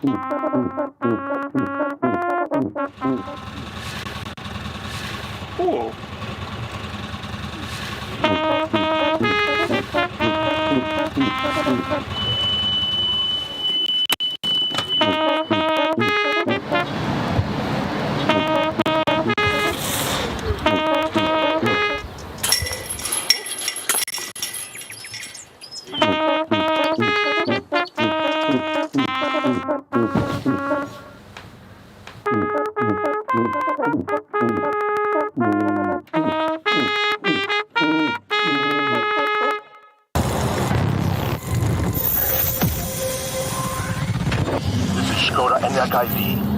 Ooh.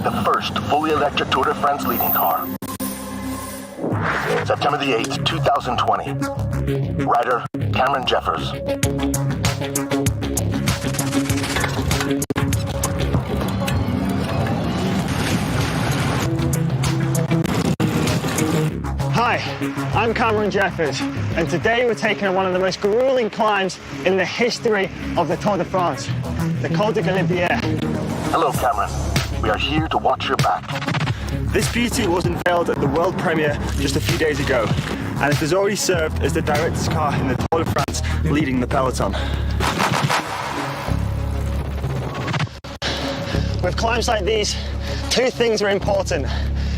The first fully electric Tour de France leading car. September the 8th, 2020. Rider, Cameron Jeffers. Hi, I'm Cameron Jeffers, and today we're taking on one of the most grueling climbs in the history of the Tour de France, the Col de Galibier. Hello, Cameron. We are here to watch your back. This beauty was unveiled at the world premiere just a few days ago, and it has already served as the director's car in the Tour de France, leading the peloton. With climbs like these, two things are important.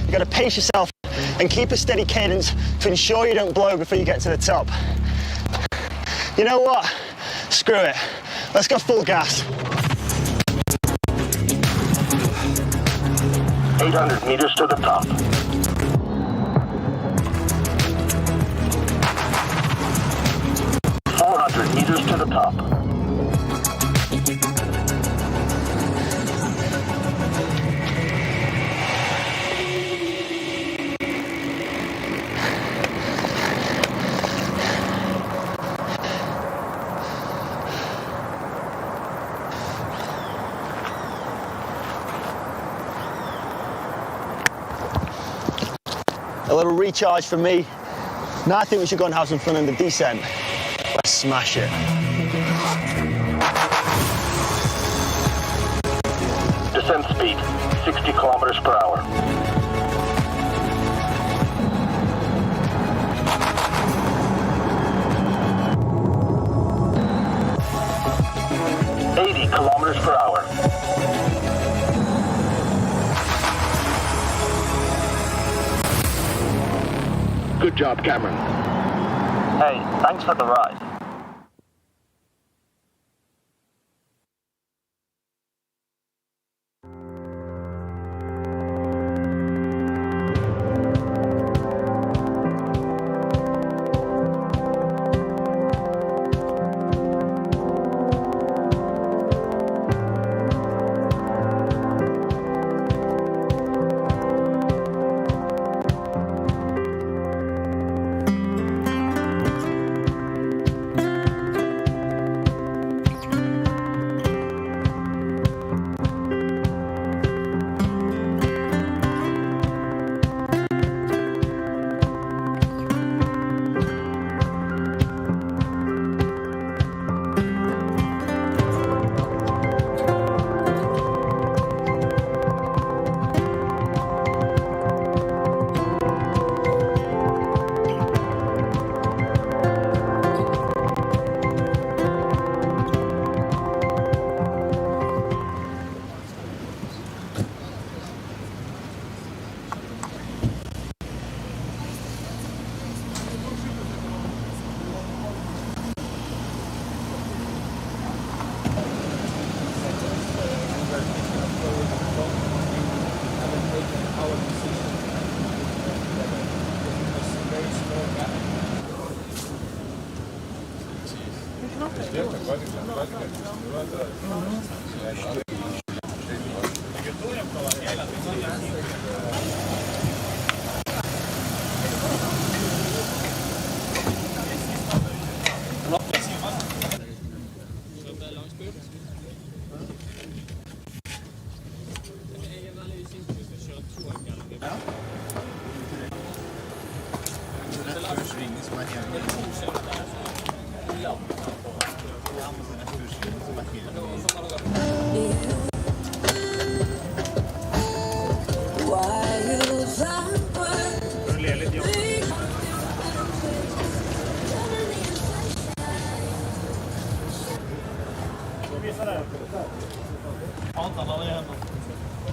You've got to pace yourself and keep a steady cadence to ensure you don't blow before you get to the top. You know what? Screw it. Let's go full gas. 800 meters to the top. Meters to the top. A little recharge for me. Now I think we should go and have some fun in the descent. Let's smash it. Descent speed, 60 kilometers per hour. Kilometers per hour. Good job, Cameron. Hey, thanks for the ride.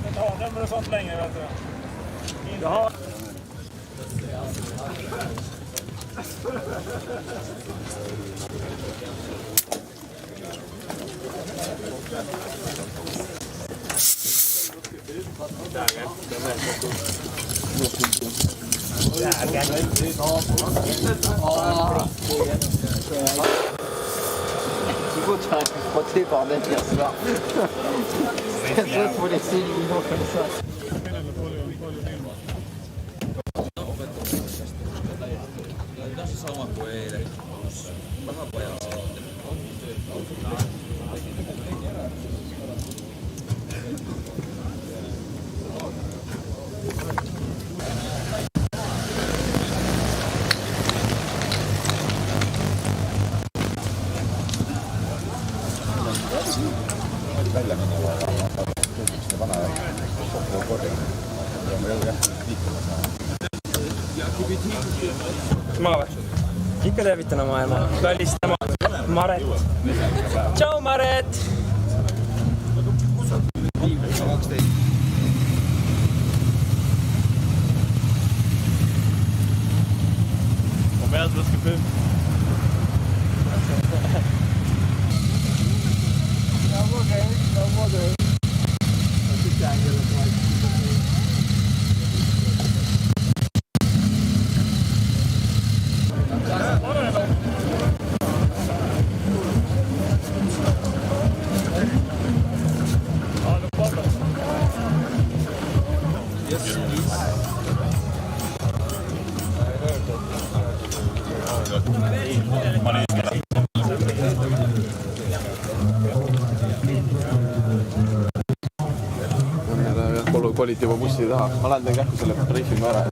inte ha nummer och sånt längre, vet du. Jaha. Sama kuin eilen. Vähän pojat sitten. Ikka tervitän maailmaa. Välistä Maret. Ciao Maret! Och med att vi ska få kolid juba bussi taha. Ma lähen teen kähku selle briefingu ära.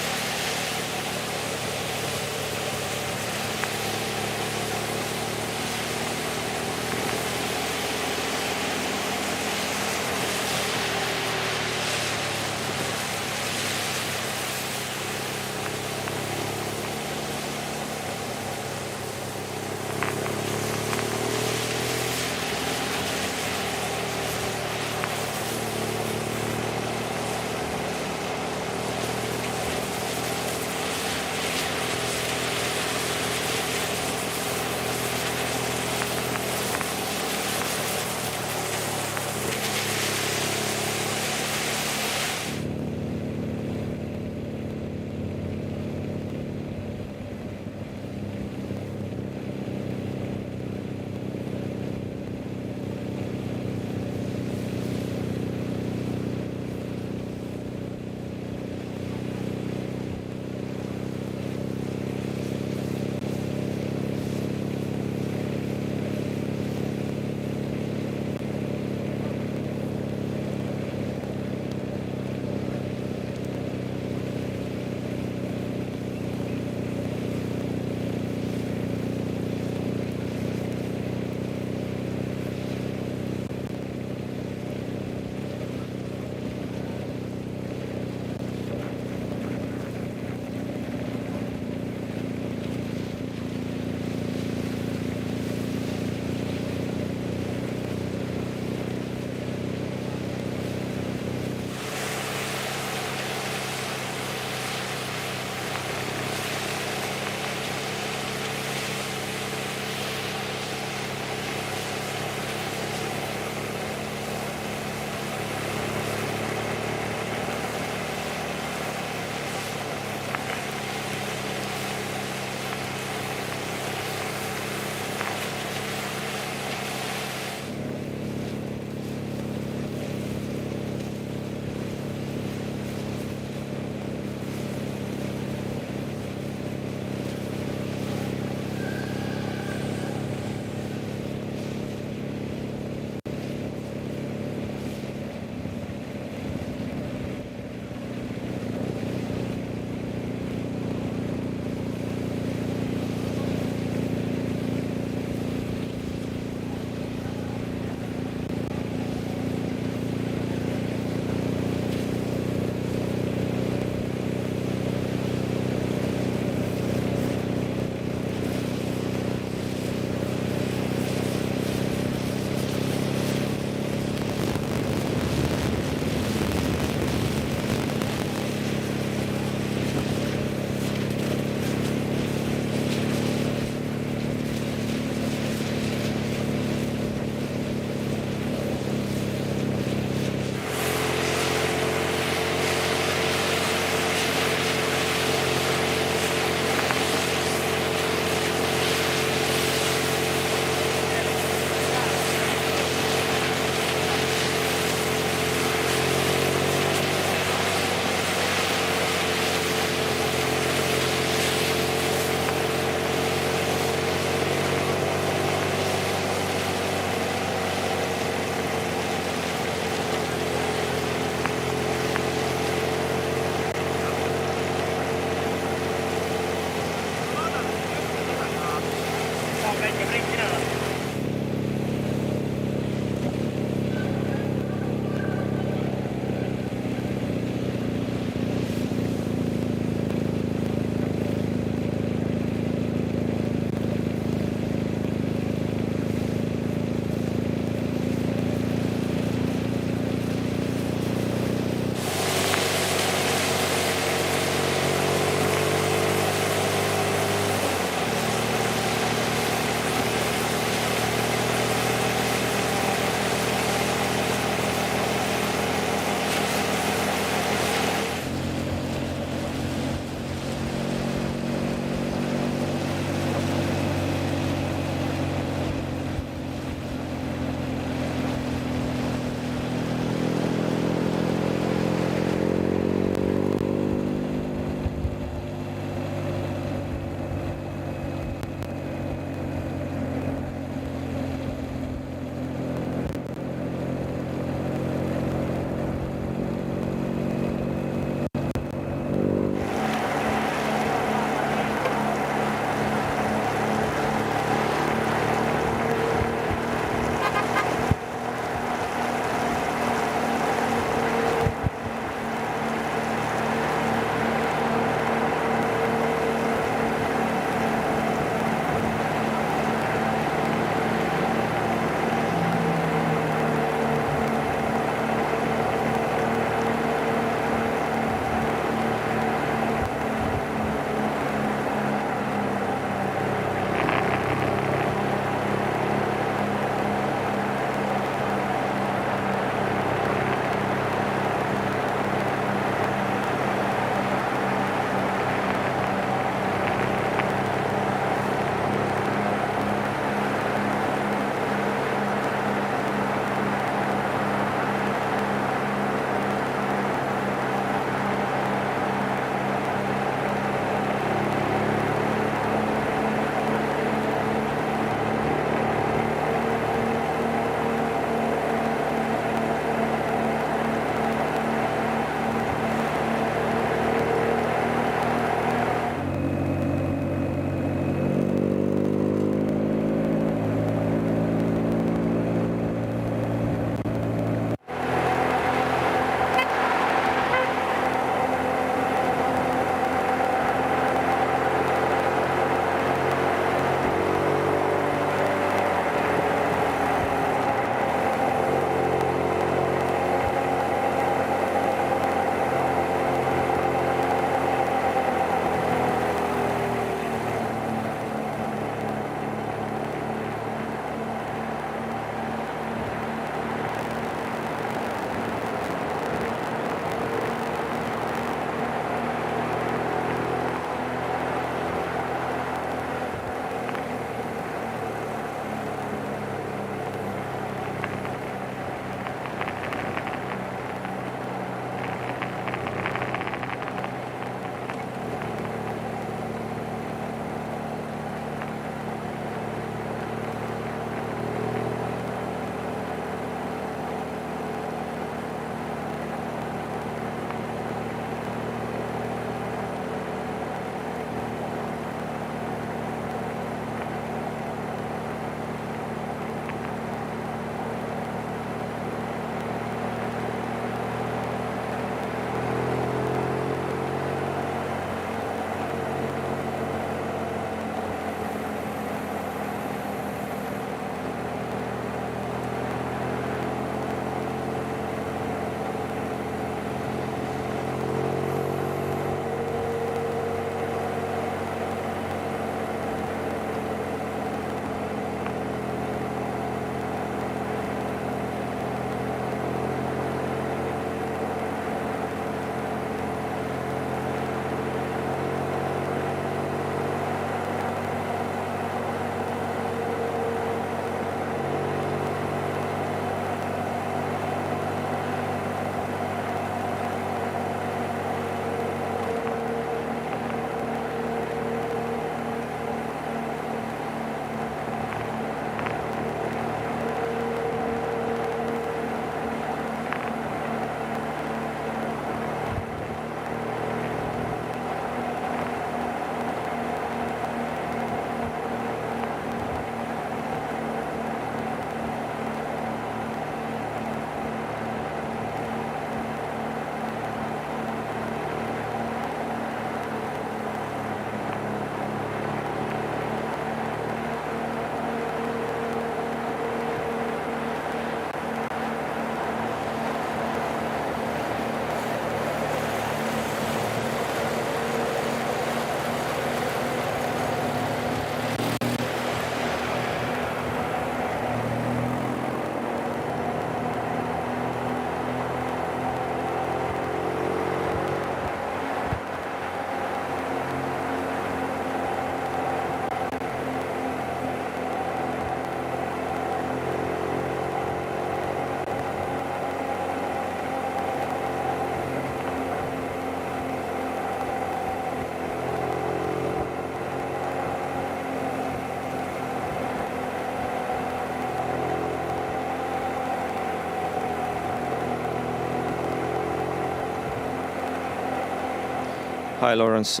Hi, Lawrence.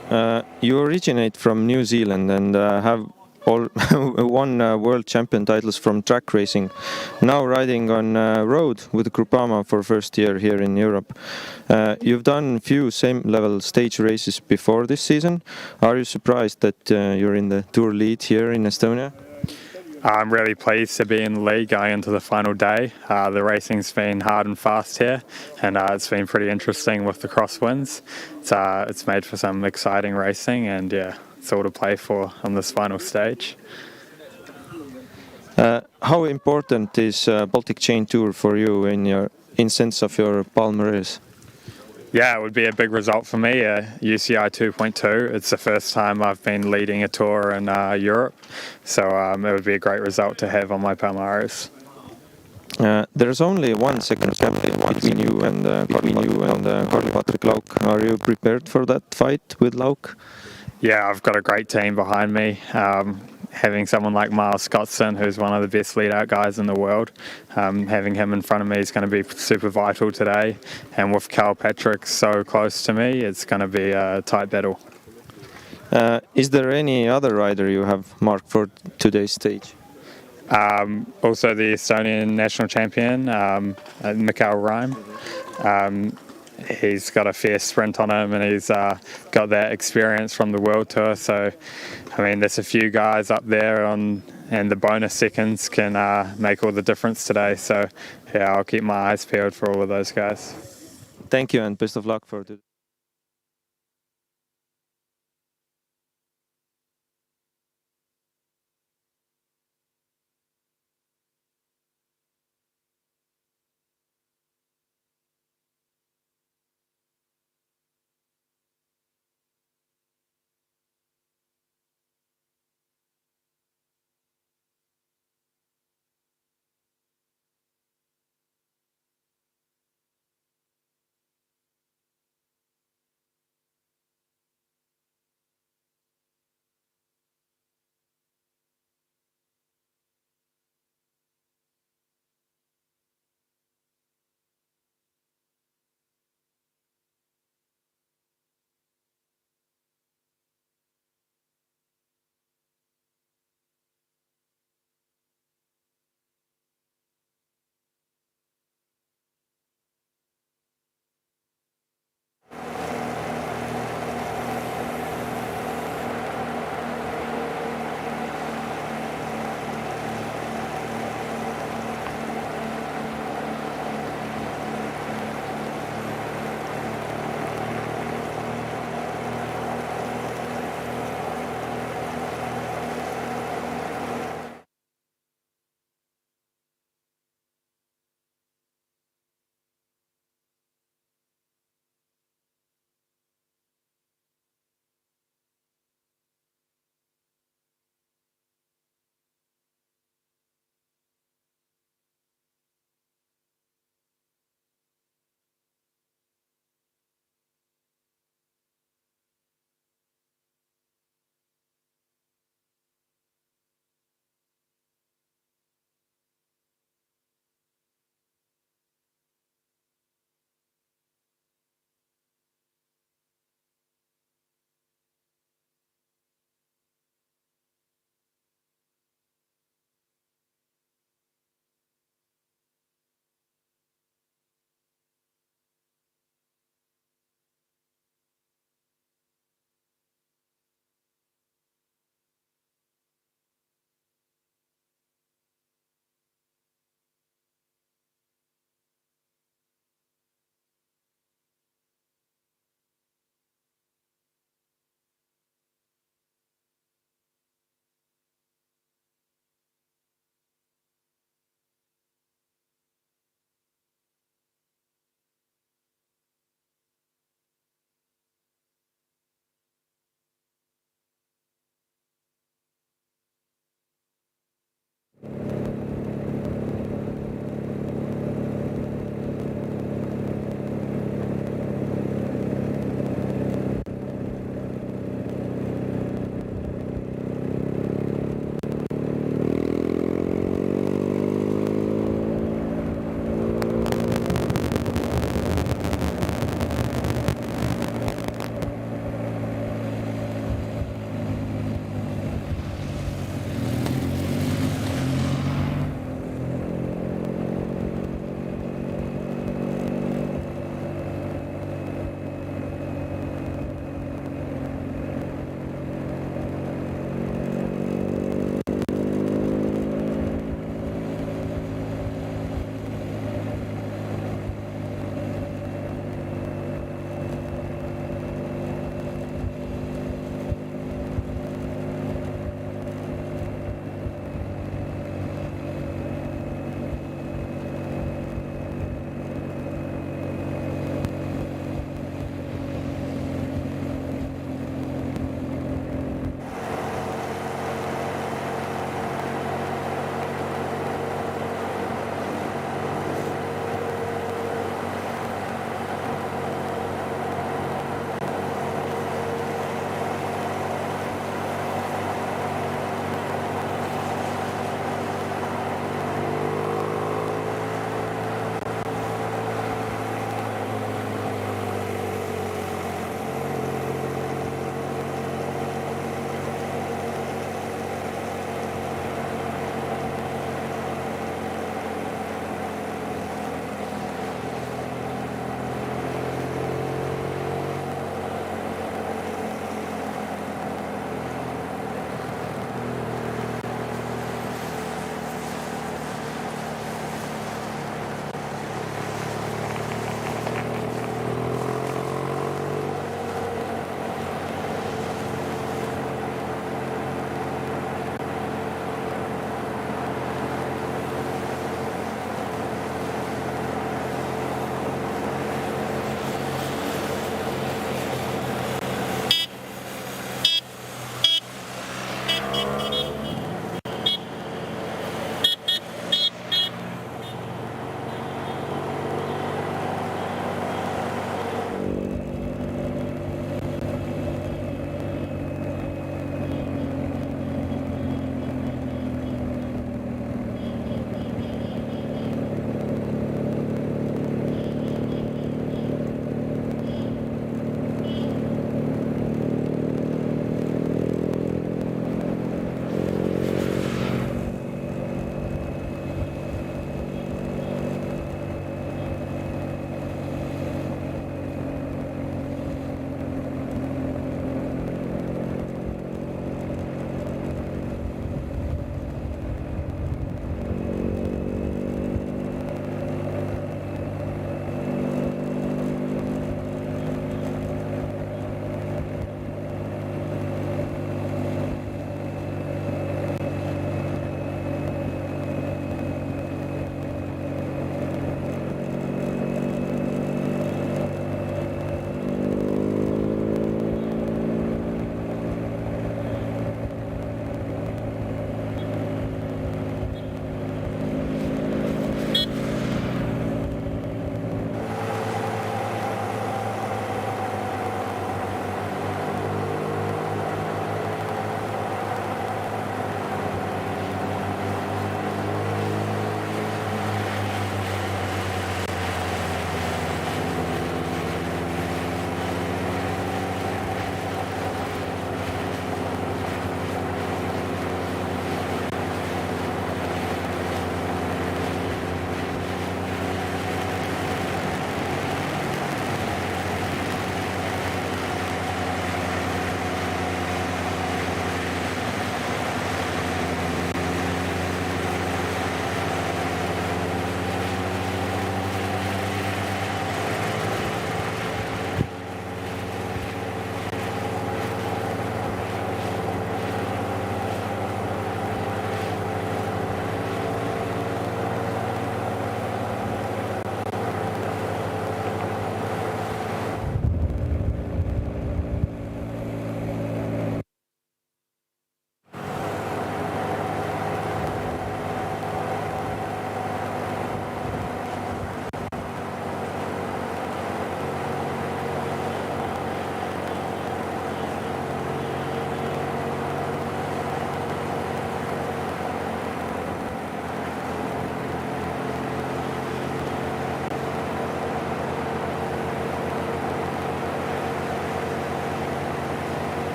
You originate from New Zealand and have all won world champion titles from track racing. Now riding on road with Groupama for first year here in Europe. You've done few same level stage races before this season. Are you surprised that you're in the tour lead here in Estonia? I'm really pleased to be in the league going into the final day. The racing's been hard and fast here, and it's been pretty interesting with the crosswinds. It's made for some exciting racing, and yeah, it's all to play for on this final stage. How important is Baltic Chain Tour for you in sense of your palmarès? Yeah, it would be a big result for me, UCI 2.2. It's the first time I've been leading a tour in Europe, so it would be a great result to have on my palmarès. There's only one second champion between you and Patrick Lauk. Are you prepared for that fight with Lauk? Yeah, I've got a great team behind me. Having someone like Miles Scottson, who's one of the best lead-out guys in the world, having him in front of me is going to be super vital today. And with Carl Patrick so close to me, it's going to be a tight battle. Is there any other rider you have marked for today's stage? Also the Estonian national champion, Mikhail Rime. He's got a fierce sprint on him, and he's got that experience from the World Tour. So, I mean, there's a few guys up there and the bonus seconds can make all the difference today. So, yeah, I'll keep my eyes peeled for all of those guys. Thank you and best of luck for today.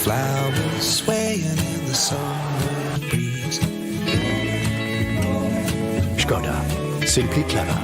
flowers swaying in the summer breeze. Skoda. Simply clever.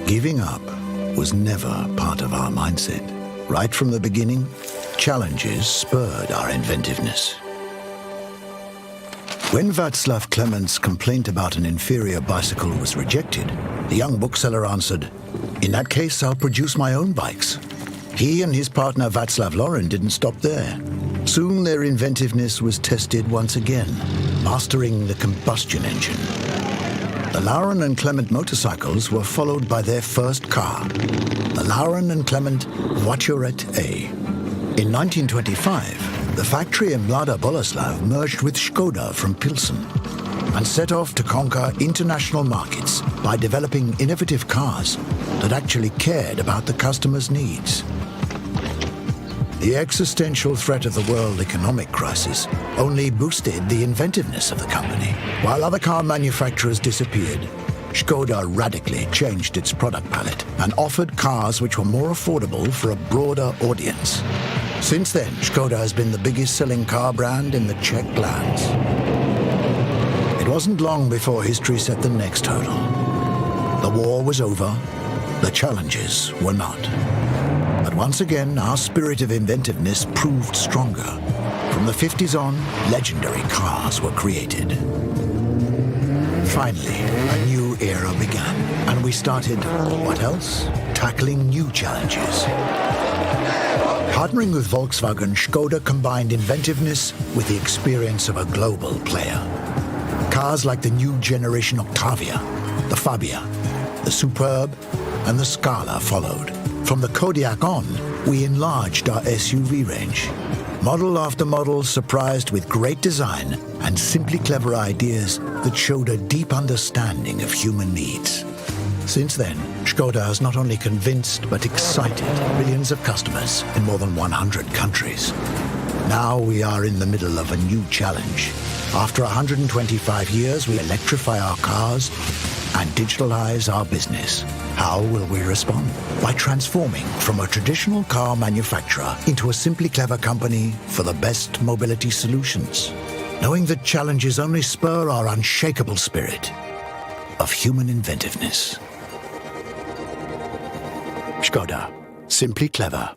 Giving up was never part of our mindset. Right from the beginning, challenges spurred our inventiveness. When Václav Klemens' complaint about an inferior bicycle was rejected, the young bookseller answered, "In that case, I'll produce my own bikes." He and his partner Václav Laurin didn't stop there. Soon their inventiveness was tested once again, mastering the combustion engine. The Laurin and Clement motorcycles were followed by their first car, the Laurin and Clement Voiturette A. In 1925, the factory in Mlada Boleslav merged with Skoda from Pilsen and set off to conquer international markets by developing innovative cars that actually cared about the customer's needs. The existential threat of the world economic crisis only boosted the inventiveness of the company. While other car manufacturers disappeared, Skoda radically changed its product palette and offered cars which were more affordable for a broader audience. Since then, Skoda has been the biggest selling car brand in the Czech lands. It wasn't long before history set the next hurdle. The war was over, the challenges were not. But once again, our spirit of inventiveness proved stronger. From the 50s on, legendary cars were created. Finally, a new era began, and we started, what else? Tackling new challenges. Partnering with Volkswagen, Skoda combined inventiveness with the experience of a global player. Cars like the new generation Octavia, the Fabia, the Superb, and the Scala followed. From the Kodiaq on, we enlarged our SUV range. Model after model surprised with great design and simply clever ideas that showed a deep understanding of human needs. Since then, Skoda has not only convinced but excited millions of customers in more than 100 countries. Now we are in the middle of a new challenge. After 125 years, we electrify our cars and digitalize our business. How will we respond? By transforming from a traditional car manufacturer into a simply clever company for the best mobility solutions. Knowing that challenges only spur our unshakable spirit of human inventiveness. Skoda. Simply clever.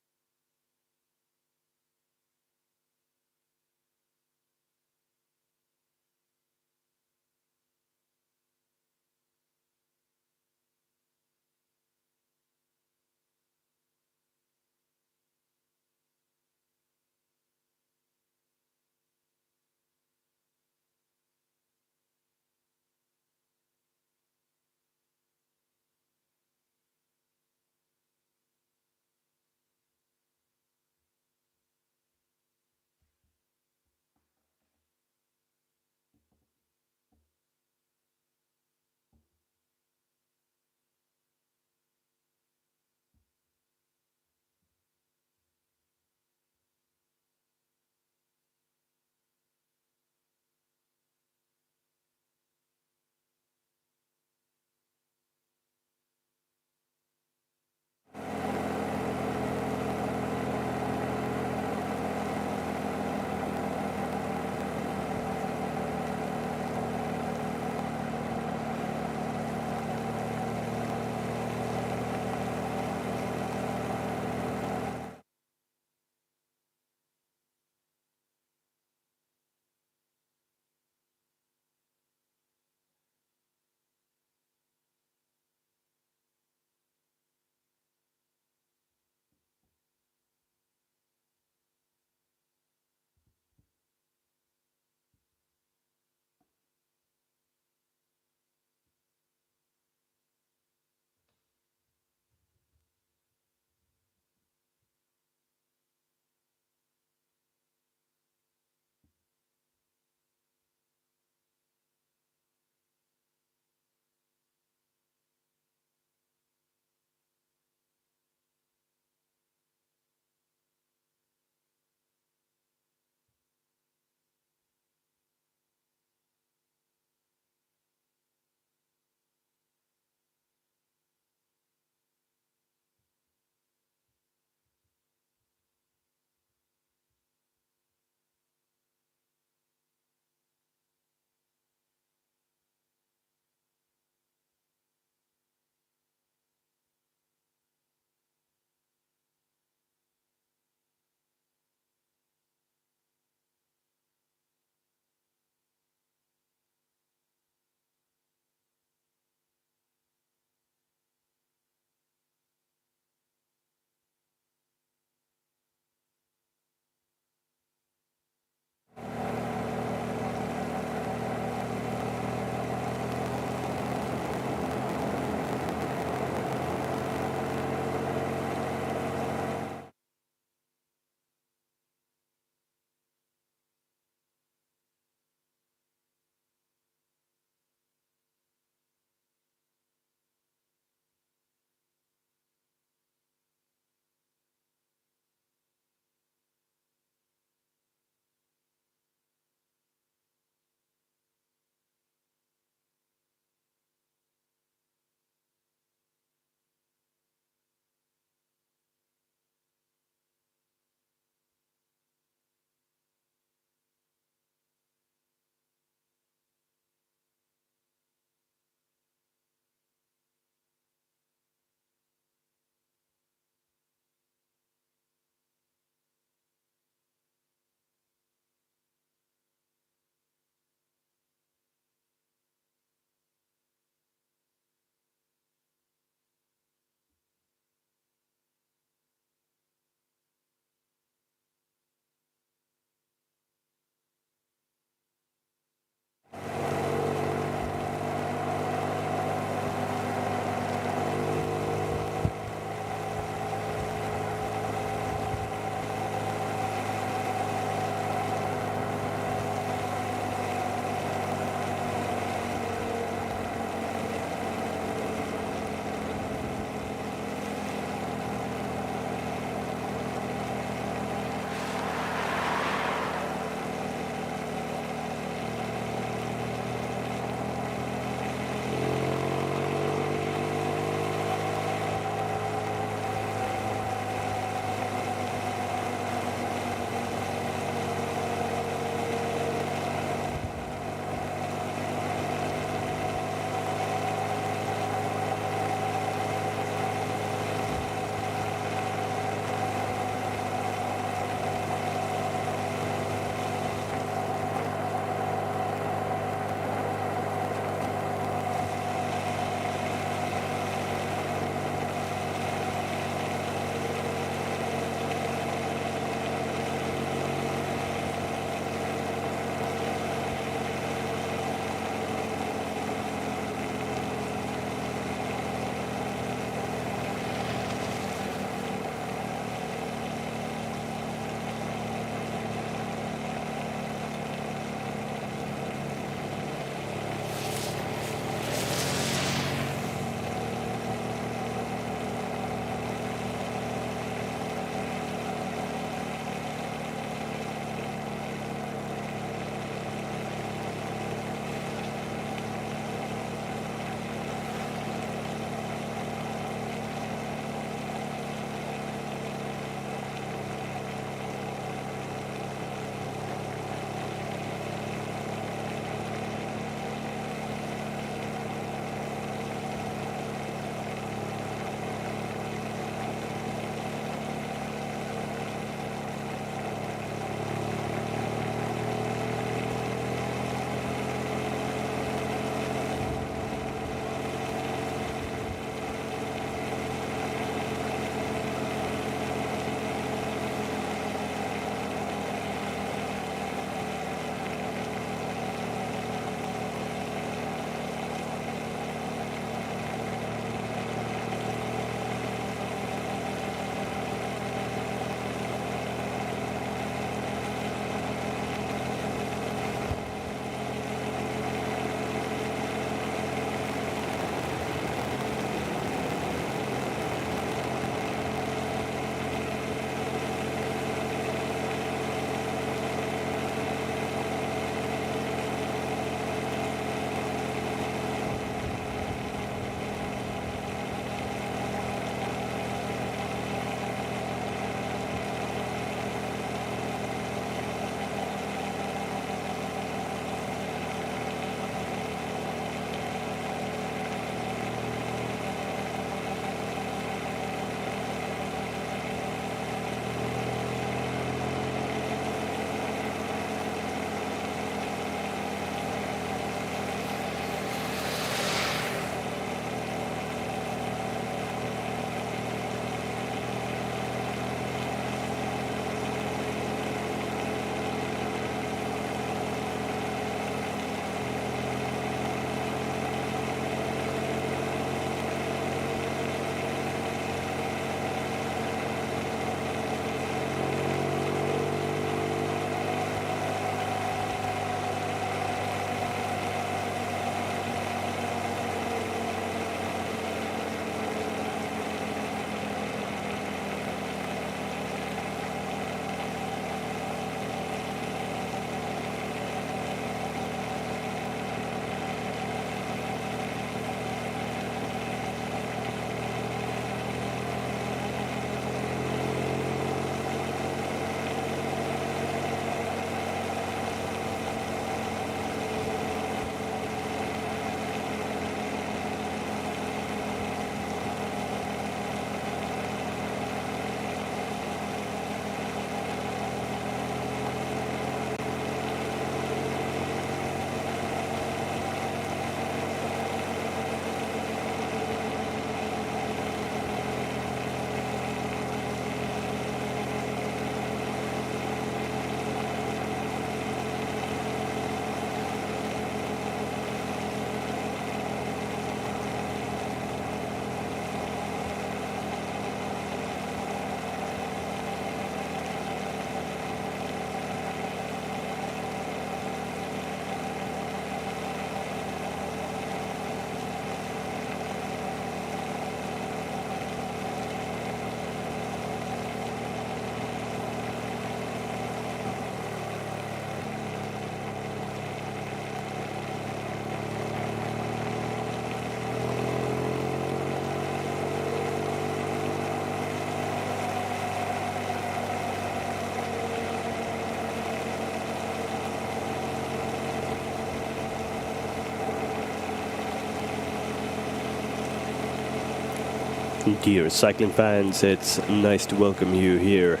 Dear cycling fans, it's nice to welcome you here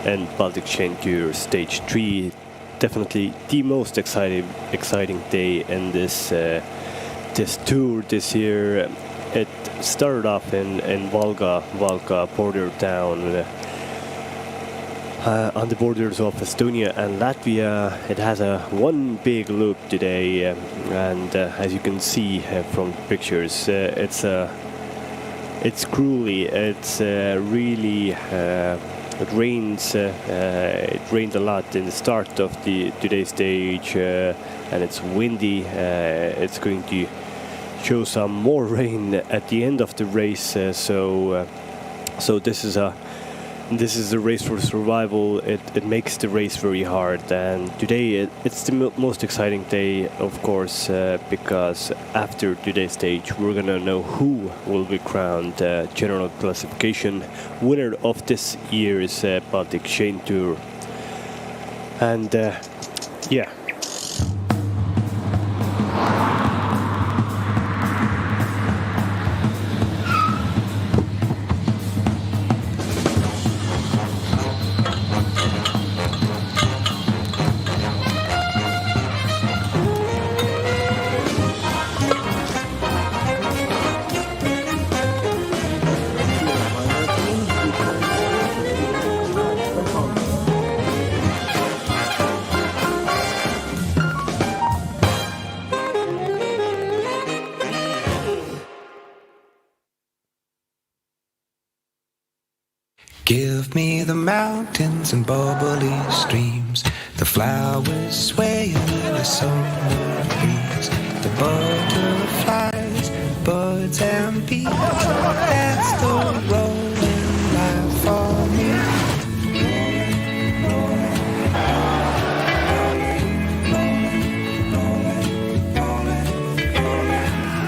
in Baltic Chain Tour Stage 3. Definitely the most exciting day in this tour this year. It started off in Valka border town on the borders of Estonia and Latvia. It has one big loop today, and as you can see from pictures, it's gruely. It's really it rains. It rained a lot in the start of today's stage, and it's windy. It's going to show some more rain at the end of the race. So this is a race for survival. It makes the race very hard, and today it's the most exciting day, of course, because after today's stage we're gonna know who will be crowned general classification winner of this year's Baltic Chain Tour. And yeah. Give me the mountains and bubbly streams, the flowers swaying in the summer breeze, the butterflies, birds and bees. That's the rolling life for me.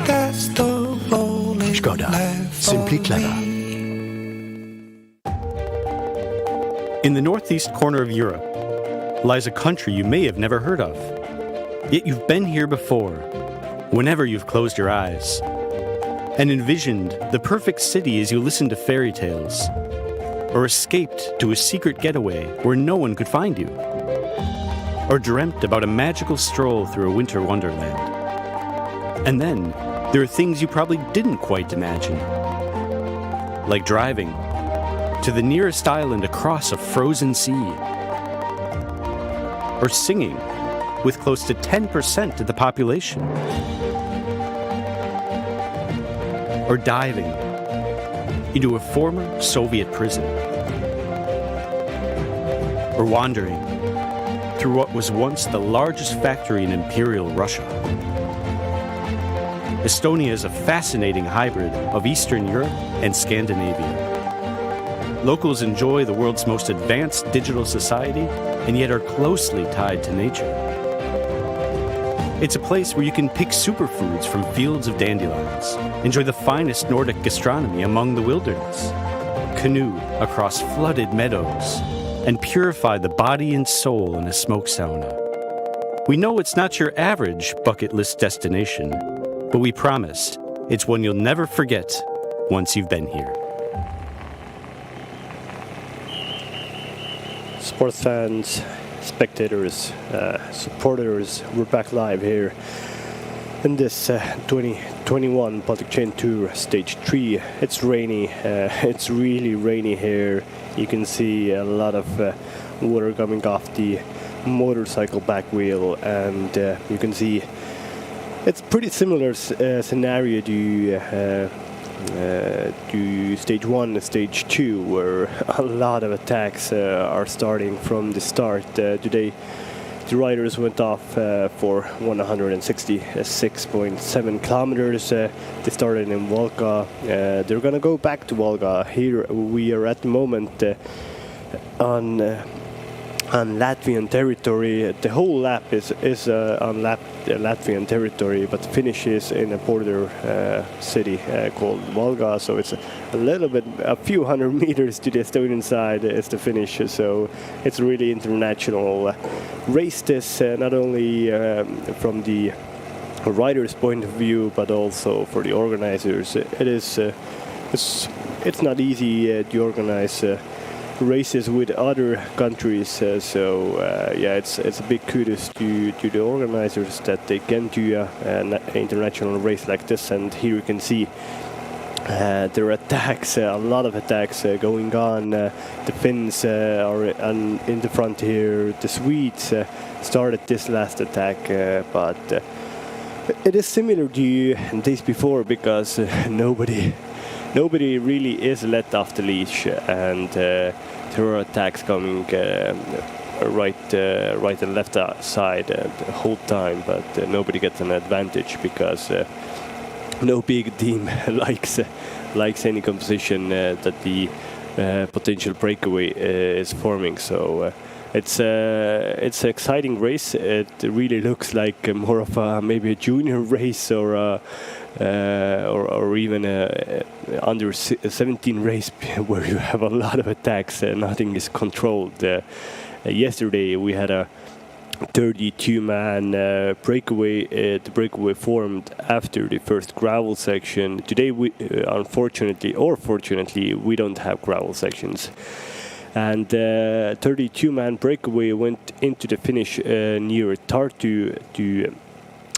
That's the rolling Skoda. life for Simply clever. me. In the northeast corner of Europe lies a country you may have never heard of. Yet you've been here before, whenever you've closed your eyes, and envisioned the perfect city as you listened to fairy tales, or escaped to a secret getaway where no one could find you, or dreamt about a magical stroll through a winter wonderland. And then there are things you probably didn't quite imagine, like driving to the nearest island across a frozen sea, or singing with close to 10% of the population, or diving into a former Soviet prison, or wandering through what was once the largest factory in Imperial Russia. Estonia is a fascinating hybrid of Eastern Europe and Scandinavia. Locals enjoy the world's most advanced digital society and yet are closely tied to nature. It's a place where you can pick superfoods from fields of dandelions, enjoy the finest Nordic gastronomy among the wilderness, canoe across flooded meadows, and purify the body and soul in a smoke sauna. We know it's not your average bucket list destination, but we promise it's one you'll never forget once you've been here. Sports fans, spectators, supporters, we're back live here in this 2021 Baltic Chain Tour Stage 3. It's rainy, it's really rainy here. You can see a lot of water coming off the motorcycle back wheel, and you can see it's pretty similar scenario to Stage 1 and Stage 2, where a lot of attacks are starting from the start. Today the riders went off for 166.7 kilometers. They started in Valka. They're gonna go back to Valga. Here we are at the moment on Latvian territory. The whole lap is on Latvian territory, but the finish is in a border city called Valga. So it's a few hundred meters to the Estonian side is the finish. So it's a really international race. This not only from the riders' point of view, but also for the organizers. It's it's not easy to organize races with other countries. So it's a big kudos to the organizers that they can do an international race like this. And here you can see there are attacks, a lot of attacks going on. The Finns are in the front here. The Swedes started this last attack, but it is similar to days before because nobody really is let off the leash, and there are attacks coming right and left side the whole time, but nobody gets an advantage because no big team likes any composition that the potential breakaway is forming. So it's an exciting race. It really looks like more of maybe a junior race or even a under 17 race where you have a lot of attacks. Nothing is controlled. Yesterday we had a 32-man breakaway. The breakaway formed after the first gravel section. Today, we unfortunately or fortunately, we don't have gravel sections. And 32-man breakaway went into the finish near Tartu to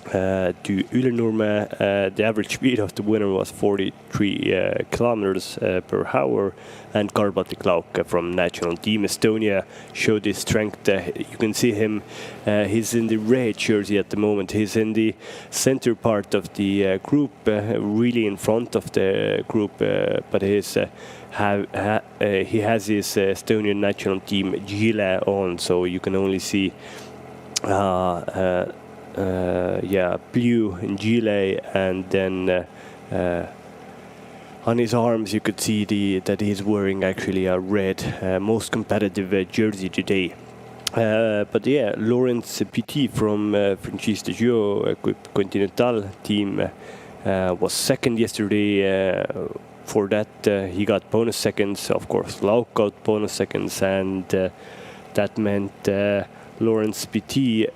Ülenurme. The average speed of the winner was 43 kilometers per hour, and Baltic from national team Estonia showed his strength. You can see him, he's in the red jersey at the moment. He's in the center part of the group, really in front of the group, but he has his Estonian national team Gile on, so you can only see blue in Gile, and then on his arms you could see that he's wearing actually a red, most competitive jersey today. But yeah, Lawrence Petit from Franchise de Gio Continental team was second yesterday. For that he got bonus seconds, of course. Lauk got bonus seconds, and that meant Lawrence Petit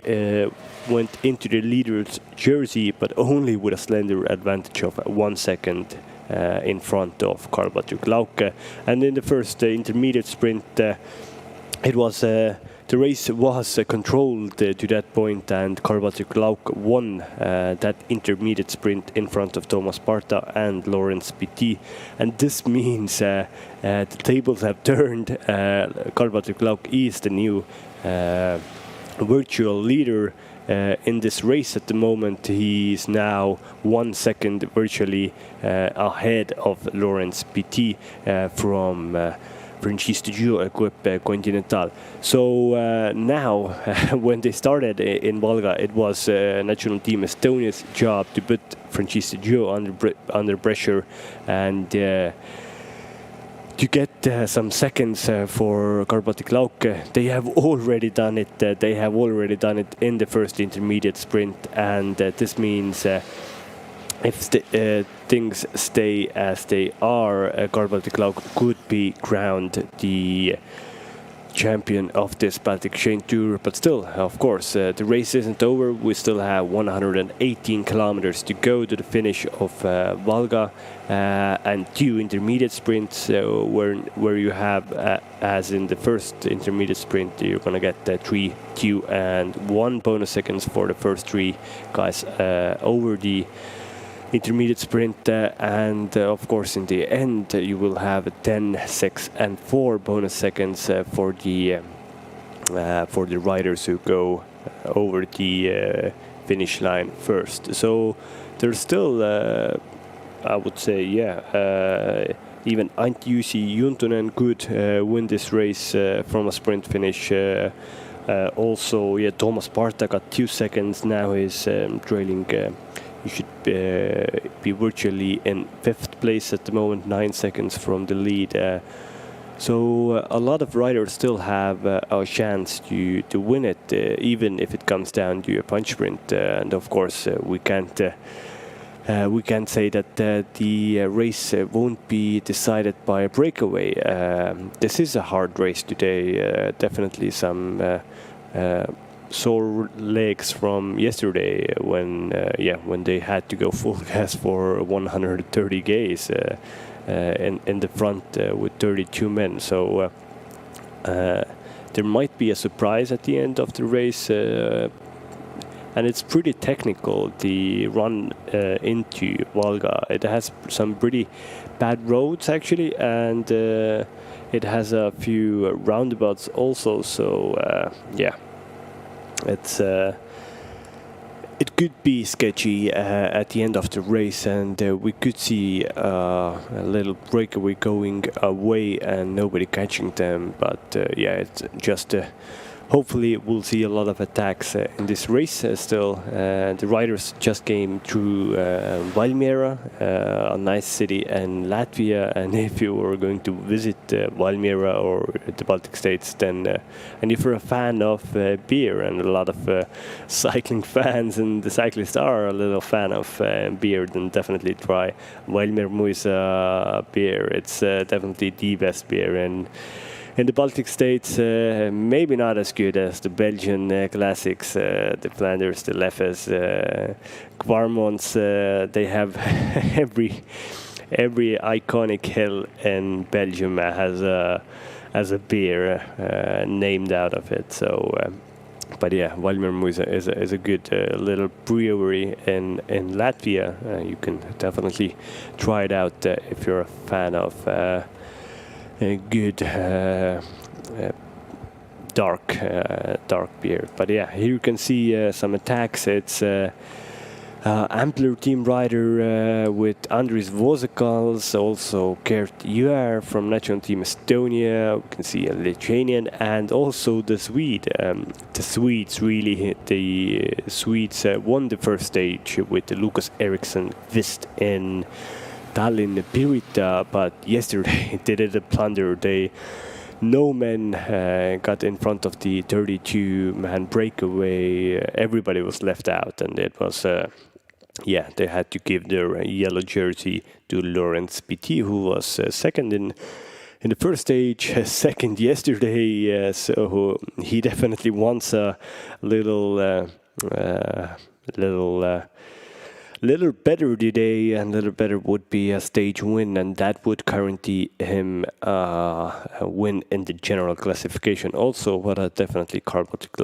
went into the leader's jersey, but only with a slender advantage of 1 second in front of Baltic. And in the first intermediate sprint, it was the race was controlled to that point, and Baltic won that intermediate sprint in front of Thomas Parta and Lawrence Petit. And this means the tables have turned. Baltic is the new virtual leader in this race at the moment. He is now 1 second virtually ahead of Lawrence Petit from Franchise de Gio Continental. So now, when they started in Valga, it was national team Estonia's job to put Franchise de Gio under pressure and to get some seconds for Baltic. They have already done it. They have already done it in the first intermediate sprint, and this means if things stay as they are, Baltic could be crowned the champion of this Baltic Chain Tour. But still, of course, the race isn't over. We still have 118 kilometers to go to the finish of Valga, and 2 intermediate sprints where you have, as in the first intermediate sprint, you're gonna get 3, 2 and 1 bonus seconds for the first 3 guys over the intermediate sprint, and of course in the end you will have 10, 6 and 4 bonus seconds for the riders who go over the finish line first. So there's still I would say even Antti Juntunen could win this race from a sprint finish. Also Thomas Parta got 2 seconds. Now he's trailing. You should be virtually in 5th place at the moment, 9 seconds from the lead. So a lot of riders still have a chance to win it, even if it comes down to a punch sprint. And of course, we can't say that the race won't be decided by a breakaway. This is a hard race today. Definitely some sore legs from yesterday when they had to go full gas for 130 Ks. in the front with 32 men. So there might be a surprise at the end of the race. And it's pretty technical, the run into Valga. It has some pretty bad roads actually, and it has a few roundabouts also. So yeah, it could be sketchy at the end of the race, and we could see a little breakaway going away and nobody catching them. But yeah, it's just hopefully we'll see a lot of attacks in this race still. The riders just came through Valmiera, a nice city in Latvia, and if you were going to visit Valmiera or the Baltic states, then and if you're a fan of beer, and a lot of cycling fans and the cyclists are a little fan of beer, then definitely try Valmiera Muisa beer. It's definitely the best beer. And in the Baltic states, maybe not as good as the Belgian classics, the Flanders, the Leffes, Kvarmonts. They have every iconic hill in Belgium has a beer named out of it. So, but yeah, Valmiera Muisa is a good little brewery in Latvia. You can definitely try it out if you're a fan of good dark beer. But yeah, here you can see some attacks. It's Ampler team rider with Andris Vozekals, also Gert Juer from national team Estonia. We can see a Lithuanian and also the Swede. The Swedes won the first stage with Lucas Eriksson Vist in Tallinn Pirita, but yesterday they did a plunder. No men got in front of the 32-man breakaway. Everybody was left out, and it was yeah, they had to give their yellow jersey to Lawrence Petit, who was second in the first stage, second yesterday. So he definitely wants a little better today, and little better would be a stage win, and that would guarantee him a win in the general classification also. But definitely Baltic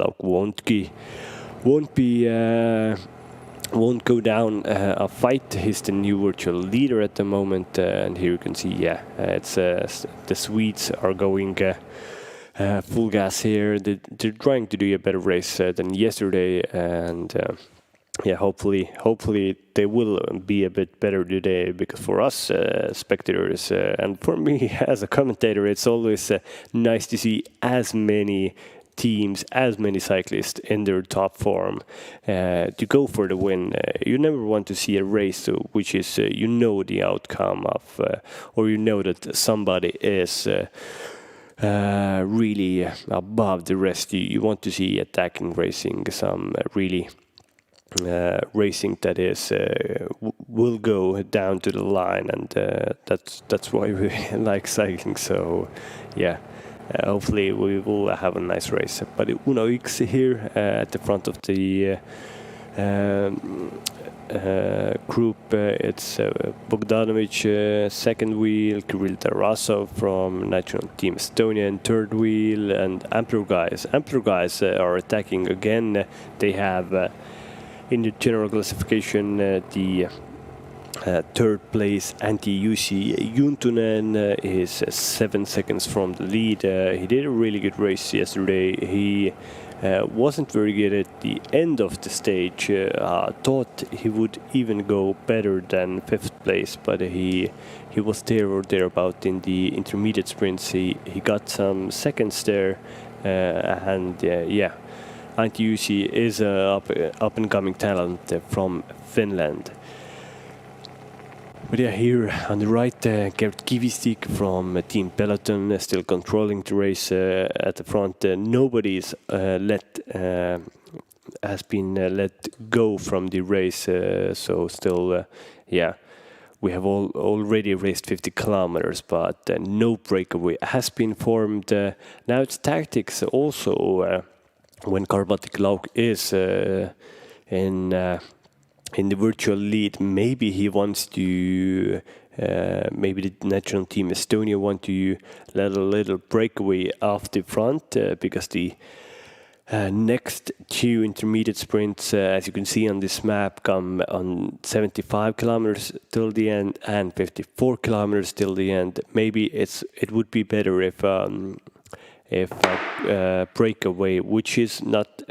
won't go down a fight. He's the new virtual leader at the moment, and here you can see, yeah, it's the Swedes are going full gas here. They're trying to do a better race than yesterday, and yeah, hopefully they will be a bit better today, because for us spectators and for me as a commentator, it's always nice to see as many teams, as many cyclists in their top form to go for the win. You never want to see a race which is you know the outcome of, or you know that somebody is really above the rest. You want to see attacking racing, some really racing that is will go down to the line, and that's why we like cycling. So yeah, hopefully we will have a nice race. But Uno X here at the front of the group, it's Bogdanovic second wheel, Kirill Tarasov from national team Estonia in third wheel, and Ampler guys are attacking again. They have in the general classification the third place Antti Jussi Juntunen is 7 seconds from the lead. He did a really good race yesterday. He wasn't very good at the end of the stage. Thought he would even go better than 5th place, but he was there or thereabout in the intermediate sprints. He got some seconds there, and yeah, Antti Jussi is an up-and-coming talent from Finland. But yeah, here on the right, Gert Kivistik from Team Peloton still controlling the race at the front. Nobody's has been let go from the race, so still, yeah, we have already raced 50 kilometers, but no breakaway has been formed. Now it's tactics also. When Baltic Lauk is in the virtual lead, maybe he wants to maybe the national team Estonia want to let a little breakaway off the front because the next 2 intermediate sprints, as you can see on this map, come on 75 kilometers till the end and 54 kilometers till the end. Maybe it would be better if breakaway, which is not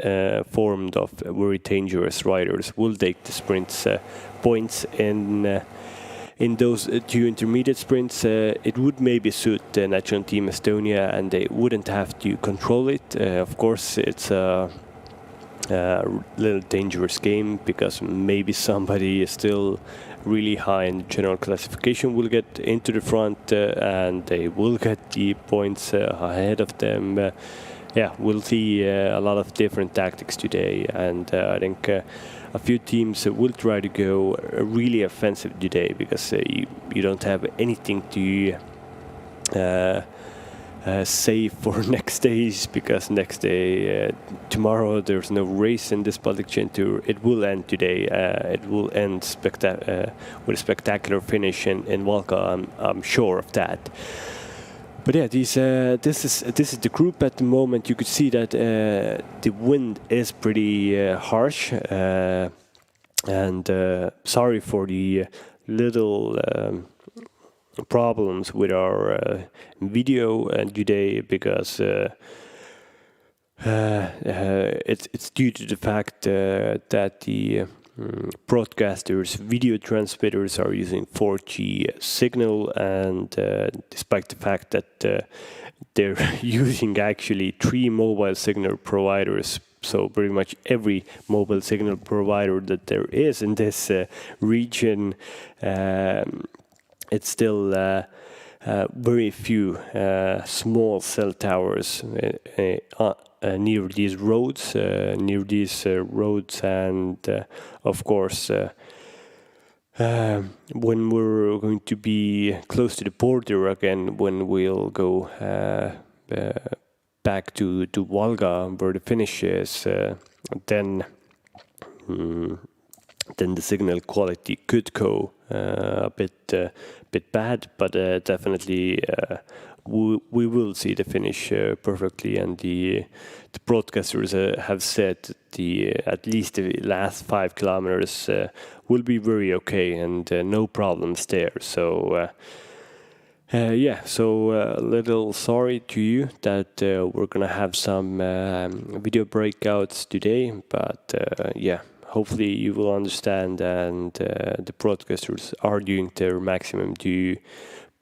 formed of very dangerous riders, will take the sprints points in those 2 intermediate sprints. It would maybe suit the national team Estonia, and they wouldn't have to control it. Of course, it's a little dangerous game because maybe somebody is still really high in the general classification will get into the front and they will get the points ahead of them. Yeah, we'll see a lot of different tactics today, and I think a few teams will try to go really offensive today because you don't have anything to save for next days, because next day, tomorrow, there's no race in this Baltic Chain Tour. It will end today. It will end with a spectacular finish in Valka. I'm sure of that. But yeah, this is the group at the moment. You could see that the wind is pretty harsh, and sorry for the little problems with our video today, because it's due to the fact that the broadcasters' video transmitters are using 4G signal, and despite the fact that they're using actually 3 mobile signal providers, so pretty much every mobile signal provider that there is in this region, it's still very few small cell towers near these roads, and of course, when we're going to be close to the border again, when we'll go back to Valga, where the finish is, then the signal quality could go a bit bad, but definitely we will see the finish perfectly, and the broadcasters have said at least the last 5 kilometers will be very okay, and no problems there. So yeah, so a little sorry to you that we're gonna have some video breakouts today, but yeah, hopefully you will understand, and the broadcasters are doing their maximum to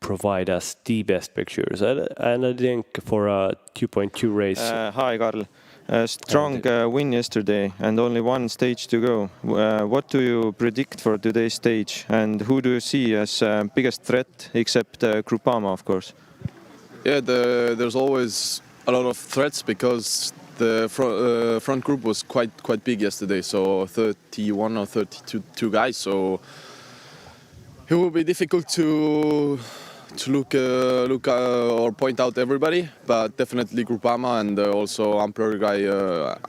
provide us the best pictures. And I think for a 2.2 race... Hi, Karl. Strong win yesterday and only one stage to go. What do you predict for today's stage, and who do you see as biggest threat, except Groupama, of course? Yeah, there's always a lot of threats because the front group was quite big yesterday, so 31 or 32 guys, so it will be difficult to look or point out everybody, but definitely Groupama, and also Ampler guy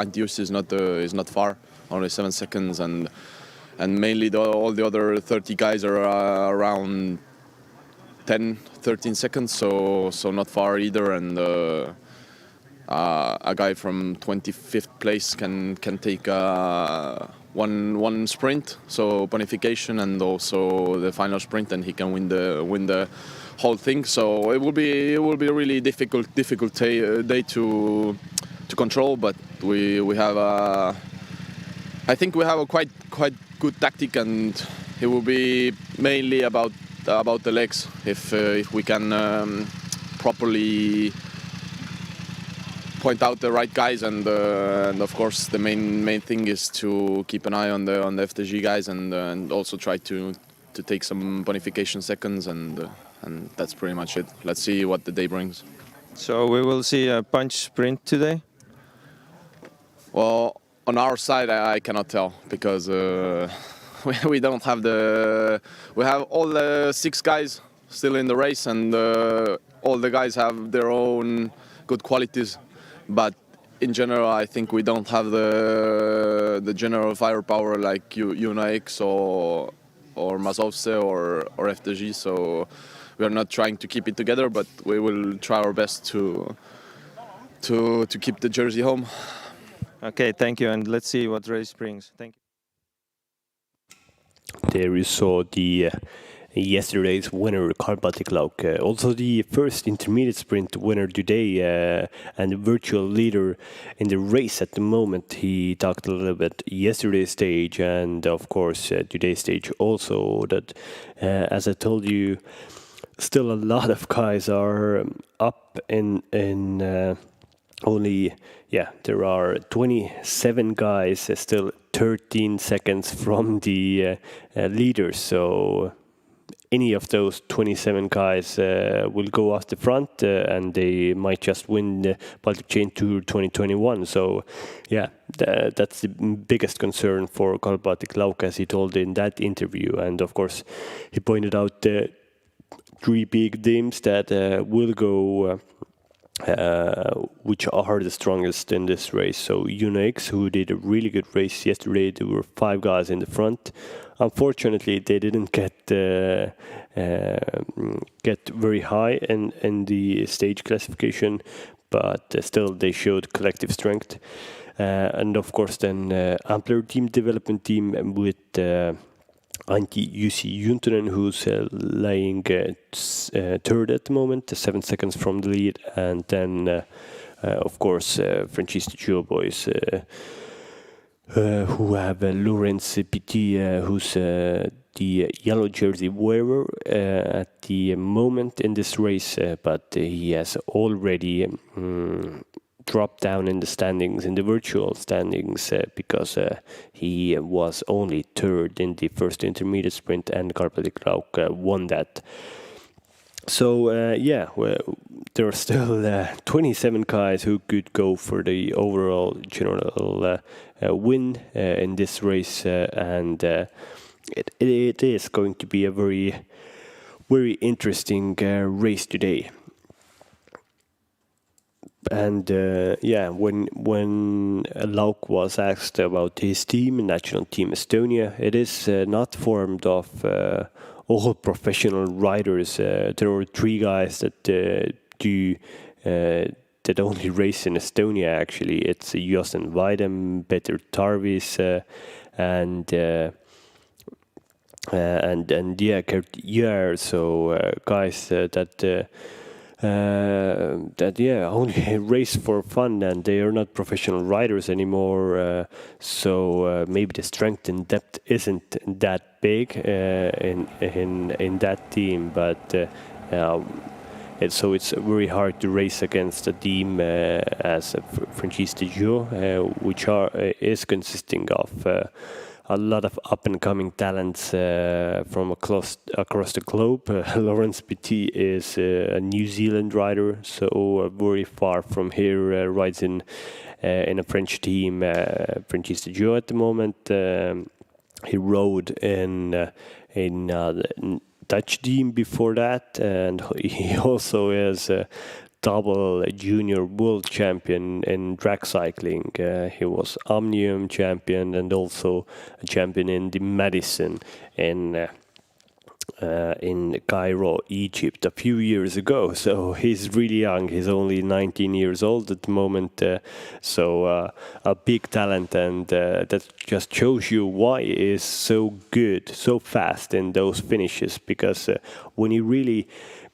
Antius is not far, only 7 seconds, and mainly all the other 30 guys are around 10-13 seconds, so not far either, and a guy from 25th place can take one sprint, so bonification, and also the final sprint, and he can win the whole thing. So it will be a really difficult day to control, but we have I think we have a quite good tactic, and it will be mainly about the legs. If we can properly point out the right guys, and of course the main thing is to keep an eye on the FTG guys, and also try to take some bonification seconds, and that's pretty much it. Let's see what the day brings. So we will see a punch sprint today? Well, on our side I cannot tell, because we don't have we have all the 6 guys still in the race, and all the guys have their own good qualities, but in general I think we don't have the general firepower like UNIX Mazovce or FDG. So we are not trying to keep it together, but we will try our best to keep the jersey home. Okay, thank you, and let's see what race brings. Thank you. There you saw the yesterday's winner, Baltic, also the first intermediate sprint winner today, and the virtual leader in the race at the moment. He talked a little bit yesterday's stage and of course today's stage also, that as I told you, still a lot of guys are up in only, there are 27 guys still 13 seconds from the leaders. So any of those 27 guys will go off the front and they might just win the Baltic Chain Tour 2021. So that's the biggest concern for Baltic, as he told in that interview. And of course, he pointed out the 3 big teams that will go which are the strongest in this race. So UNX, who did a really good race yesterday, there were 5 guys in the front. Unfortunately, they didn't get very high in the stage classification, but still they showed collective strength. And of course, then Ampler team development team with Antti Jussi Juntunen, who's lying third at the moment, 7 seconds from the lead, and then of course Franchise Duo boys who have Lawrence Petit, who's the yellow jersey wearer at the moment in this race, but he has already dropped down in the standings, in the virtual standings, because he was only third in the first intermediate sprint, and Baltic won that. So there are still 27 guys who could go for the overall general win in this race, and it is going to be a very, very interesting race today. And when Lauk was asked about his team, national team Estonia, it is not formed of all professional riders. There are 3 guys that that only race in Estonia. Actually, it's Josten Weidem, Peter Tarvis, and Gert Jär. So guys that only race for fun, and they are not professional riders anymore. So maybe the strength and depth isn't that big in that team, but so it's very hard to race against a team as Franchise Duo, which is consisting of a lot of up-and-coming talents from across the globe. Lawrence Petit is a New Zealand rider, so very far from here, rides in a French team, Franchise Duo at the moment. He rode in Dutch team before that, and he also is a double junior world champion in drag cycling. He was Omnium champion and also a champion in the Madison in Cairo, Egypt, a few years ago. So he's really young. He's only 19 years old at the moment. So a big talent, and that just shows you why he is so good, so fast in those finishes. Because when you really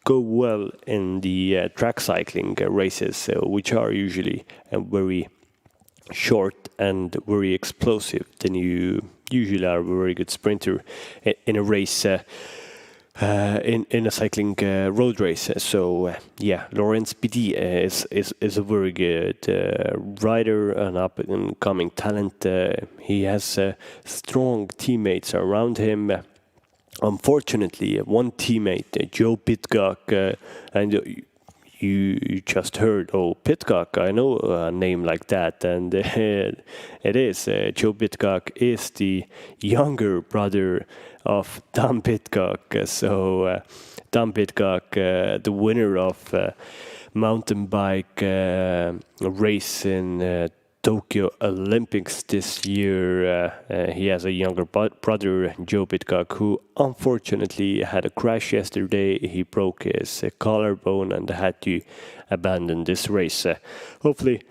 go well in the track cycling races, which are usually very short and very explosive, then you usually are a very good sprinter in a race, in a cycling road race. So Lawrence Petit is a very good rider, an up and coming talent. He has strong teammates around him. Unfortunately, one teammate, Joe Pitcock, and you just heard, Pitcock, I know a name like that, and it is. Joe Pitcock is the younger brother of Tom Pitcock. So Tom Pitcock, the winner of mountain bike race in Tokyo Olympics this year. He has a younger brother, Joe Pitcock, who unfortunately had a crash yesterday. He broke his collarbone and had to abandon this race. Hopefully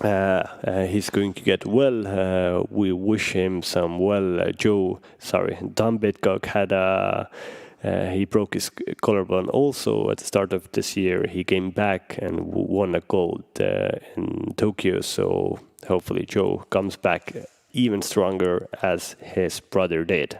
he's going to get well. We wish him some well. Tom Pitcock had he broke his collarbone also at the start of this year. He came back and won a gold in Tokyo. So hopefully Joe comes back even stronger as his brother did.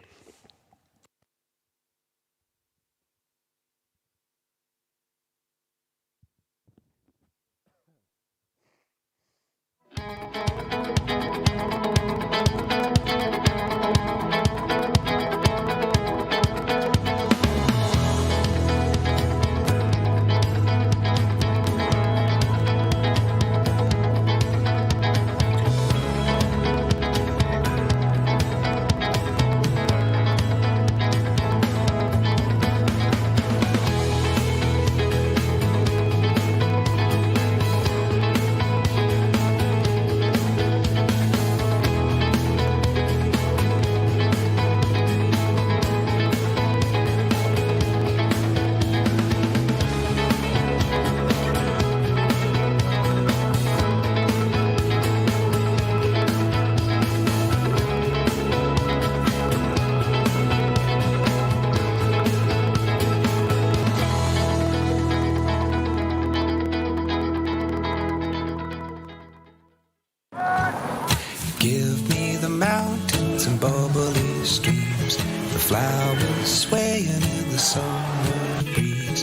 Give me the mountains and bubbly streams, the flowers swaying in the summer breeze.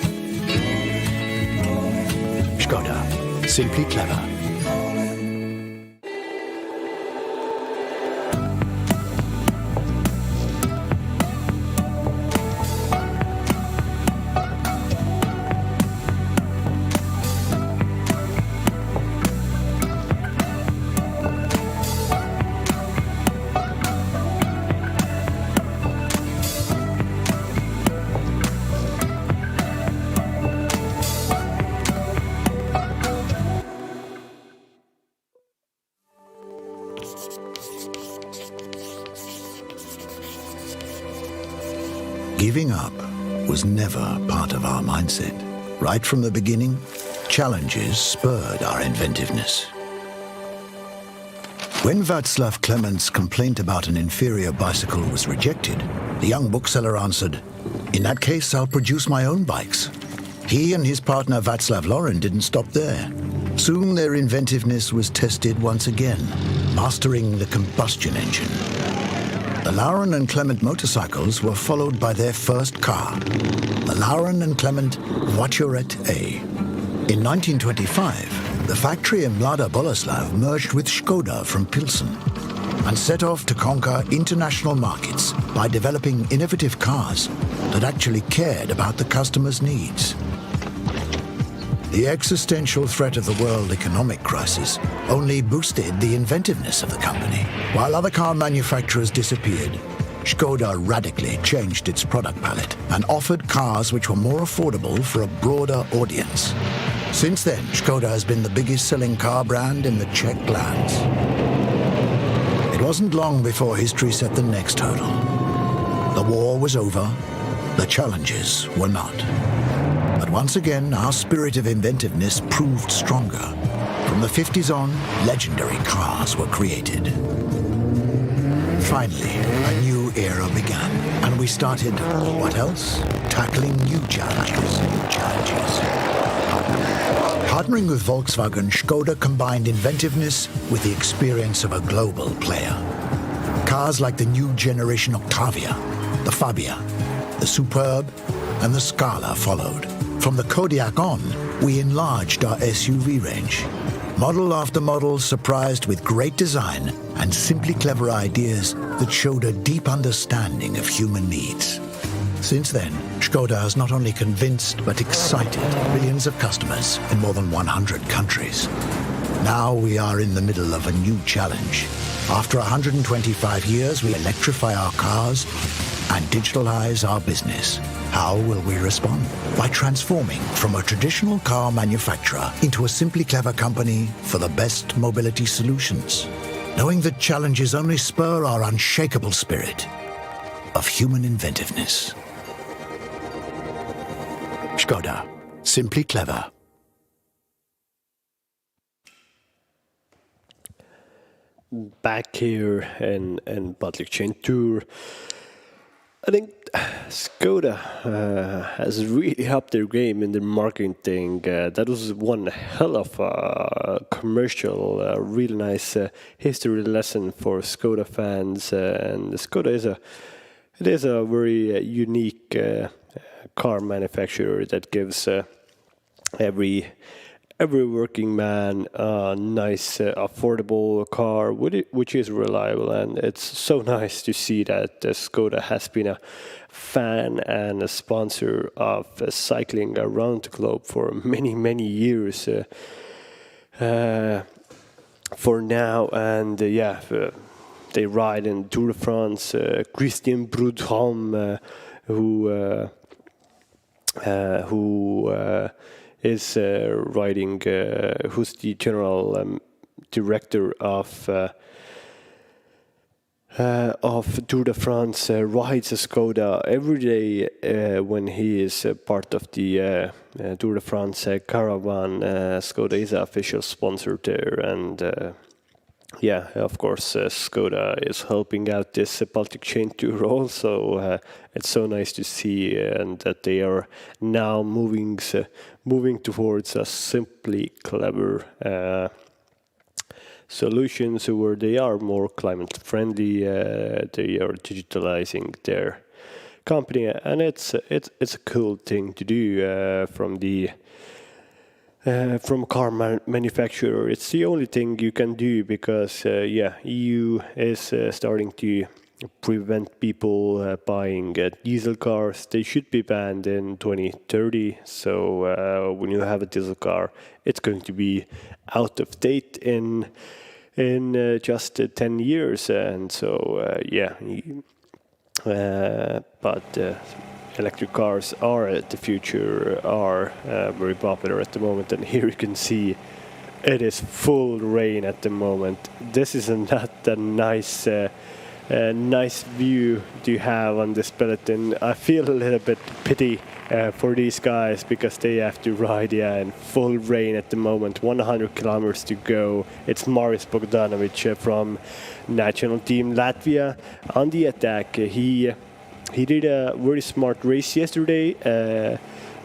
Skoda. Simply clever. Giving up was never part of our mindset. Right from the beginning, challenges spurred our inventiveness. When Václav Klemens's complaint about an inferior bicycle was rejected, the young bookseller answered, "In that case, I'll produce my own bikes." He and his partner Václav Laurin didn't stop there. Soon their inventiveness was tested once again, mastering the combustion engine. The Laurin and Clement motorcycles were followed by their first car, the Laurin and Clement Voiturette A. In 1925, the factory in Mlada Boleslav merged with Škoda from Pilsen and set off to conquer international markets by developing innovative cars that actually cared about the customer's needs. The existential threat of the world economic crisis only boosted the inventiveness of the company. While other car manufacturers disappeared, Škoda radically changed its product palette and offered cars which were more affordable for a broader audience. Since then, Škoda has been the biggest selling car brand in the Czech lands. It wasn't long before history set the next hurdle. The war was over, the challenges were not. But once again, our spirit of inventiveness proved stronger. From the 50s on, legendary cars were created. Finally, a new era began, and we started, what else? Tackling new challenges. Partnering with Volkswagen, Škoda combined inventiveness with the experience of a global player. Cars like the new generation Octavia, the Fabia, the Superb, and the Scala followed. From the Kodiaq on, we enlarged our SUV range. Model after model surprised with great design and simply clever ideas that showed a deep understanding of human needs. Since then, Škoda has not only convinced but excited millions of customers in more than 100 countries. Now we are in the middle of a new challenge, After 125 years, we electrify our cars and digitalize our business. How will we respond? By transforming from a traditional car manufacturer into a simply clever company for the best mobility solutions. Knowing that challenges only spur our unshakable spirit of human inventiveness. Skoda. Simply clever. Back here in Baltic Chain Tour, I think Skoda has really upped their game in their marketing thing. That was one hell of a commercial, really nice history lesson for Skoda fans. And Skoda is a very unique car manufacturer that gives every working man a nice, affordable car, which is reliable. And it's so nice to see that Skoda has been a fan and a sponsor of cycling around the globe for many, many years for now. And they ride in Tour de France. Christian Prudhomme, who is riding, who's the general director of Tour de France, rides a Skoda every day when he is part of the Tour de France caravan. Skoda is an official sponsor there, and of course, Skoda is helping out this Baltic Chain Tour also. It's so nice to see and that they are now moving towards a simply clever solutions where they are more climate friendly. They are digitalizing their company, and it's a cool thing to do from a car manufacturer. It's the only thing you can do because EU is starting to prevent people buying diesel cars. They should be banned in 2030. So when you have a diesel car, it's going to be out of date in just 10 years. And so but electric cars are the future, are very popular at the moment. And here you can see it is full rain at the moment. This is not a nice view to have on this peloton. I feel a little bit pity for these guys because they have to ride in full rain at the moment. 100 kilometers to go. It's Maris Bogdanovic from national team Latvia on the attack. He did a very smart race yesterday,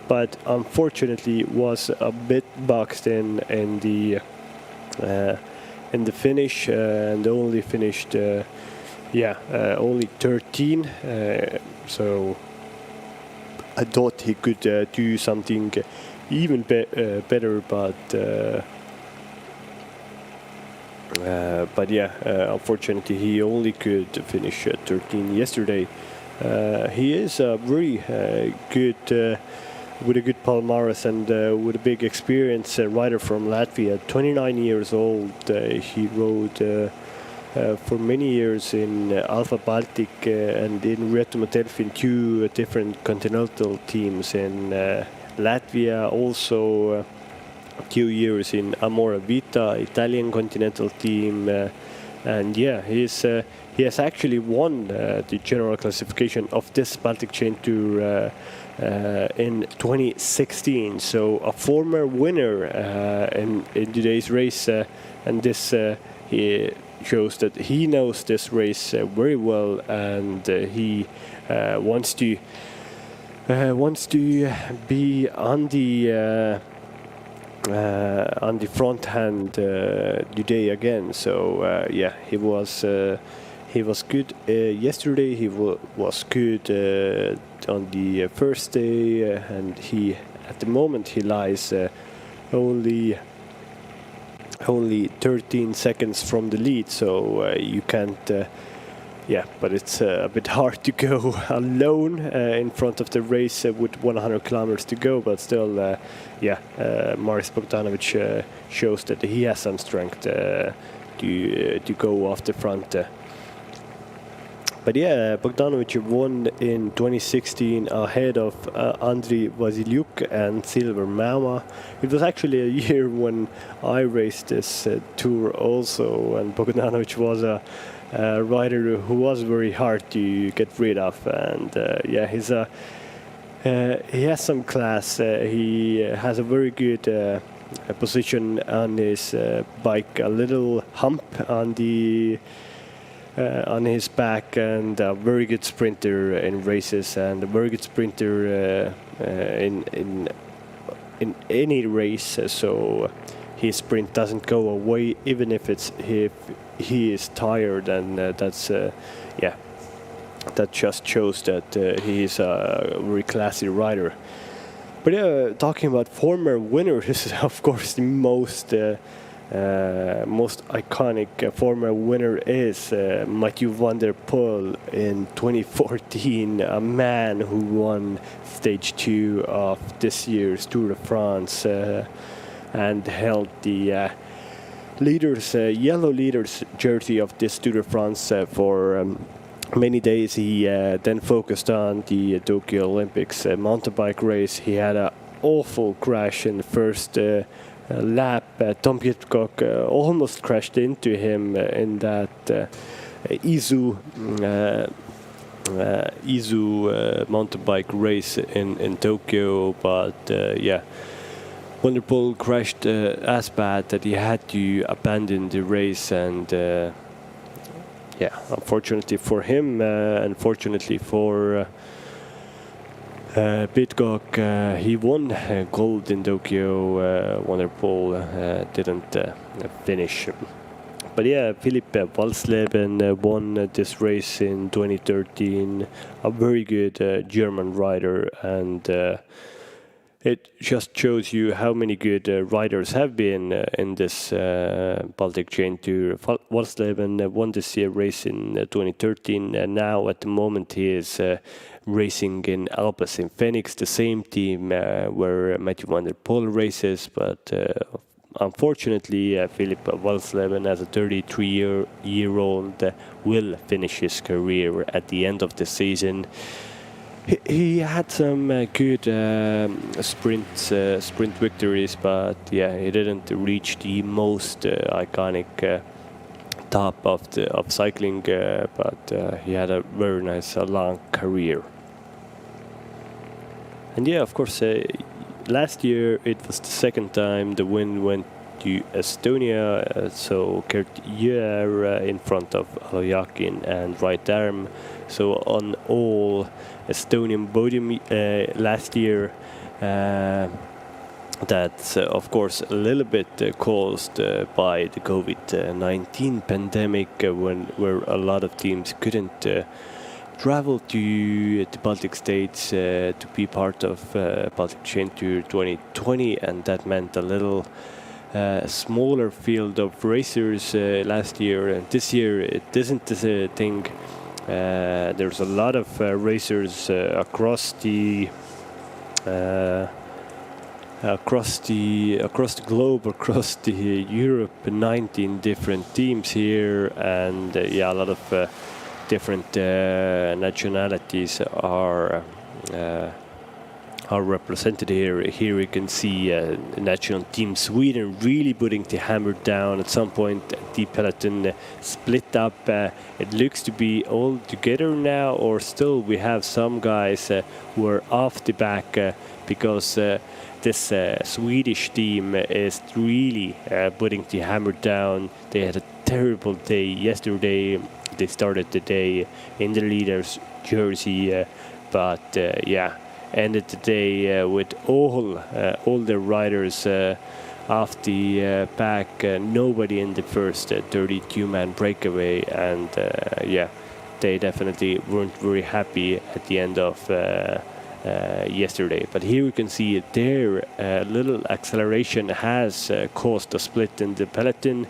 but unfortunately was a bit boxed in the finish, and only finished only 13. So I thought he could do something even better, but unfortunately he only could finish 13 yesterday. He is a very good, with a good palmares and with a big experience rider from Latvia. 29 years old. He rode for many years in Alpha Baltic and in Retuma Delfin, two different continental teams in Latvia. Also a few years in Amora Vita, Italian continental team. And he has actually won the general classification of this Baltic Chain Tour in 2016. So a former winner in today's race, and this he shows that he knows this race very well, and he wants to be on the front hand today again. So he was good yesterday. He was good on the first day, and at the moment he lies only 13 seconds from the lead. So you can't. But it's a bit hard to go alone in front of the race with 100 kilometers to go. But still, Maris Bogdanovic shows that he has some strength to go off the front. But yeah, Bogdanovic won in 2016 ahead of Andriy Vasiliuk and Silver Mama. It was actually a year when I raced this tour also, and Bogdanovic was a rider who was very hard to get rid of. And yeah, he has some class. He has a very good position on his bike, a little hump on his back, and a very good sprinter in races, and a very good sprinter in any race. So his sprint doesn't go away even if he is tired, and that's yeah, that just shows that he is a very classy rider. But yeah, talking about former winners, of course, the most iconic former winner is Mathieu van der Poel in 2014, a man who won stage 2 of this year's Tour de France and held the yellow leaders jersey of this Tour de France for many days. He then focused on the Tokyo Olympics mountain bike race. He had an awful crash in the first lap. Tom Pidcock almost crashed into him in that Izu mountain bike race in Tokyo, but yeah, Van der Poel crashed as bad that he had to abandon the race, and yeah, unfortunately for him, unfortunately for Pidcock, he won gold in Tokyo. Van der Poel didn't finish. But yeah, Philipp Walsleben won this race in 2013. A very good German rider, and it just shows you how many good riders have been in this Baltic Chain Tour. Walsleben won this race in 2013, and now at the moment he is racing in Alpes in Phoenix, the same team where Mathieu van der Poel races, but unfortunately Philipp Walsleben, as a 33-year-old, will finish his career at the end of the season. He had some good sprint victories, but yeah, he didn't reach the most iconic top of cycling, but he had a very nice long career. And yeah, of course, last year it was the second time the win went to Estonia, so Gert Jüer in front of Aloyakin and Right Arm. So on all Estonian podium last year, that's of course a little bit caused by the COVID-19 pandemic, where a lot of teams couldn't travel to the Baltic states to be part of Baltic Chain Tour 2020, and that meant a little smaller field of racers last year. And this year it isn't the thing. There's a lot of racers across the globe, across the Europe. 19 different teams here, and yeah, a lot of different nationalities are represented here. Here we can see national team Sweden really putting the hammer down. At some point the peloton split up. It looks to be all together now, or still we have some guys who are off the back because this Swedish team is really putting the hammer down. They had a terrible day yesterday. They started the day in the leader's jersey, but yeah, ended the day with all the riders off the pack. Nobody in the first 32-man breakaway, and yeah, they definitely weren't very happy at the end of yesterday. But here we can see their little acceleration has caused a split in the peloton.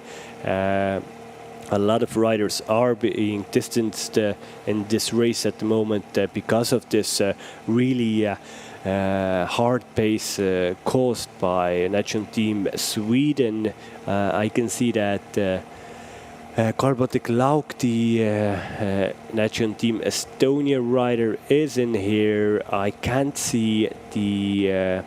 A lot of riders are being distanced in this race at the moment because of this really hard pace caused by national team Sweden. I can see that Baltic Lauk, the national team Estonia rider, is in here. I can't see the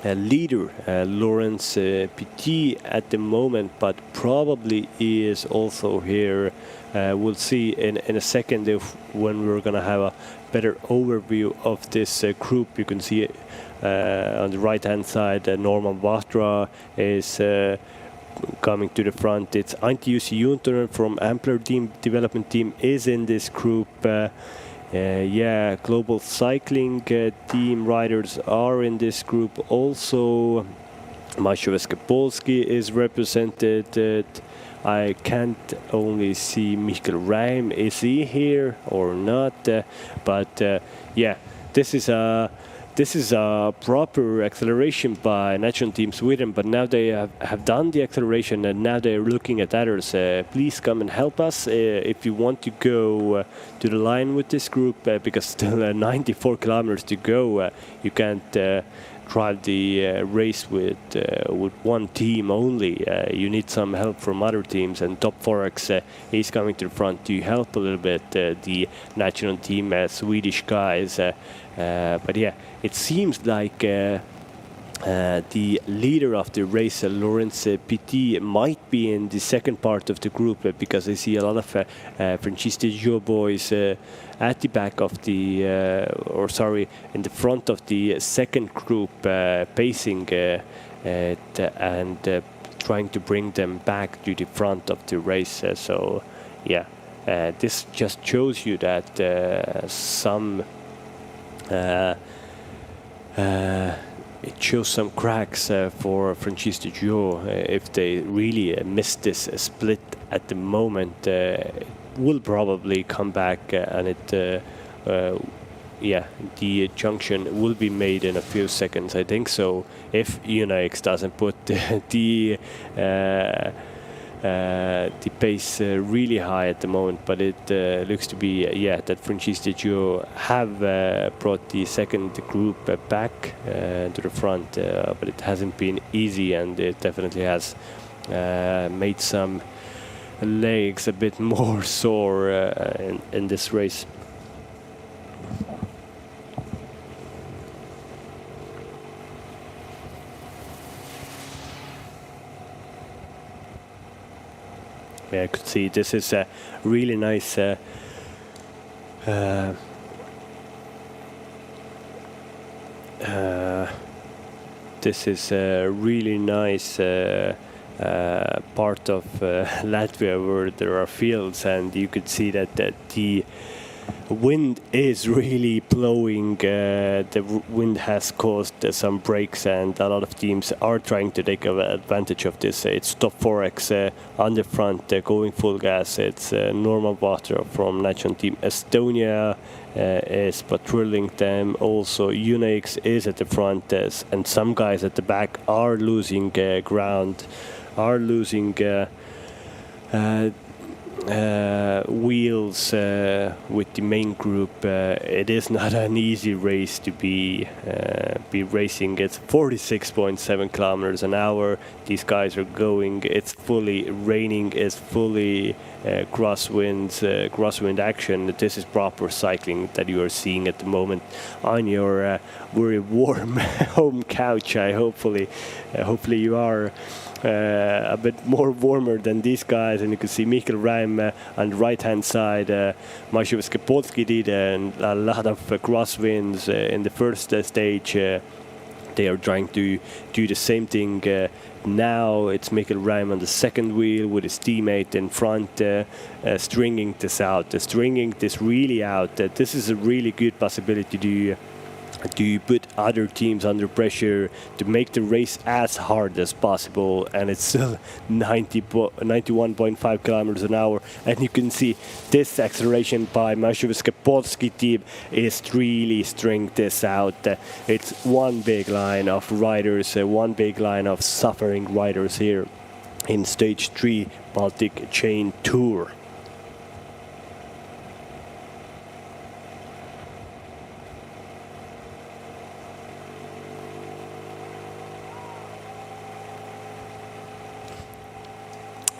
leader, Lawrence Petit, at the moment, but probably is also here. We'll see in a second when we're going to have a better overview of this group. You can see on the right hand side, Norman Vahtra is coming to the front. It's Antti Jussi Juntunen from Ampler team development team is in this group. Global cycling team riders are in this group also. Maszowiecki Polski is represented. I can't only see Michael Reim. Is he here or not? This is a proper acceleration by national team Sweden, but now they have done the acceleration and now they're looking at others. Please come and help us if you want to go to the line with this group, because still 94 kilometers to go. You can't drive the race with one team only. You need some help from other teams, and Top Forex is coming to the front to help a little bit the national team Swedish guys. But yeah, it seems like the leader of the race, Lawrence Petit, might be in the second part of the group, because I see a lot of Francesco Gio boys at the back of the, in the front of the second group, pacing and trying to bring them back to the front of the race. This just shows you that it shows some cracks for Francesco Gio. If they really miss this split at the moment, it will probably come back and the junction will be made in a few seconds, I think so, if UNIX doesn't put the pace really high at the moment. But it looks to be that Francesco Gio have brought the second group back to the front, but it hasn't been easy, and it definitely has made some legs a bit more sore in this race. I could see this is a really nice part of Latvia where there are fields, and you could see that the wind is really blowing. The wind has caused some breaks, and a lot of teams are trying to take advantage of this. It's Top Forex on the front, going full gas. It's Norman Vahtra from national team Estonia is patrolling them. Also, UNIX is at the front, and some guys at the back are losing ground, are losing wheels with the main group. It is not an easy race to be racing. It's 46.7 kilometers an hour. These guys are going. It's fully raining. It's fully crosswind action. This is proper cycling that you are seeing at the moment on your very warm home couch. Hopefully you are a bit more warmer than these guys, and you can see Michael Reim on the right hand side. Maszowiecki Polski did a lot of crosswinds in the first stage. They are trying to do the same thing now. It's Michael Reim on the second wheel with his teammate in front, stringing this really out. This is a really good possibility to put other teams under pressure to make the race as hard as possible. And it's still 91.5 kilometers an hour, and you can see this acceleration by Maszowiecki Polski team is really string this out. It's one big line of riders, one big line of suffering riders here in stage 3 Baltic Chain Tour.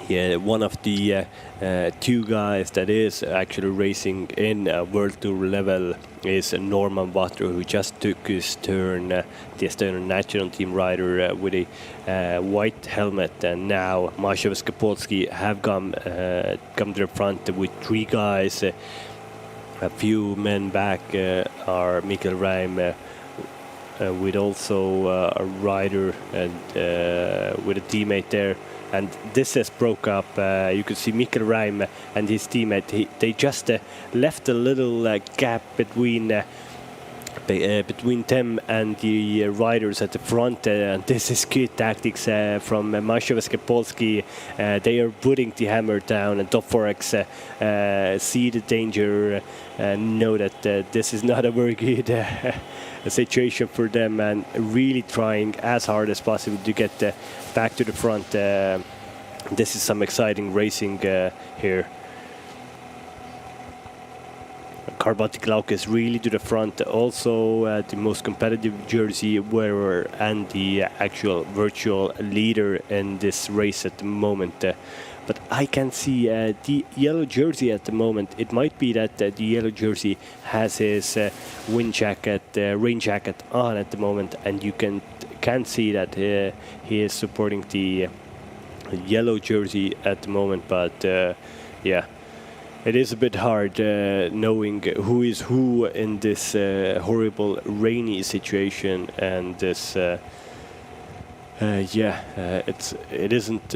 Yeah, one of the two guys that is actually racing in World Tour level is Norman Water, who just took his turn, the Estonian national team rider with a white helmet, and now Masha Skapolski have come to the front with three guys. A few men back are Mikkel Reim, with also a rider and with a teammate there. And this has broke up. You could see Mikkel Reim and his teammate. They just left a little gap between them and the riders at the front. And this is good tactics from Masha Skapolski. They are putting the hammer down, and Top Forex see the danger and know that this is not a very good situation for them, and really trying as hard as possible to get back to the front. This is some exciting racing here. Baltic Valka is really to the front. Also the most competitive jersey wearer and the actual virtual leader in this race at the moment. But I can see the yellow jersey at the moment. It might be that the yellow jersey has his rain jacket on at the moment, and you can see that he is supporting the yellow jersey at the moment. But yeah, it is a bit hard knowing who is who in this horrible rainy situation, and this. It isn't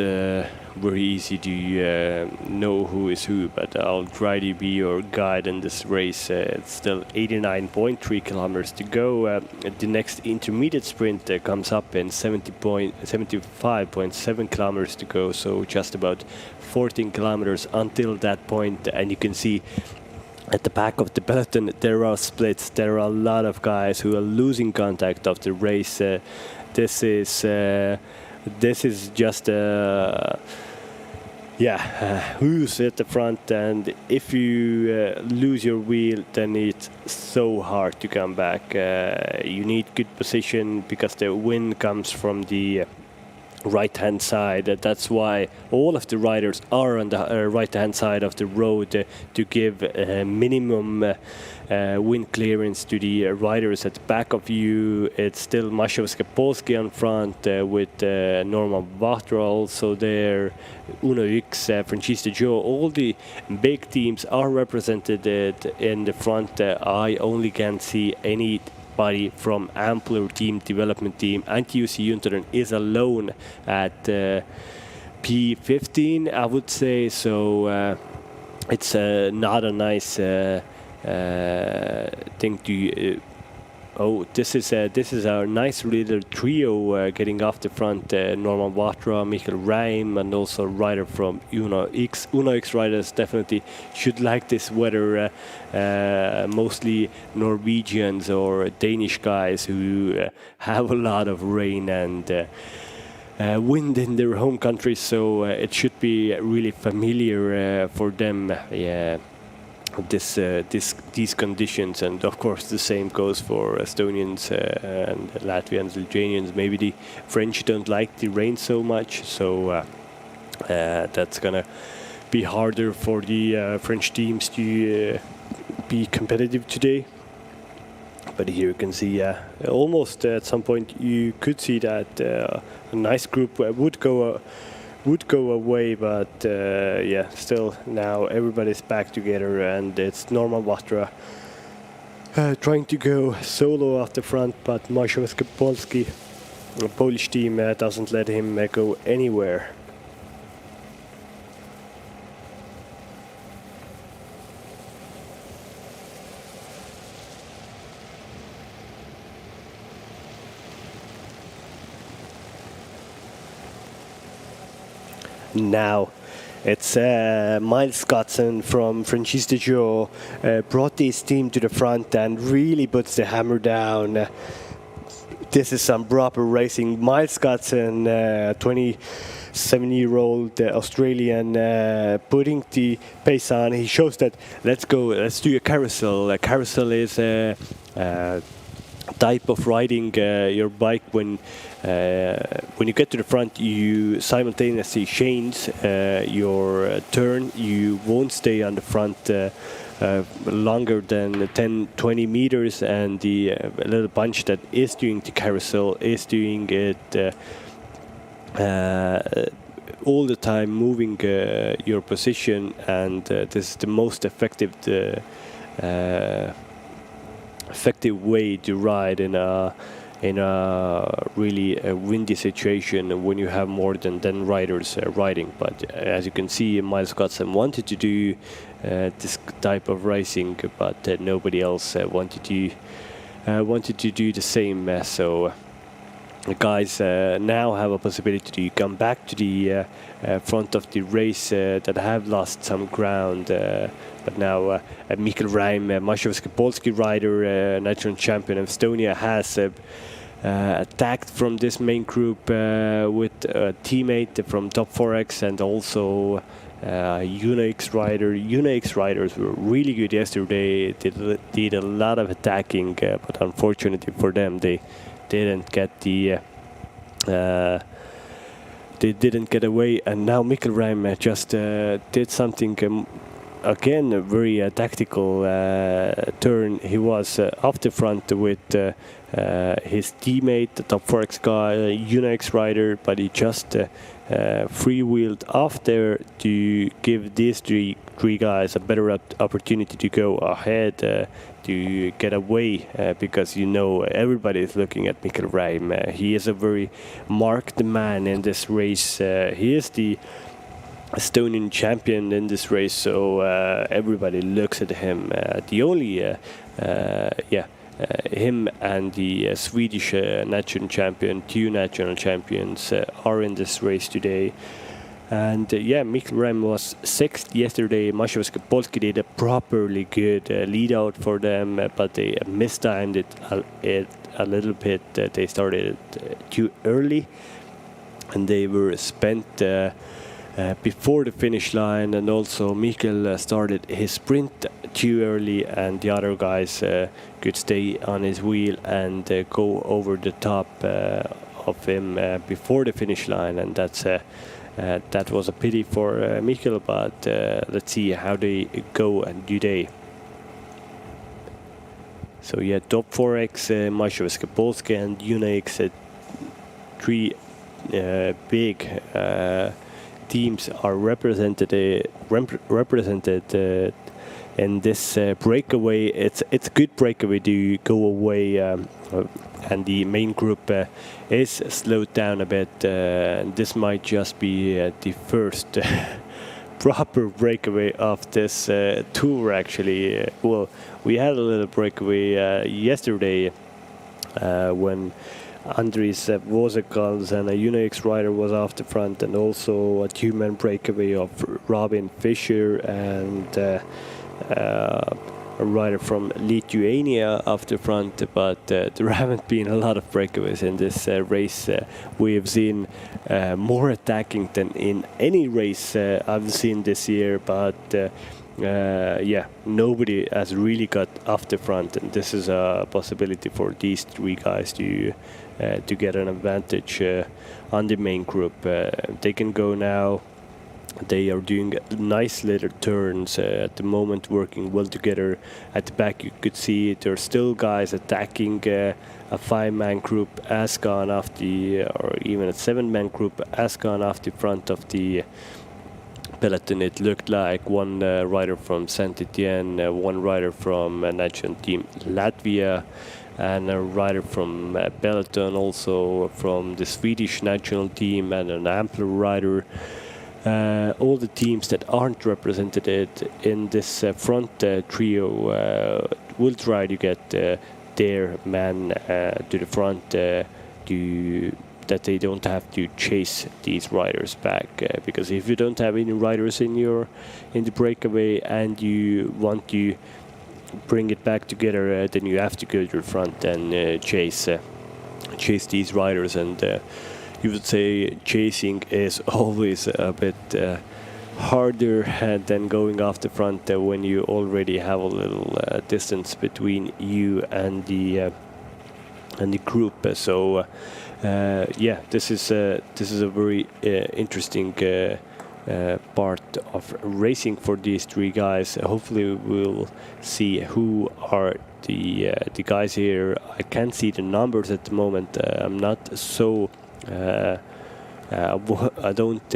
very easy to know who is who, but I'll try to be your guide in this race. It's still 89.3 kilometers to go. The next intermediate sprint comes up in 75.7 kilometers to go, so just about 14 kilometers until that point. And you can see at the back of the peloton there are splits. There are a lot of guys who are losing contact of the race. This is just who's at the front, and if you lose your wheel, then it's so hard to come back. You need good position because the wind comes from the right-hand side. That's why all of the riders are on the right-hand side of the road to give minimum wind clearance to the riders at the back of you. It's still Masha Skapolski on front with Norman Water also there, Uno X, Francisco Joe. All the big teams are represented in the front. I only can see anybody from Ampler team, development team, and UC Juntoren is alone at P15, I would say. So it's not a nice thing to. This is our nice little trio getting off the front. Norman Watra, Mikkel Reim, and also a rider from Uno X. Uno X riders definitely should like this weather. Mostly Norwegians or Danish guys who have a lot of rain and wind in their home country, so it should be really familiar for them. These conditions, and of course the same goes for Estonians and Latvians, Lithuanians. Maybe the French don't like the rain so much, so that's gonna be harder for the French teams to be competitive today. But here you can see almost at some point you could see that a nice group would go away, but still now everybody's back together, and it's Norman Watra trying to go solo off the front, but Masha Skapolski, the Polish team, doesn't let him go anywhere. Now it's Miles Scottson from Francisco Joe brought his team to the front and really puts the hammer down. This is some proper racing. Miles Scottson, 27-year-old Australian, putting the pace on. He shows that let's do a carousel. A carousel is a type of riding your bike when you get to the front, you simultaneously change your turn. You won't stay on the front longer than 10-20 meters, and the little bunch that is doing the carousel is doing it all the time, moving your position, and this is the most effective way to ride in a really windy situation when you have more than 10 riders riding. But as you can see, Miles Scottson wanted to do this type of racing, but nobody else wanted to do the same. So the guys now have a possibility to come back to the front of the race that have lost some ground. But now Mikkel Reim, Mašovský Polski rider, national champion of Estonia, has attacked from this main group with a teammate from Top 4X and also UNX rider. UNX riders were really good yesterday. They did a lot of attacking, but unfortunately for them, they didn't get the they didn't get away. And now Mikkel Reim just did something again, a very tactical turn. He was off the front with his teammate, the Top 4X guy, UNX rider, but he just freewheeled off there to give these three guys a better opportunity to go ahead, to get away, because everybody is looking at Mikkel Reim. He is a very marked man in this race. He is the Estonian champion in this race, so everybody looks at him. The only him and the Swedish national champion, 2 national champions, are in this race today. And Mikkel Reim was 6th yesterday. Mašovský Polski did a properly good lead out for them, but they mistimed it a little bit. They started too early, and they were spent before the finish line, and also Mikkel started his sprint too early, and the other guys could stay on his wheel and go over the top of him before the finish line, and that was a pity for Mikkel, but let's see how they go today. So Top 4X, Mašovský Polski and UNX, 3 big teams are represented in this breakaway. It's a good breakaway to go away, and the main group is slowed down a bit. This might just be the first proper breakaway of this tour, actually. Well, we had a little breakaway yesterday when Andris Vozekals and a UNX rider was off the front, and also a 2-man breakaway of Robin Fischer and a rider from Lithuania off the front. But there haven't been a lot of breakaways in this race. We have seen more attacking than in any race I've seen this year, but nobody has really got off the front, and this is a possibility for these 3 guys to get an advantage on the main group. They can go now. They are doing nice little turns at the moment, working well together. At the back you could see there's still guys attacking. A 5-man group has gone off or even a 7-man group has gone off the front of the peloton. It looked like one rider from Saint-Étienne, one rider from national team Latvia, and a rider from peloton, also from the Swedish national team, and an Ampler rider. All the teams that aren't represented in this front trio will try to get their man to the front, that they don't have to chase these riders back, because if you don't have any riders in the breakaway and you want to bring it back together, then you have to go to the front and chase these riders. And you would say chasing is always a bit harder than going off the front when you already have a little distance between you and the group. So yeah, this is a very interesting part of racing for these three guys. Hopefully we'll see who are the guys here. I can't see the numbers at the moment. I'm not so I don't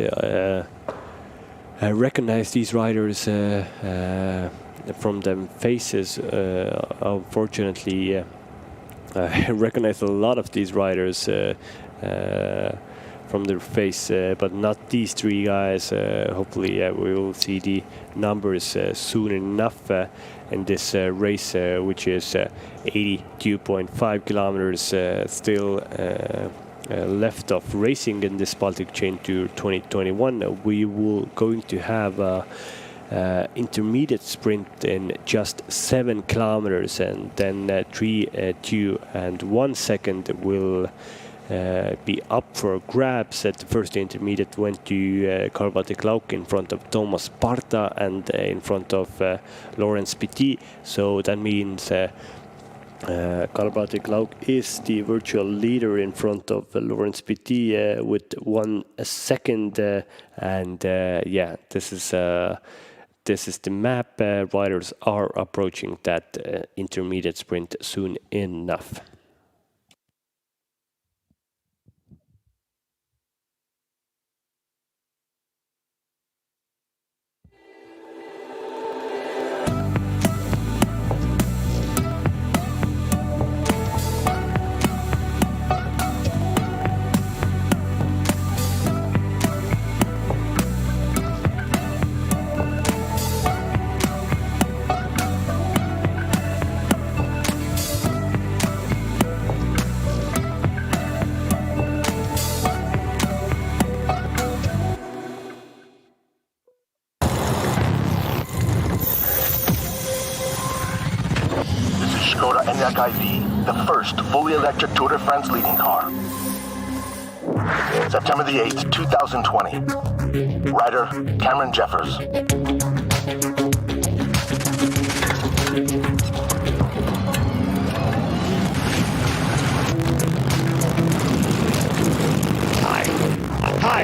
recognize these riders from them faces. Unfortunately, I recognize a lot of these riders from their face, but not these three guys. Hopefully we will see the numbers soon enough in this race, which is 82.5 kilometers still left of racing in this Baltic Chain Tour 2021. We will going to have intermediate sprint in just 7 kilometers, and then 3, 2 and 1 second will be up for grabs. At the first intermediate went to Baltic in front of Thomas Parta and in front of Lawrence Petit. So that means Baltic is the virtual leader in front of Lawrence Petit with 1 second, and yeah, this is the map. Riders are approaching that intermediate sprint soon enough. The first fully electric Tour de France leading car. September the 8th, 2020. Rider, Cameron Jeffers. Hi,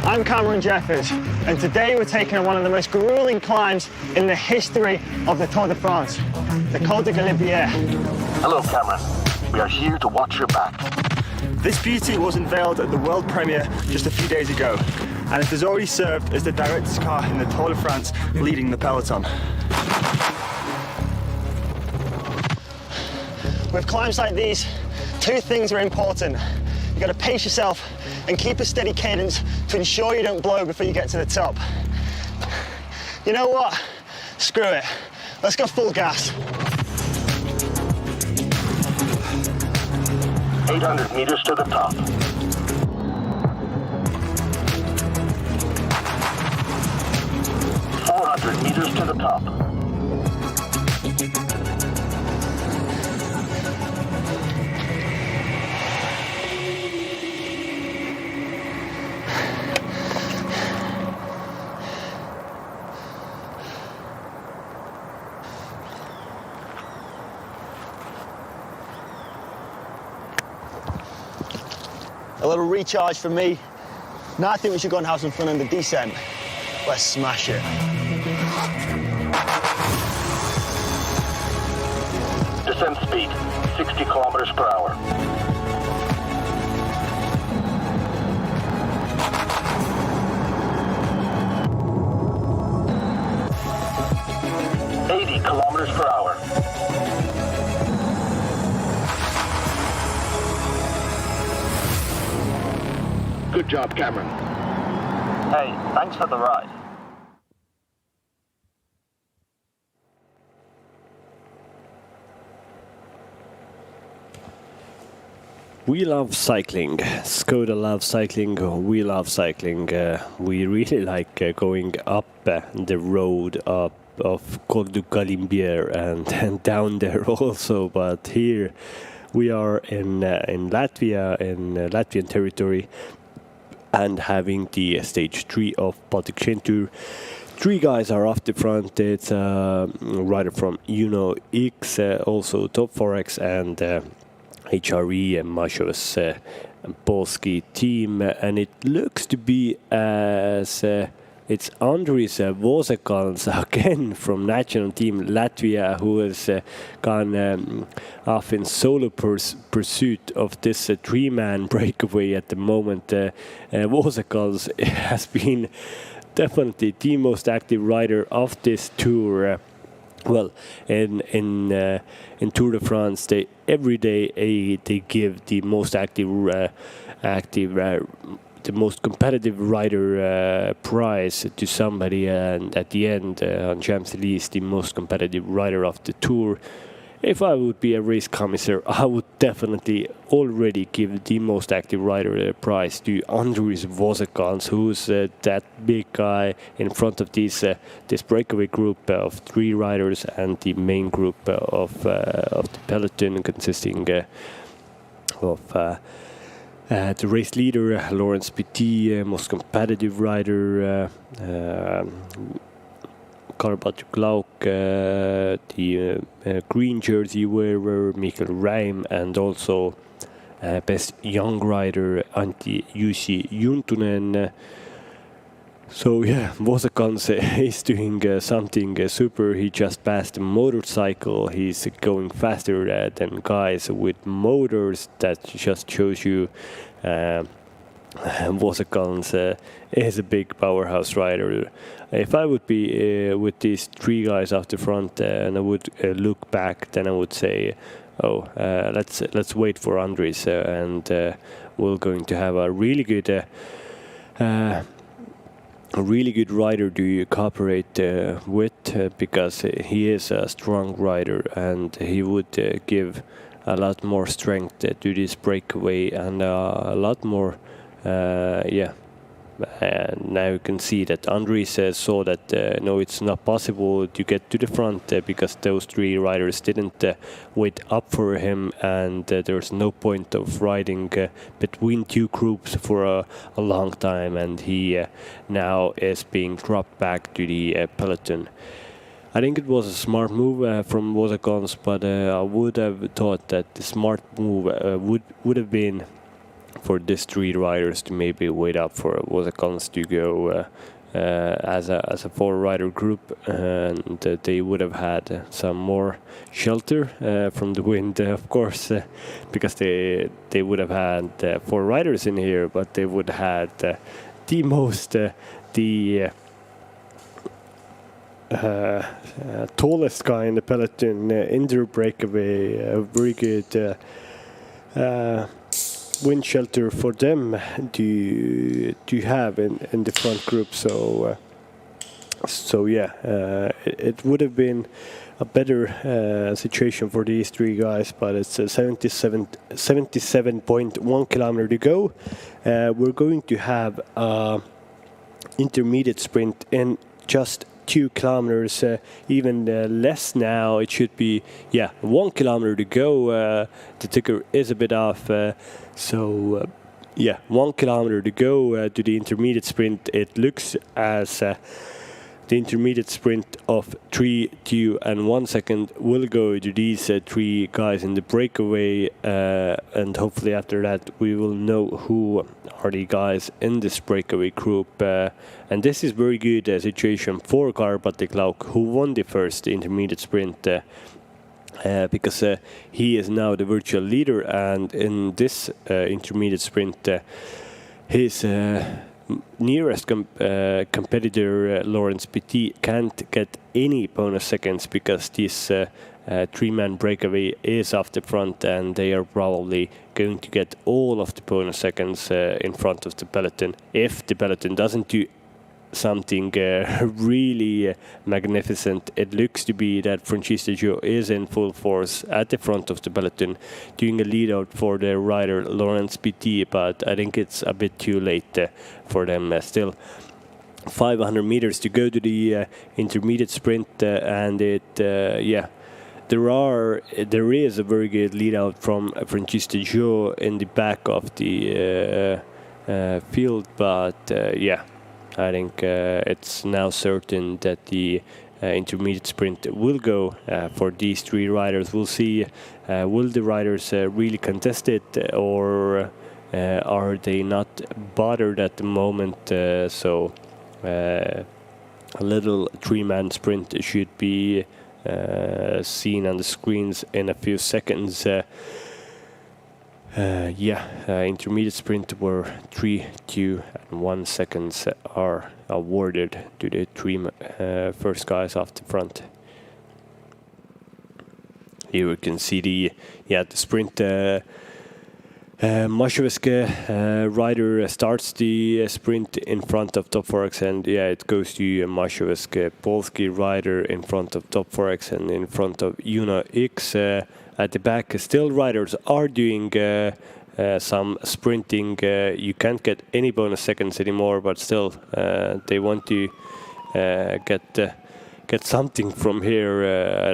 I'm Cameron Jeffers, and today we're taking on one of the most grueling climbs in the history of the Tour de France, the Col de Galibier. Hello, Cameron. We are here to watch your back. This beauty was unveiled at the world premiere just a few days ago, and it has already served as the director's car in the Tour de France, leading the peloton. With climbs like these, 2 things are important. You've got to pace yourself and keep a steady cadence to ensure you don't blow before you get to the top. You know what? Screw it. Let's go full gas. 800 meters to the top. 400 meters to the top. A little recharge from me. Now I think we should go and have some fun on the descent. Let's smash it. Descent speed, 60 kilometers per hour. Kilometers per hour. Good job, Cameron. Hey, thanks for the ride. We love cycling. Skoda loves cycling. We love cycling. We really like going up the road up of Col du Galimbier and down there also. But here we are in Latvia, in Latvian territory, and having the stage 3 of Baltic Chain Tour. 3 guys are off the front. It's a rider from Uno X, also Top 4X, and HRE and Masho's Polski team, and it looks to be as it's Andris Vosekans again from national team Latvia, who has gone off in solo pursuit of this three-man breakaway at the moment. Vosekans has been definitely the most active rider of this tour. Well, in Tour de France, every day they give the most the most competitive rider prize to somebody, and at the end on Champs-Élysées, the most competitive rider of the tour. If I would be a race commissaire, I would definitely already give the most active rider prize to Andris Vosekans, who's that big guy in front of this breakaway group of 3 riders and the main group of the peloton, consisting of the race leader Laurens Petit, most competitive rider Karl-Patrick Lauk, the green jersey wearer Mikael Räim, and also best young rider Antti Jussi Juntunen. So yeah, Vosekans is doing something super. He just passed a motorcycle. He's going faster than guys with motors. That just shows you Vosekans is a big powerhouse rider. If I would be with these 3 guys off the front and I would look back, then I would say, let's wait for Andris, and we're going to have a really good rider to cooperate with, because he is a strong rider and he would give a lot more strength to this breakaway, and a lot more now you can see that Andris saw that no, it's not possible to get to the front because those 3 riders didn't wait up for him, and there's no point of riding between 2 groups for a long time, and he now is being dropped back to the peloton. I think it was a smart move from Vosekans, but I would have thought that the smart move would have been for these 3 riders to maybe wait up for Vosekans to go as a 4-rider group, and they would have had some more shelter from the wind, of course, because they would have had 4 riders in here, but they would have had the most tallest guy in the peloton in their breakaway. A very good wind shelter for them to have in the front group. So yeah, it would have been a better situation for these 3 guys, but it's 77.1 kilometer to go. We're going to have an intermediate sprint in just 2 kilometers, even less now. It should be 1 kilometer to go. The ticker is a bit off, 1 kilometer to go to the intermediate sprint. It looks as the intermediate sprint of 3, 2 and 1 second will go to these 3 guys in the breakaway, and hopefully after that we will know who are the guys in this breakaway group, and this is very good situation for Karl-Patrick Lauk, who won the first intermediate sprint, because he is now the virtual leader, and in this intermediate sprint his nearest competitor Laurens Petit can't get any bonus seconds, because this 3-man breakaway is off the front, and they are probably going to get all of the bonus seconds in front of the peloton if the peloton doesn't do something really magnificent. It looks to be that Francisco Gio is in full force at the front of the peloton, doing a lead out for their rider Laurens Petit, but I think it's a bit too late for them. Still 500 meters to go to the intermediate sprint, and there is a very good lead out from Francisco Gio in the back of the field, but I think it's now certain that the intermediate sprint will go for these three riders. We'll see, will the riders really contest it, or are they not bothered at the moment? So a little three-man sprint should be seen on the screens in a few seconds. Intermediate sprint where 3, 2, and 1 seconds are awarded to the three first guys off the front. Here we can see the sprint. Mashoveske rider starts the sprint in front of Top Forex, and it goes to Mashoveske Polski rider in front of Top Forex and in front of Uno X. At the back, still riders are doing some sprinting. You can't get any bonus seconds anymore, but still they want to get something from here. I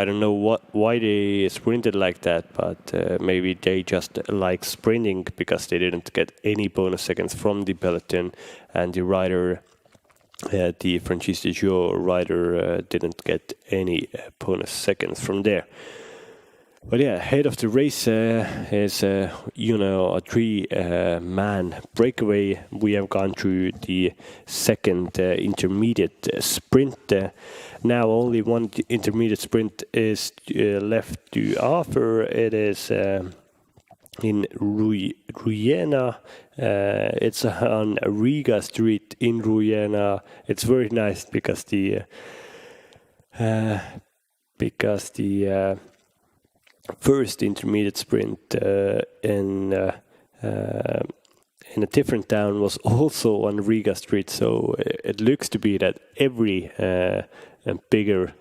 don't know why they sprinted like that, but maybe they just like sprinting because they didn't get any bonus seconds from the peloton, and the rider, the Francis de Joux rider, didn't get any bonus seconds from there. But ahead of the race is a three-man breakaway. We have gone through the second intermediate sprint. Now only one intermediate sprint is left to offer. It is in Ruyena. It's on Riga Street in Ruyena. It's very nice because the first intermediate sprint in a different town was also on Riga Street, so it looks to be that every bigger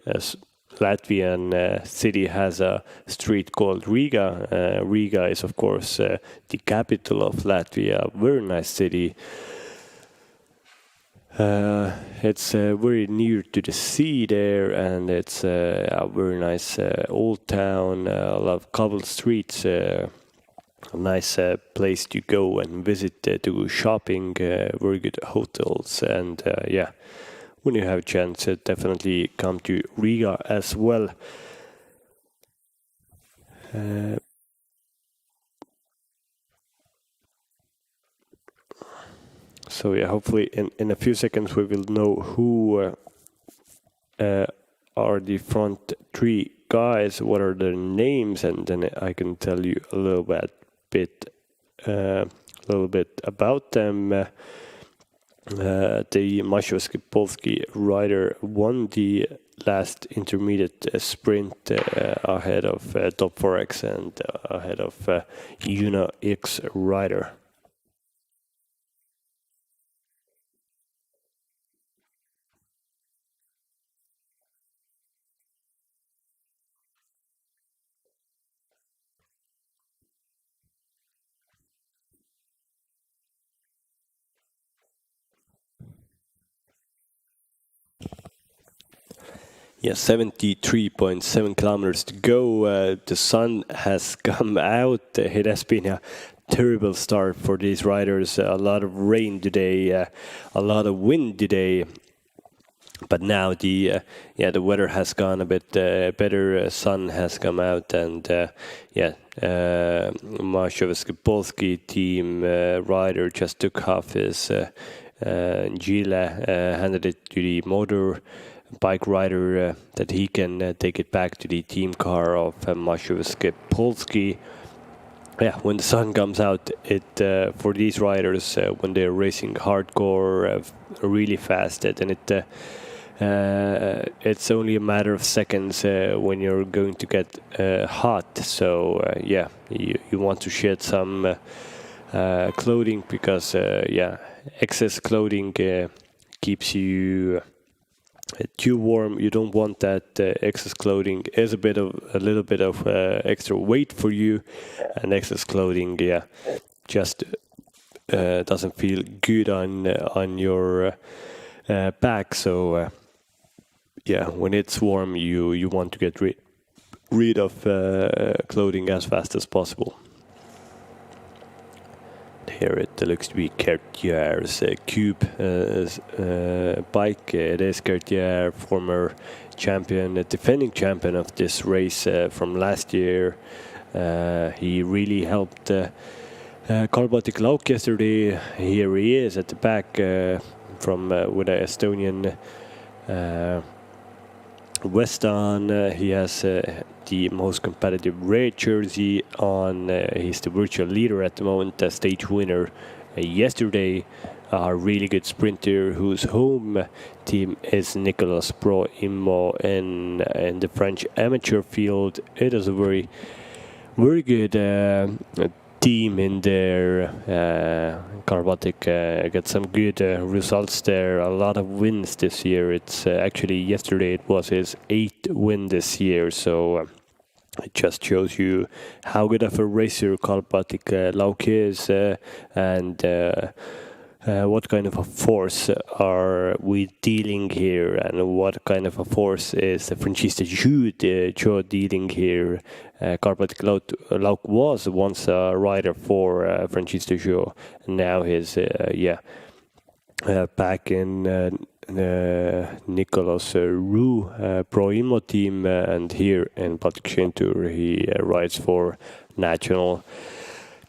Latvian city has a street called Riga. Riga is, of course, the capital of Latvia. Very nice city. It's very near to the sea there, and it's a very nice old town, a lot of cobbled streets, a nice place to go and visit, to go shopping, very good hotels, and when you have a chance, definitely come to Riga as well. So hopefully in a few seconds we will know who are the front three guys, what are their names, and then I can tell you a little bit about them. The Mashoveske Polski rider won the last intermediate sprint ahead of Top Forex and ahead of Uno X rider. Yeah, 73.7 kilometers to go. The sun has come out. It has been a terrible start for these riders. A lot of rain today, a lot of wind today. But now the weather has gone a bit better. Sun has come out, and Mashoveske Polski team rider just took off his Gila, handed it to the motor bike rider that he can take it back to the team car of Mashoveske Polski. When the sun comes out, it for these riders when they're racing hardcore really fast, then it's only a matter of seconds when you're going to get hot. So you want to shed some clothing because excess clothing keeps you too warm. You don't want that. Excess clothing is a little bit of extra weight for you, and excess clothing just doesn't feel good on your back. So when it's warm, you want to get rid of clothing as fast as possible. here it looks to be Kertjär's Cube bike. It is Kertjär, former champion, defending champion of this race from last year. He really helped Baltic Lauk yesterday. Here he is at the back from with an Estonian vest on. He has the most competitive red jersey on. He's the virtual leader at the moment, the stage winner yesterday. A really good sprinter whose home team is Nicolas Pro Immo in the French amateur field. It is a very good team in there. Baltic got some good results there. A lot of wins this year. It's actually yesterday it was his 8th win this year. So it just shows you how good of a racer Baltic Lauk is, and what kind of a force are we dealing here, and what kind of a force is the Franchista Joe dealing here. Baltic Lauk was once a rider for Franchista Joe, and now he's back in Nicolas Roux Pro Immo team, and here in Baltic Chain Tour he rides for national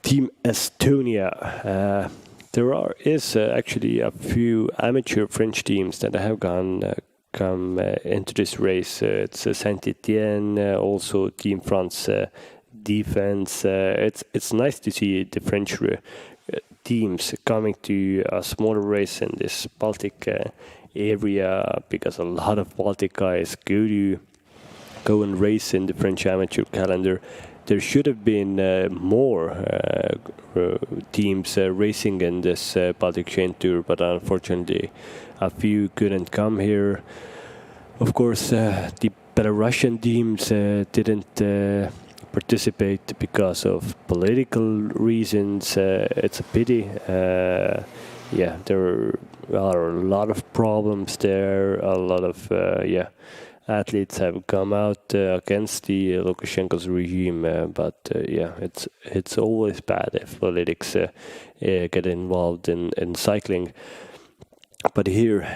team Estonia. There is actually a few amateur French teams that have come into this race. It's Saint-Étienne, also Team France Defense. It's nice to see the French teams coming to a smaller race in this Baltic area, because a lot of Baltic guys go and race in the French amateur calendar. There should have been more teams racing in this Baltic Chain Tour, but unfortunately a few couldn't come here. Of course, the Belarusian teams didn't participate because of political reasons. It's a pity. There are a lot of problems there. A lot of athletes have come out against the Lukashenko's regime, but it's always bad if politics get involved in cycling. But here,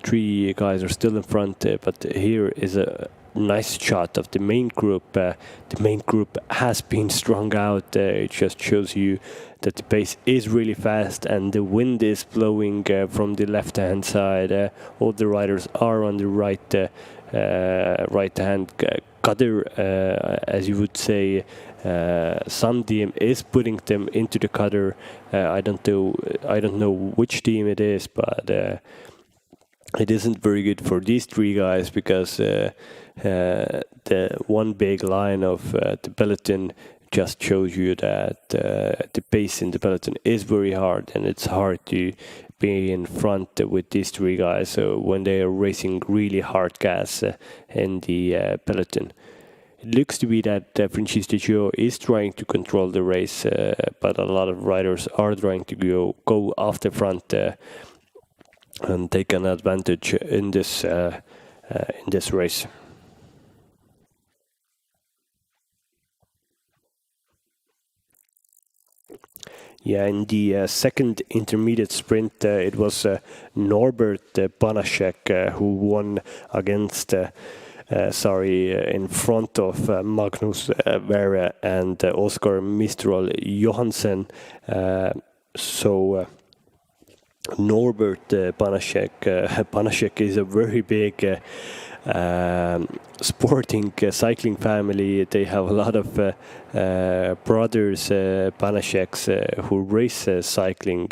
3 guys are still in front, but here is a nice shot of the main group. The main group has been strung out. It just shows you that the pace is really fast and the wind is blowing from the left-hand side. All the riders are on the right-hand cutter, as you would say. Some team is putting them into the cutter. I don't know which team it is, but it isn't very good for these 3 guys, because the one big line of the peloton just shows you that the pace in the peloton is very hard, and it's hard to be in front with these 3 guys. So when they are racing really hard gas in the peloton, it looks to be that Franchista Joe is trying to control the race, but a lot of riders are trying to go off the front and take an advantage in this race. Yeah, in the second intermediate sprint, it was Norbert Banaszek who won against, in front of Magnus Vera and Oscar Mistral Johansen. Norbert Banaszek is a very big sporting cycling family. They have a lot of brothers Banaszeks who race cycling,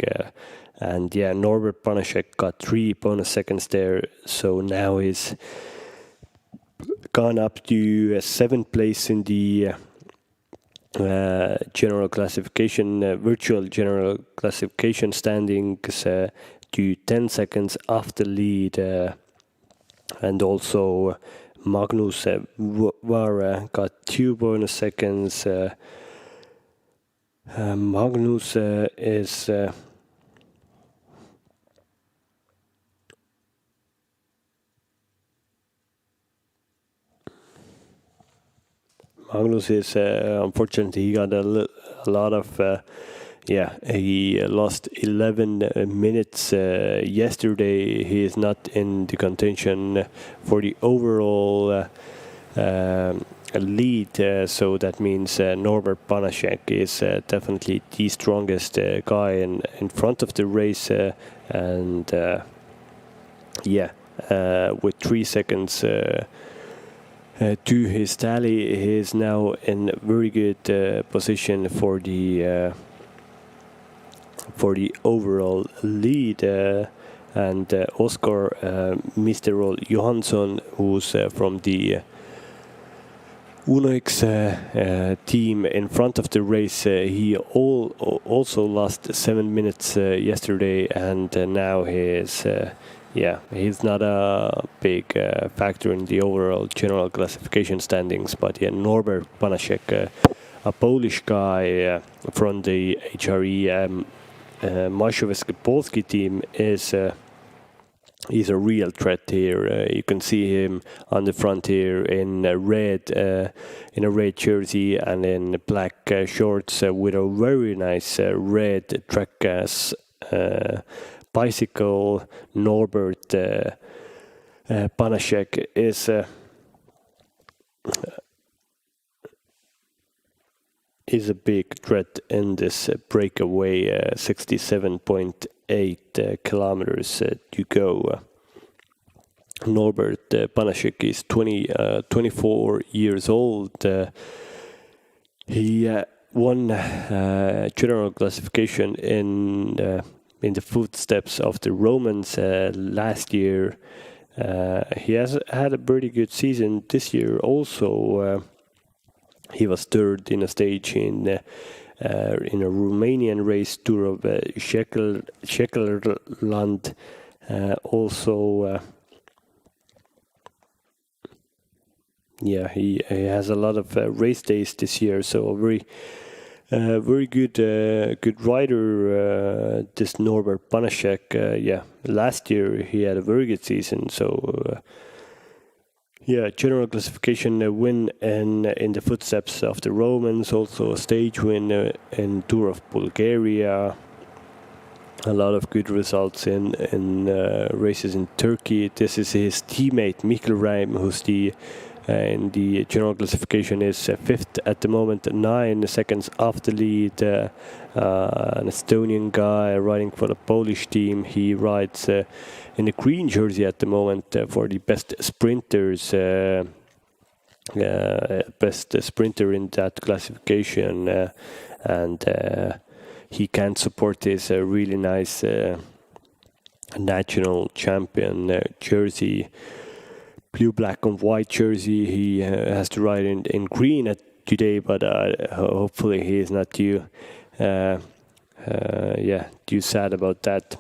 and Norbert Banaszek got 3 bonus seconds there, so now he's gone up to 7th place in the general classification, virtual general classification standings, to 10 seconds off the lead. And also Magnus Vara got 2 bonus seconds. Magnus is unfortunately he got a lot of he lost 11 minutes yesterday. He is not in the contention for the overall lead, so that means Norbert Banaszek is definitely the strongest guy in front of the race, and with 3 seconds to his tally, he is now in very good position for the overall lead, and Oskar Misterol Johansson, who's from the Unox team in front of the race, he also lost 7 minutes yesterday, and now he is he's not a big factor in the overall general classification standings, but Norbert Banaszek, a Polish guy from the HRE Mazowiecki Polski team, he's a real threat here. You can see him on the front here in a red jersey and in black shorts with a very nice red track bicycle. Norbert Banaszek is a big threat in this breakaway. 67.8 kilometers to go. Norbert Banaszek is 24 years old. He won general classification in the footsteps of the Romans last year. He has had a pretty good season this year also. He was third in a stage in a Romanian race, Tour of Shekelland. Also, he has a lot of race days this year, so a very good rider, this Norbert Banaszek. Last year he had a very good season, so general classification win in the footsteps of the Romans, also a stage win in Tour of Bulgaria. A lot of good results in races in Turkey. This is his teammate Mikkel Reim, who's in the general classification is fifth at the moment, 9 seconds off the lead. An Estonian guy riding for the Polish team. He rides in the green jersey at the moment for the best sprinters. Best sprinter in that classification, and he can support this really nice national champion jersey. Blue, black and white jersey. He has to ride in green today, but hopefully he is not too sad about that.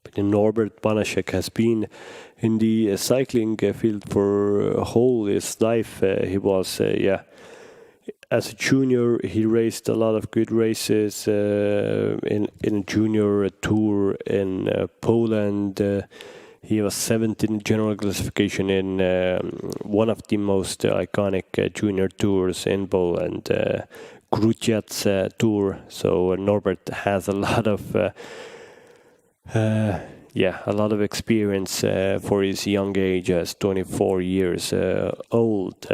But Norbert Banaszek has been in the cycling field for whole his life. He was as a junior, he raced a lot of good races in a junior tour in Poland. He was 7th in general classification in one of the most iconic junior tours in Poland, Grudziądz tour. So Norbert has a lot of experience for his young age, as 24 years old.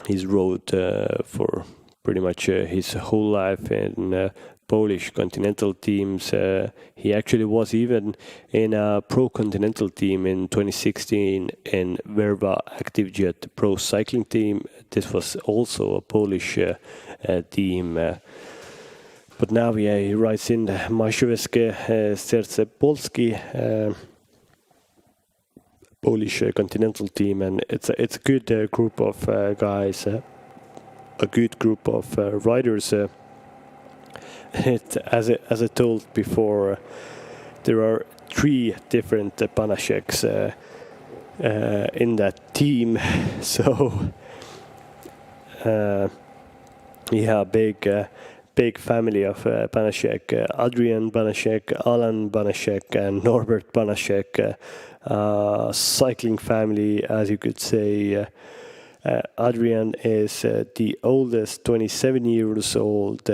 He's rode for pretty much his whole life in Polish continental teams. He actually was even in a pro continental team in 2016 in Verva ActiveJet pro cycling team. This was also a Polish team. But now he rides in the Mazowieckie Serce Polski Polish continental team, and it's a good group of guys, a good group of riders. As I told before, there are 3 different Banaszeks in that team, so big family of Banaszek, Adrian Banaszek, Alan Banaszek, and Norbert Banaszek. Cycling family, as you could say. Adrian is the oldest, 27 years old.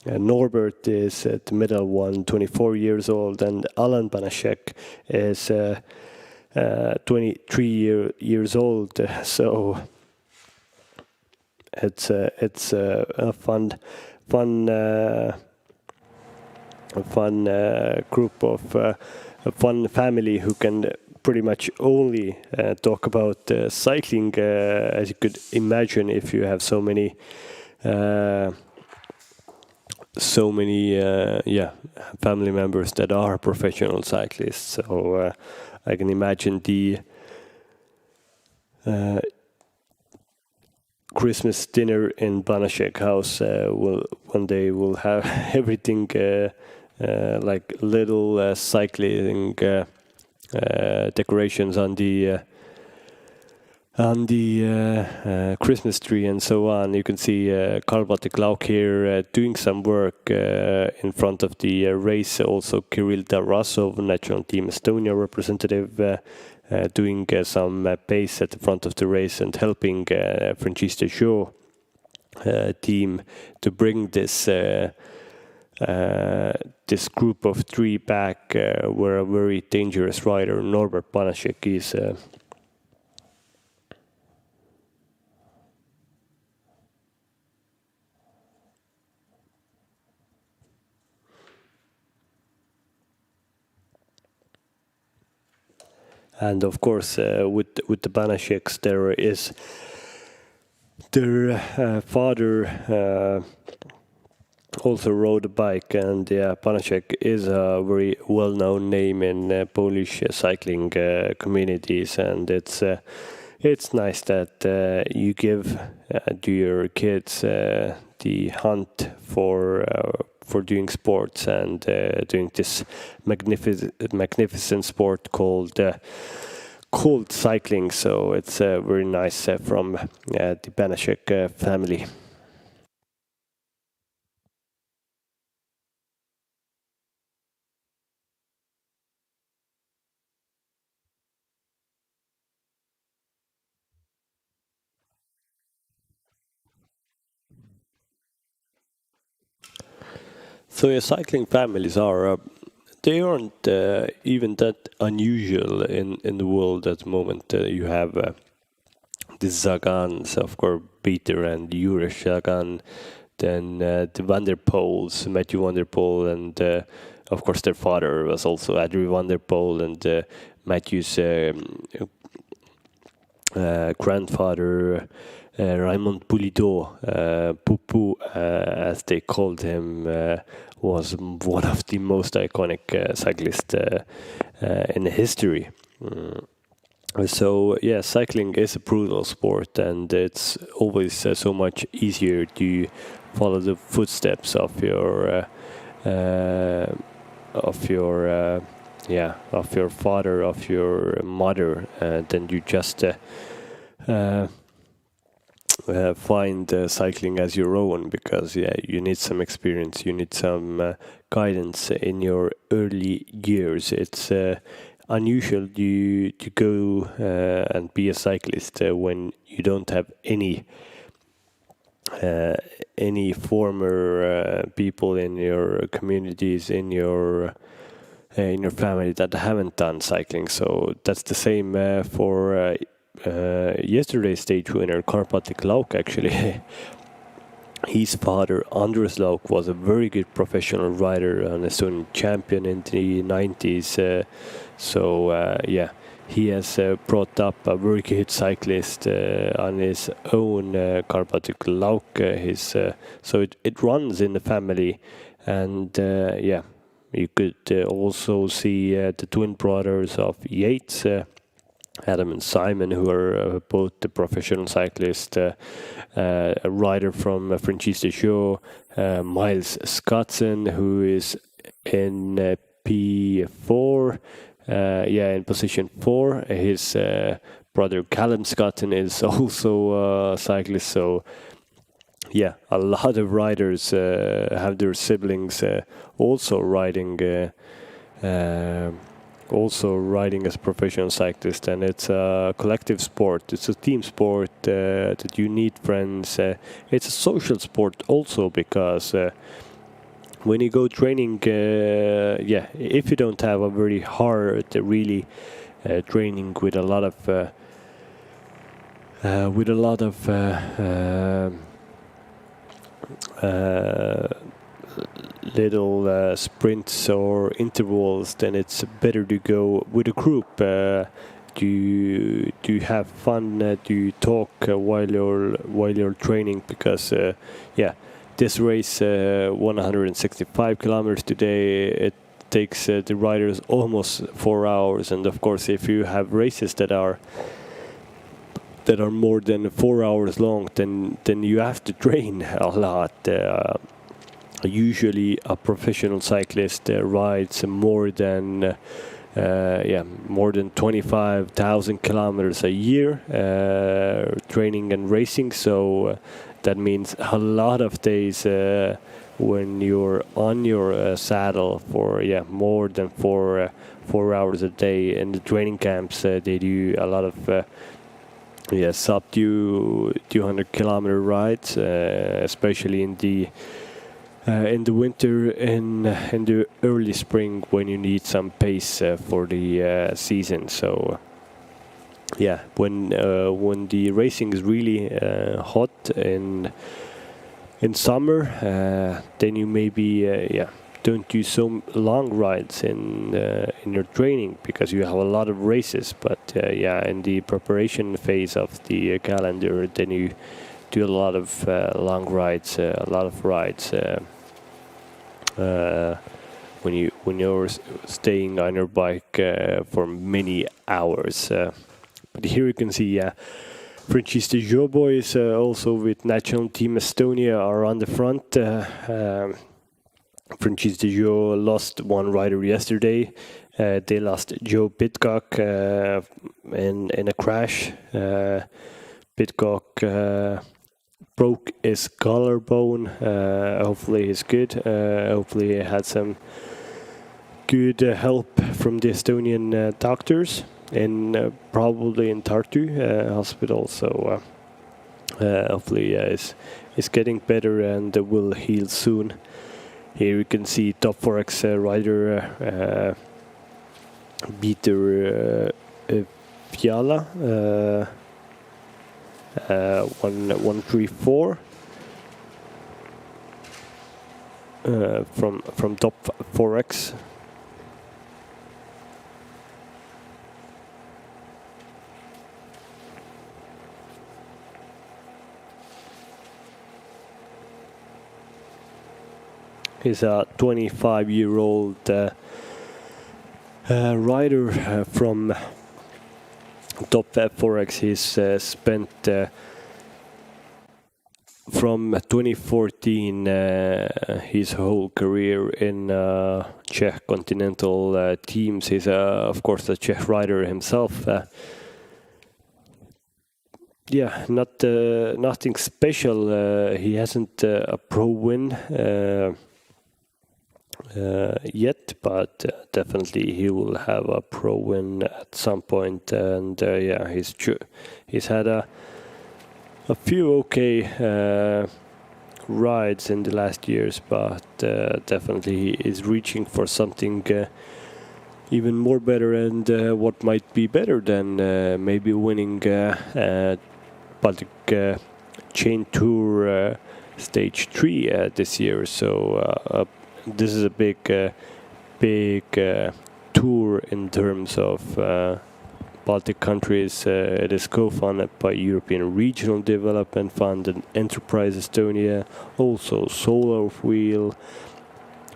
Norbert is the middle one, 24 years old, and Alan Banaszek is 23 years old. So it's a fun group of a fun family who can pretty much only talk about cycling, as you could imagine, if you have so many family members that are professional cyclists. So I can imagine the Christmas dinner in Banaszek house will one day will have everything like little cycling decorations on the Christmas tree and so on. You can see Baltic here doing some work in front of the race. Also Kirill Tarasov, National Team Estonia representative, doing some pace at the front of the race and helping Francis Shaw team to bring this this group of three back, where a very dangerous rider, Norbert Banaszek, is. And of course, with the Banaszeks, there is their father also rode a bike, and Banaszek is a very well-known name in Polish cycling communities, and it's nice that you give to your kids the hunt for doing sports and doing this magnificent sport called cycling. So it's very nice from the Banaszek family. So yeah, cycling families are they aren't even that unusual in the world at the moment. You have the Zagans, of course, Peter and Jure Sagan, then the Van der Poels, Matthew Van der Poel, and of course their father was also Andrew Van der Poel, and Matthew's grandfather, Raymond Pulido, Pupu, as they called him, was one of the most iconic cyclists in history. So yeah, cycling is a brutal sport, and it's always so much easier to follow the footsteps of your father, of your mother, than you just find cycling as your own, because you need some experience, you need some guidance in your early years. It's unusual to go and be a cyclist when you don't have any former people in your communities, in your family that haven't done cycling. So that's the same for yesterday's stage winner, Baltic actually. His father, Andres Lauk, was a very good professional rider, an Estonian champion in the 90s. He has brought up a very good cyclist on his own, Baltic Lauk. So it runs in the family, and you could also see the twin brothers of Yates, Adam and Simon, who are both the professional cyclists, a rider from Francis Shaw, Miles Scotson, who is in P4, in position 4. His brother Callum Scotton is also a cyclist, so a lot of riders have their siblings also riding as a professional cyclist, and it's a collective sport. It's a team sport that you need friends. It's a social sport also because when you go training, if you don't have a very hard, really training with a lot of little sprints or intervals, then it's better to go with a group. To have fun, to talk while you're training, because this race 165 kilometers today, it takes the riders almost 4 hours, and of course if you have races that are more than 4 hours long, then you have to train a lot. Usually a professional cyclist rides more than 25,000 kilometers a year training and racing, so that means a lot of days when you're on your saddle for more than 4 hours a day. In the training camps they do a lot of sub 200 kilometer rides, especially in the winter and in the early spring when you need some pace for the season. So when the racing is really hot in summer, then you maybe don't do so long rides in your training because you have a lot of races. But in the preparation phase of the calendar, then you do a lot of long rides, when you're staying on your bike for many hours. But here you can see Francis de Jo boys also with national team Estonia are on the front. Francis de Jo lost one rider yesterday. They lost Joe Pitcock in a crash. Pitcock broke his collarbone. Hopefully he's good. Hopefully he had some good help from the Estonian doctors, probably in Tartu hospital. So hopefully he's getting better and will heal soon. Here you can see top Forex rider Peter Fiala 134 from top Forex. He's a 25-year-old rider from top Forex. He's spent from 2014 his whole career in Czech continental teams. He's of course a Czech rider himself. Nothing special. He hasn't a pro win yet, but definitely he will have a pro win at some point. And he's had a few okay rides in the last years, but definitely he is reaching for something even more better, and what might be better than maybe winning Baltic Chain Tour Stage 3 this year. So this is a big tour in terms of Baltic countries. It is co-funded by European Regional Development Fund and Enterprise Estonia, also Solar Wheel,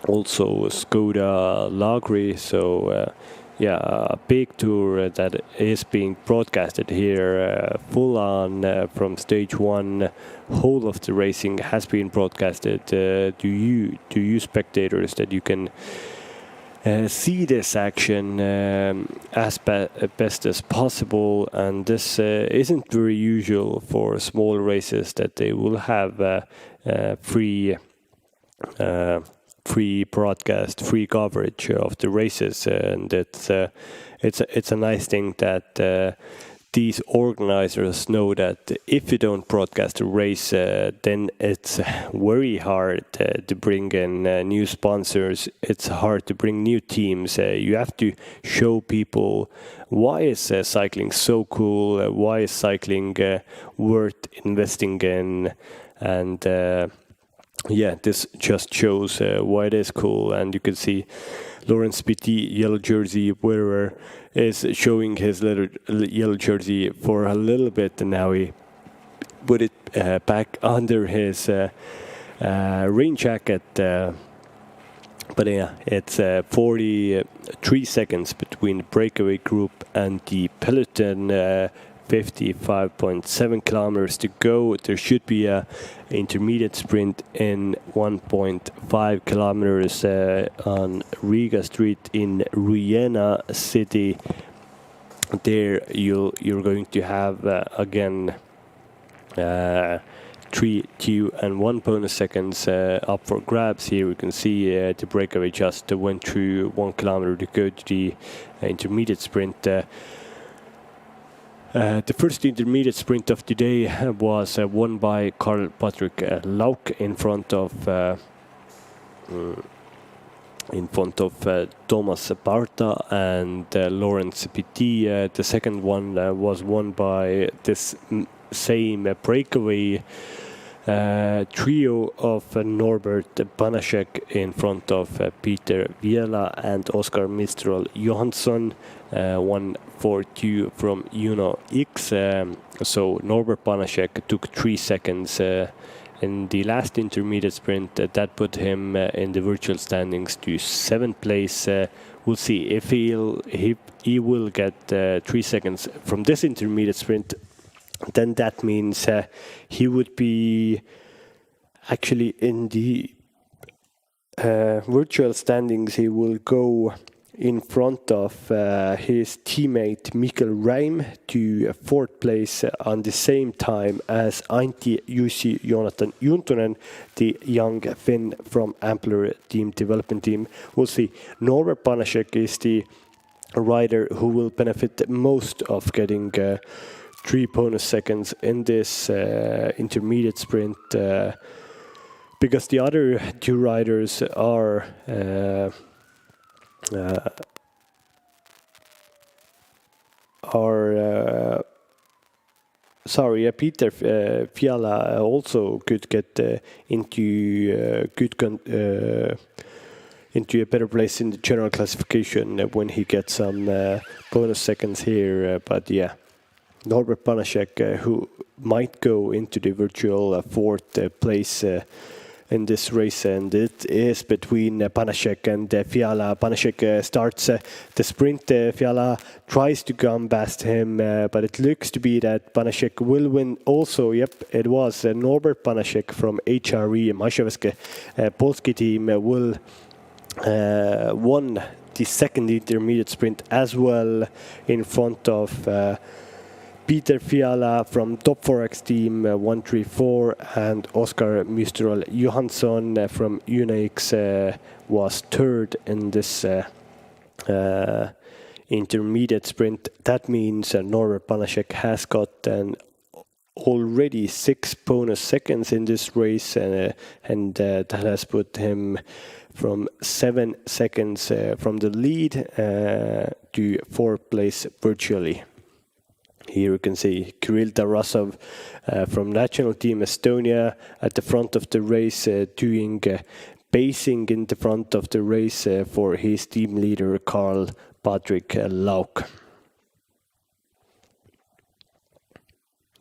also Skoda Lagri. So a big tour that is being broadcasted here full on from stage 1. Whole of the racing has been broadcasted to you spectators, that you can see this action as best as possible, and this isn't very usual for small races that they will have free broadcast, free coverage of the races, and it's a nice thing that these organizers know that if you don't broadcast a race, then it's very hard to bring in new sponsors. It's hard to bring new teams. You have to show people why is cycling so cool, why is cycling worth investing in, and this just shows why it is cool. And you can see Lawrence Petit, yellow jersey wearer, is showing his little yellow jersey for a little bit, and now he put it back under his rain jacket. But yeah, it's 43 seconds between the breakaway group and the peloton. 55.7 kilometers to go. There should be a intermediate sprint in 1.5 kilometers on Riga Street in Riena city. There you're going to have again 3, 2 and 1 bonus seconds up for grabs. Here we can see the breakaway just went through 1 kilometer to go to the intermediate sprint. The first intermediate sprint of today was won by Karl Patrick Lauk in front of Thomas Barta and Lawrence Petit. The second one was won by this same breakaway trio of Norbert Banaszek in front of Peter Viela and Oskar Mistral Johansson. 1:42 from Uno X. So Norbert Banaszek took 3 seconds in the last intermediate sprint. That put him in the virtual standings to 7th place. We'll see if he will get 3 seconds from this intermediate sprint. Then that means he would be actually in the virtual standings. He will go in front of his teammate Mikkel Reim to 4th place on the same time as Antti Jussi Jonathan Juntunen, the young Finn from Ampler Team Development Team. We'll see. Norbert Banaszek is the rider who will benefit most of getting 3 bonus seconds in this intermediate sprint, because the other 2 riders are Peter Fiala also could get into a better place in the general classification when he gets some bonus seconds here. But yeah, Norbert Banaszek, who might go into the virtual 4th place in this race, and it is between Banaszek and Fiala. Banaszek starts the sprint. Fiala tries to come past him, but it looks to be that Banaszek will win also. Yep, it was Norbert Banaszek from HRE Maševeské Polski team will won the second intermediate sprint as well in front of Peter Fiala from Top Forex team 134, and Oskar Mistral Johansson from Unix was 3rd in this intermediate sprint. That means Norbert Banaszek has got already 6 bonus seconds in this race, and that has put him from 7 seconds from the lead to 4th place virtually. Here you can see Kirill Tarasov from national team Estonia at the front of the race, doing pacing in the front of the race for his team leader Karl Patrick Lauk.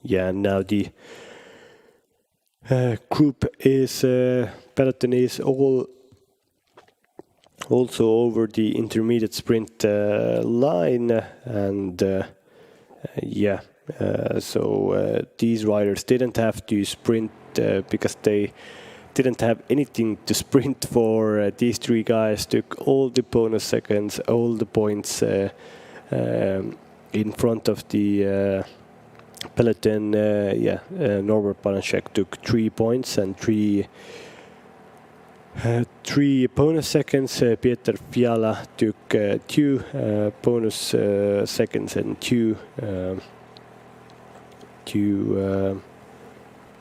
Yeah, now the group is peloton is also over the intermediate sprint line, and so these riders didn't have to sprint because they didn't have anything to sprint for. These three guys took all the bonus seconds, all the points in front of the peloton. Norbert Banaszek took 3 points and three bonus seconds. Peter Fiala took 2 bonus seconds and 2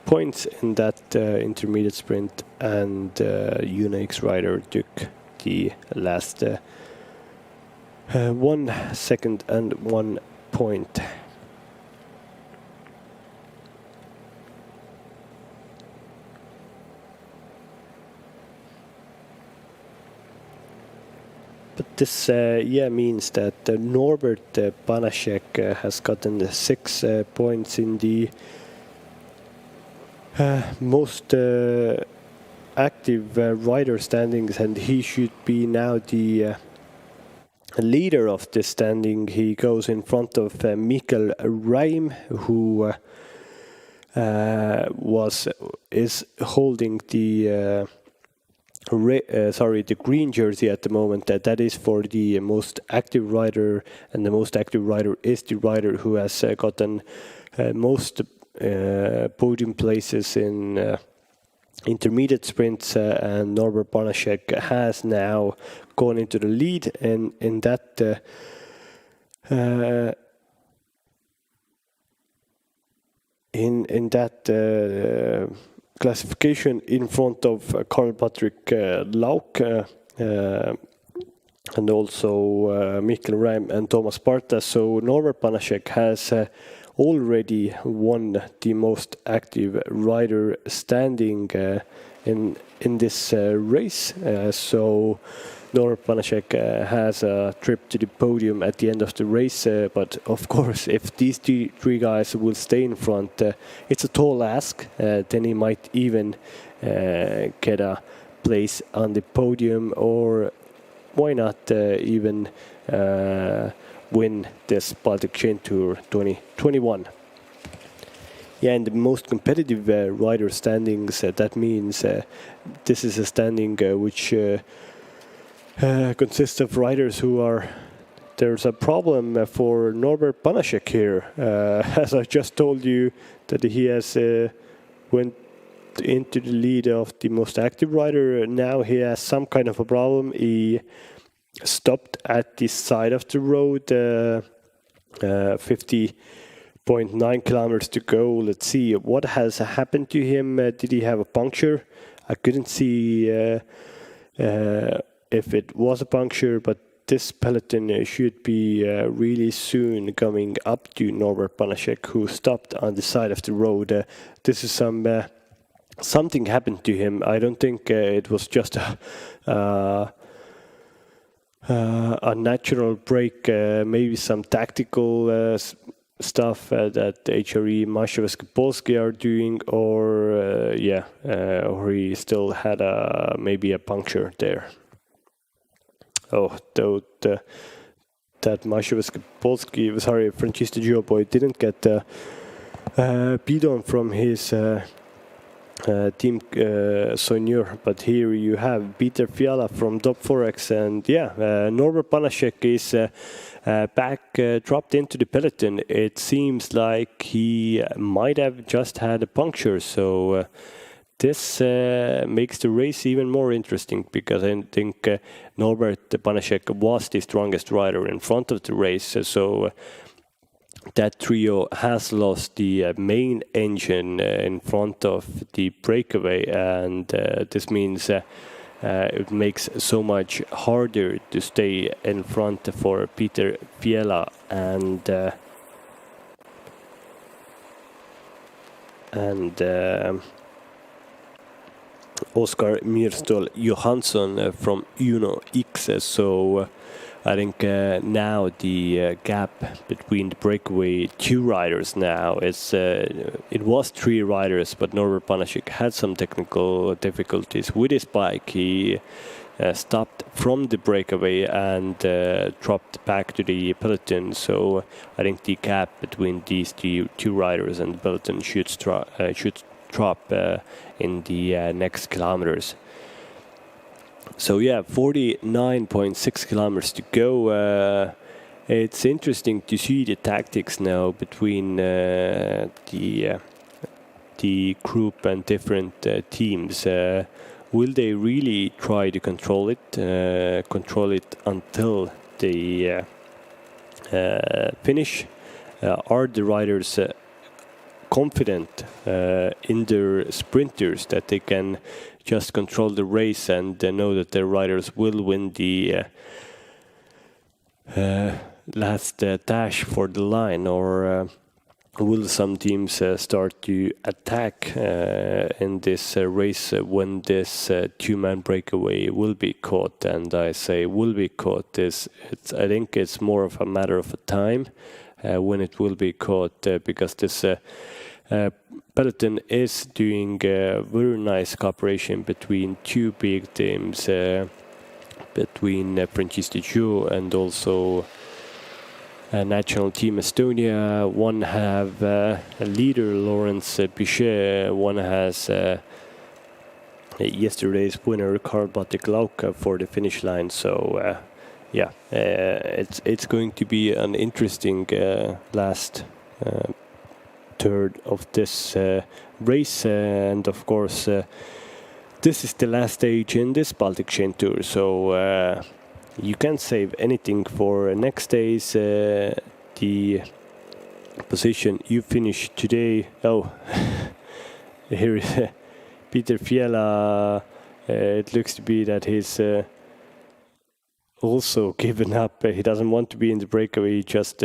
points in that intermediate sprint, and UNX rider took the last 1 second and 1 point. But this means that Norbert Banaszek has gotten 6 points in the most active rider standings, and he should be now the leader of this standing. He goes in front of Mikkel Reim, who is holding the the green jersey at the moment. That is for the most active rider, and the most active rider is the rider who has gotten most podium places in intermediate sprints, and Norbert Banaszek has now gone into the lead in that in that classification in front of Karl-Patrik Lauk and also Mikkel Reim and Thomas Parta. So Norbert Banaszek has already won the most active rider standing in this race. So Norbert Banaszek has a trip to the podium at the end of the race. But of course, if these three guys will stay in front, it's a tall ask. Then he might even get a place on the podium, or why not even win this Baltic Chain Tour 2021. Yeah, in the most competitive rider standings, that means this is a standing which consists of riders who are... There's a problem for Norbert Banaszek here. As I just told you, that he has went into the lead of the most active rider. Now he has some kind of a problem. He stopped at the side of the road, 50.9 kilometers to go. Let's see what has happened to him. Did he have a puncture? I couldn't see if it was a puncture, but this peloton should be really soon coming up to Norbert Banaszek, who stopped on the side of the road. This is something happened to him. I don't think it was just a natural break, maybe some tactical stuff that HRE Maszewski are doing, or he still had maybe a puncture there. Oh, though that Maszewski, sorry, Francesco Gioboy didn't get beat on from his team Soigneur, but here you have Peter Fiala from Top Forex, and Norbert Banaszek is back, dropped into the peloton. It seems like he might have just had a puncture, so this makes the race even more interesting, because I think Norbert Banaszek was the strongest rider in front of the race, so that trio has lost the main engine in front of the breakaway, and this means it makes so much harder to stay in front for Peter Fiala and Oskar Myrstol Johansson from UNO-X. So I think now the gap between the breakaway two riders now is it was 3 riders, but Norbert Banaszek had some technical difficulties with his bike. He stopped from the breakaway and dropped back to the peloton. So I think the gap between these two riders and the peloton should drop in the next kilometers. So yeah, 49.6 kilometers to go. It's interesting to see the tactics now between the group and different teams. Will they really try to control it until they finish? Are the riders confident in their sprinters that they can just control the race and know that their riders will win the last dash for the line, or will some teams start to attack in this race when this two-man breakaway will be caught? And I say will be caught. I think it's more of a matter of time when it will be caught, because this peloton is doing very nice cooperation between two big teams, between Frenchies de Joux and also national team Estonia. One have a leader, Laurence Pichet. One has yesterday's winner, Baltic Valka, for the finish line. So yeah, it's going to be an interesting last third of this race, and of course this is the last stage in this Baltic Chain Tour. So you can't save anything for next days. The position you finish today. Oh, here is Peter Fiala. It looks to be that he's also given up. He doesn't want to be in the breakaway. He just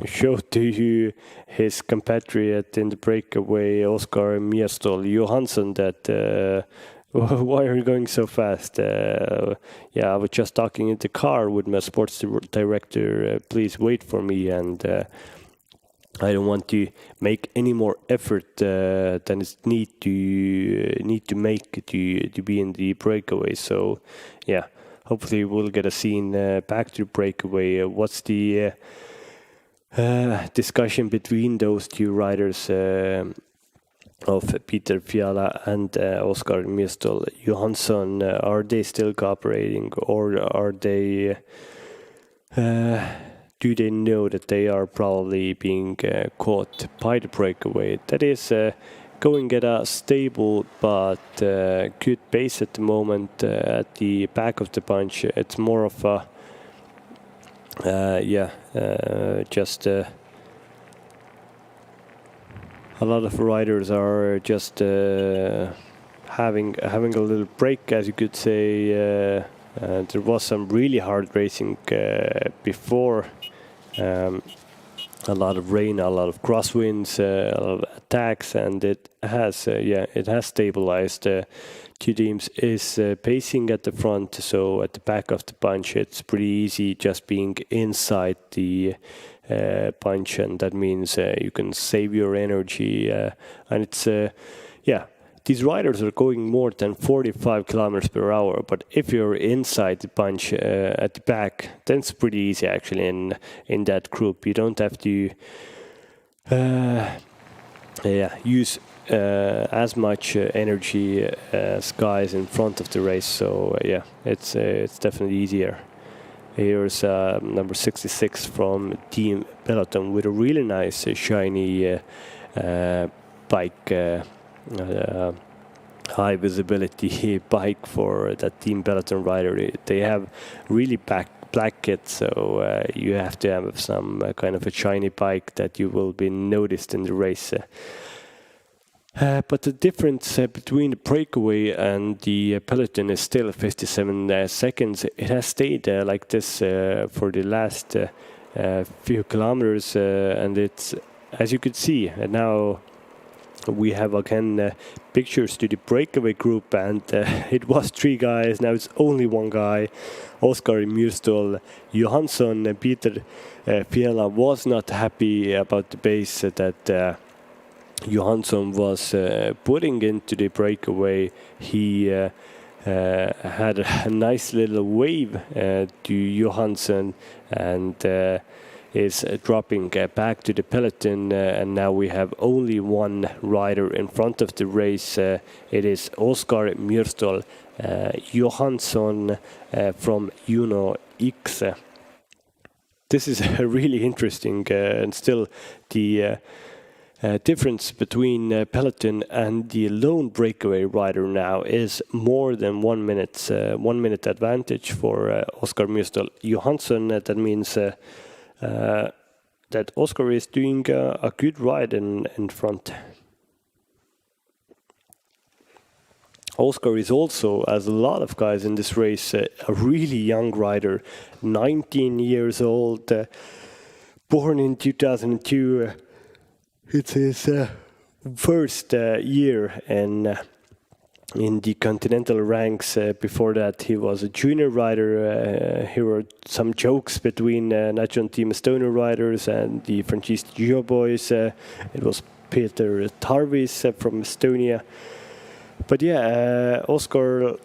showed to you his compatriot in the breakaway, Oscar Mierstol Johansson, that why are you going so fast? I was just talking in the car with my sports director. Please wait for me, and I don't want to make any more effort than is need to make to be in the breakaway. So yeah, hopefully we'll get a scene back to the breakaway. What's the discussion between those two riders of Peter Fiala and Oscar Mierstol Johansson? Are they still cooperating, or are they do they know that they are probably being caught by the breakaway? That is going at a stable but good pace at the moment at the back of the bunch. It's more of a just a lot of riders are just having a little break, as you could say. There was some really hard racing before. A lot of rain, a lot of crosswinds, a lot of attacks, and it has stabilized. Two teams is pacing at the front, so at the back of the bunch it's pretty easy just being inside the bunch, and that means you can save your energy, and it's these riders are going more than 45 kilometers per hour, but if you're inside the bunch at the back, then it's pretty easy actually in that group. You don't have to use as much energy as guys in front of the race. So it's definitely easier. Here's number 66 from Team Peloton with a really nice shiny bike, high visibility bike for that Team Peloton rider. They have really black kit, so you have to have some kind of a shiny bike that you will be noticed in the race. But the difference between the breakaway and the peloton is still 57 seconds. It has stayed like this for the last few kilometers, and it's, as you could see, now we have again pictures to the breakaway group, and it was 3 guys, now it's only 1 guy. Oscar Mierstol Johansson. Peter Fiala was not happy about the pace that Johansson was putting into the breakaway. He had a nice little wave to Johansson, and is dropping back to the peloton, and now we have only one rider in front of the race. It is Oskar Myrstöl Johansson from Uno X. This is really interesting, and still the difference between peloton and the lone breakaway rider now is more than 1 minute. 1 minute advantage for Oskar Myrstöl Johansson. That means that Oskar is doing a good ride in front. Oskar is also, as a lot of guys in this race, a really young rider, 19 years old, born in 2002. It's his first year in the continental ranks. Before that, he was a junior rider. Here were some jokes between national team Estonia riders and the Franchise Gio boys. It was Peter Tarvis from Estonia. But yeah, Oskar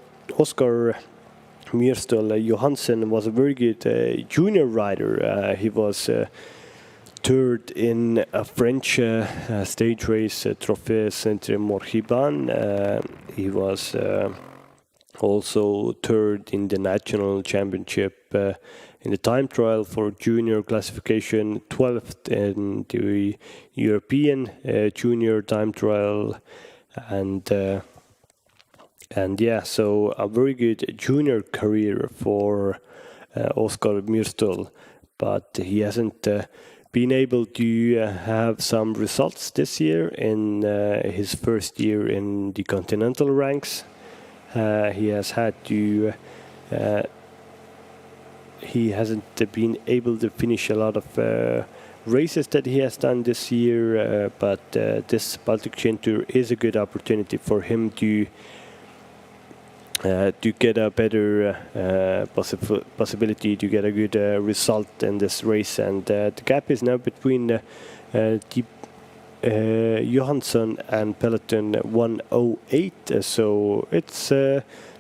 Myrstöl Johansson was a very good junior rider. He was third in a French stage race, Trophée Saint-Morhiban. He was also third in the national championship in the time trial for junior classification, 12th in the European junior time trial, and yeah, so a very good junior career for Oskar Myrstöl, but he hasn't been able to have some results this year in his first year in the continental ranks. He has had to he hasn't been able to finish a lot of races that he has done this year, but this Baltic Chain Tour is a good opportunity for him to get a better possibility to get a good result in this race. And the gap is now between Johansson and peloton 1:08, so it's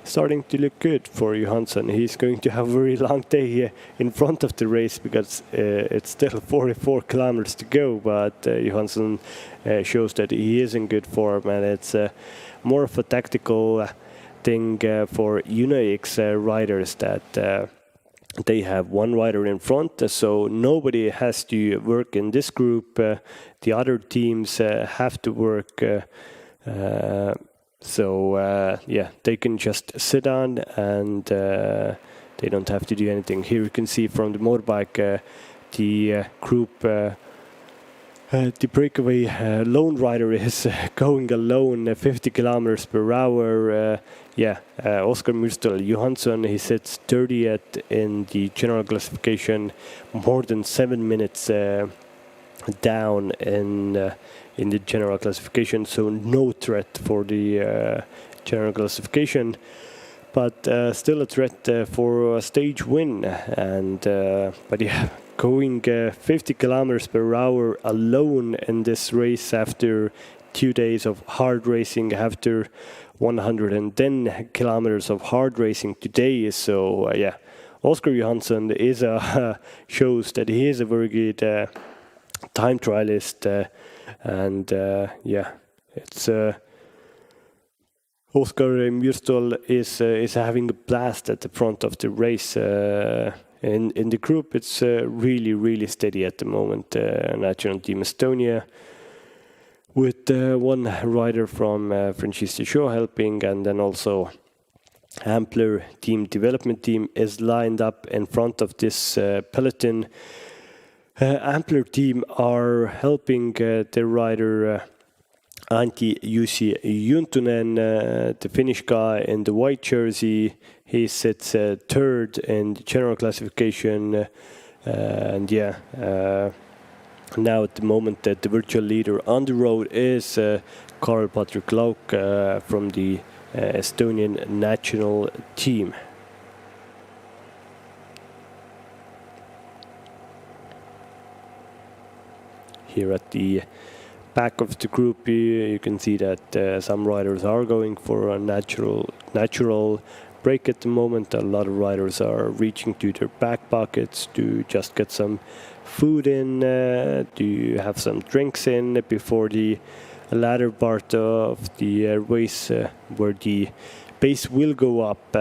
starting to look good for Johansson. He's going to have a very long day in front of the race because it's still 44 kilometers to go, but Johansson shows that he is in good form, and it's more of a tactical thing for UNOX riders that they have one rider in front, so nobody has to work in this group. The other teams have to work, so yeah, they can just sit down and they don't have to do anything. Here you can see from the motorbike the group. The breakaway lone rider is going alone 50 kilometers per hour. Oskar Myrstöl Johansson, he sits 30th in the general classification, more than 7 minutes down in the general classification, so no threat for the general classification, but still a threat for a stage win. And but yeah, going 50 kilometers per hour alone in this race after 2 days of hard racing, after 110 kilometers of hard racing today. So yeah, Oskar Johansson is shows that he is a very good time trialist, and yeah, it's Oskar Myrstöl is having a blast at the front of the race. In the group, it's really steady at the moment. National Team Estonia, with one rider from Franchise Show helping, and then also Ampler team development team is lined up in front of this peloton. Ampler team are helping the rider Antti Jussi Juntunen, the Finnish guy in the white jersey. He sits third in the general classification, and yeah, now at the moment that the virtual leader on the road is Karl-Patrik Lauk from the Estonian national team. Here at the back of the group, you can see that some riders are going for a natural break at the moment. A lot of riders are reaching to their back pockets to just get some food in? Do you have some drinks in before the latter part of the race, where the pace will go up?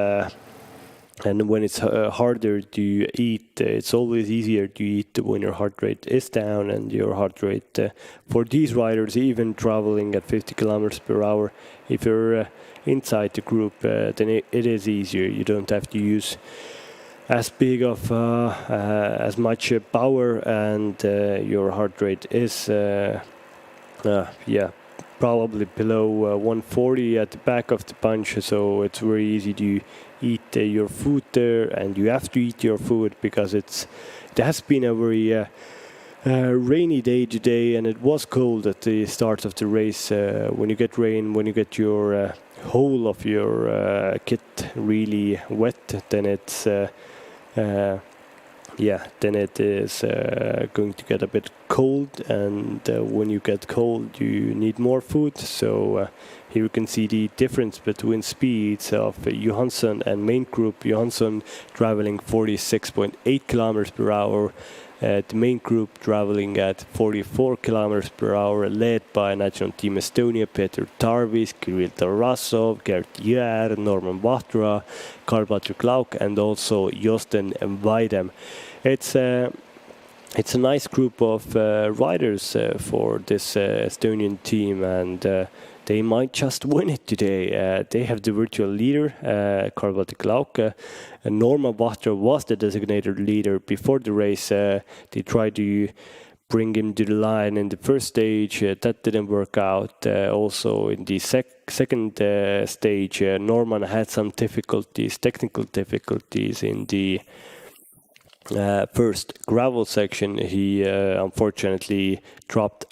And when it's harder to eat, it's always easier to eat when your heart rate is down, and your heart rate for these riders, even traveling at 50 kilometers per hour, if you're inside the group, then it is easier. You don't have to use as big of as much power, and your heart rate is probably below 140 at the back of the bunch, so it's very easy to eat your food there, and you have to eat your food because it has been a very rainy day today, and it was cold at the start of the race. When you get rain, when you get your whole of your kit really wet, then it's then it is going to get a bit cold, and when you get cold, you need more food. So here you can see the difference between speeds of Johansson and main group. Johansson traveling 46.8 kilometers per hour. The main group traveling at 44 kilometers per hour, led by national team Estonia, Peeter Tarvis, Kirill Tarasov, Gert Jär, Norman Vahtra, Karl-Patrik Lauk, and also Josten Weidem. It's a nice group of riders for this Estonian team, and they might just win it today. They have the virtual leader, Karl-Patrik Lauk. Norman Vahtra was the designated leader before the race. They tried to bring him to the line in the first stage. That didn't work out. Also in the second stage, Norman had some technical difficulties in the first gravel section. He unfortunately dropped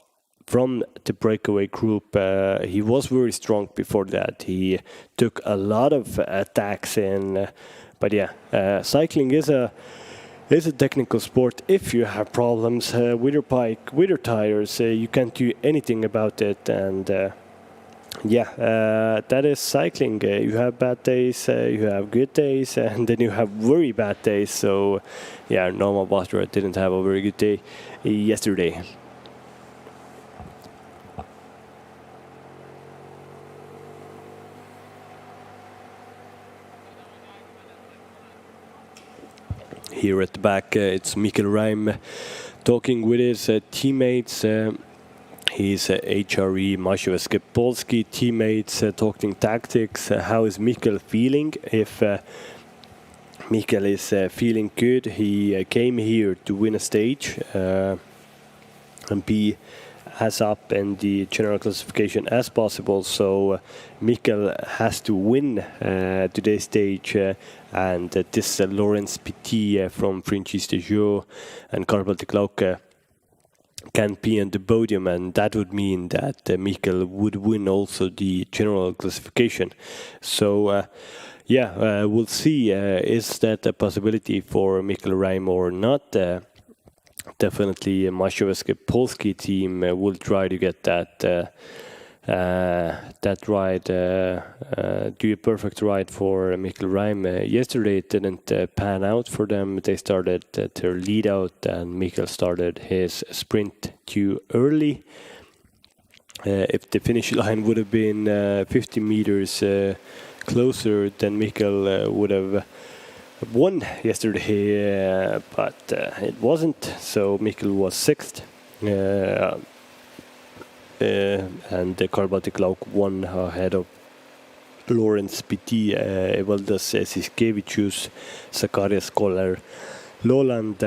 from the breakaway group. He was very strong before that. He took a lot of attacks in, but cycling is a technical sport. If you have problems with your bike, with your tires, you can't do anything about it. And that is cycling. You have bad days, you have good days, and then you have very bad days. So Norman Vahtra didn't have a very good day yesterday. Here at the back, it's Mikkel Reim talking with his teammates. His HRE Maciej Polski teammates talking tactics. How is Mikkel feeling? If Mikkel is feeling good, he came here to win a stage and be as up in the general classification as possible. So Mikkel has to win today's stage, and this Lawrence Petit from Frenchies de Jeux and Karl-Patrik Lauk can be on the podium, and that would mean that Mikkel would win also the general classification. So we'll see. Is that a possibility for Mikkel Reim or not? Definitely Maciej Polski team will try to get that ride, do a perfect ride for Mikkel Reim. Yesterday it didn't pan out for them. They started their lead out, and Mikkel started his sprint too early. If the finish line would have been 50 meters closer, then Mikkel would have won yesterday, but it wasn't. So Mikkel was sixth, and Karl-Patrik Lauk won ahead of Lawrence Petit, Evaldas Siskevicius, Zacharias Koller, Loland,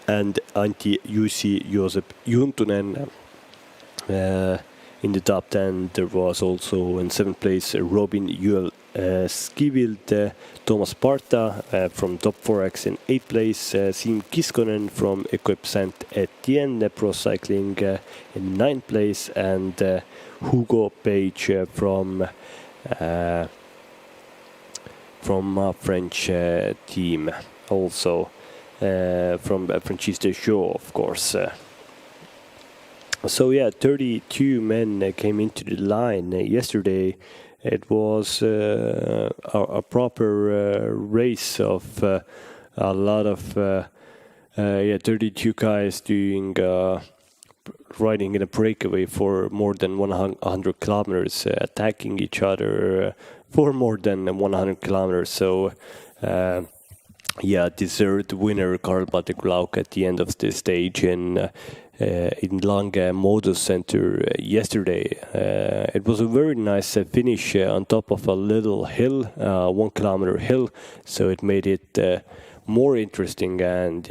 and Antti Jussi Josep Juntunen. In the top 10, there was also in 7th place Robin Juel Skivild, Thomas Parta from Top Forex in 8th place, Siim Kiskonen from Equip Saint Etienne Pro Cycling in 9th place, and Hugo Page from French team, also from Frenchies de Jeux, of course. So 32 men came into the line yesterday. It was a proper race of a lot of 32 guys doing riding in a breakaway for more than 100 kilometers, attacking each other for more than 100 kilometers. So, deserved winner Karl-Patrik Lauk at the end of the stage in Valga Modus Center yesterday. It was a very nice finish on top of a little hill, 1 kilometer hill, so it made it more interesting and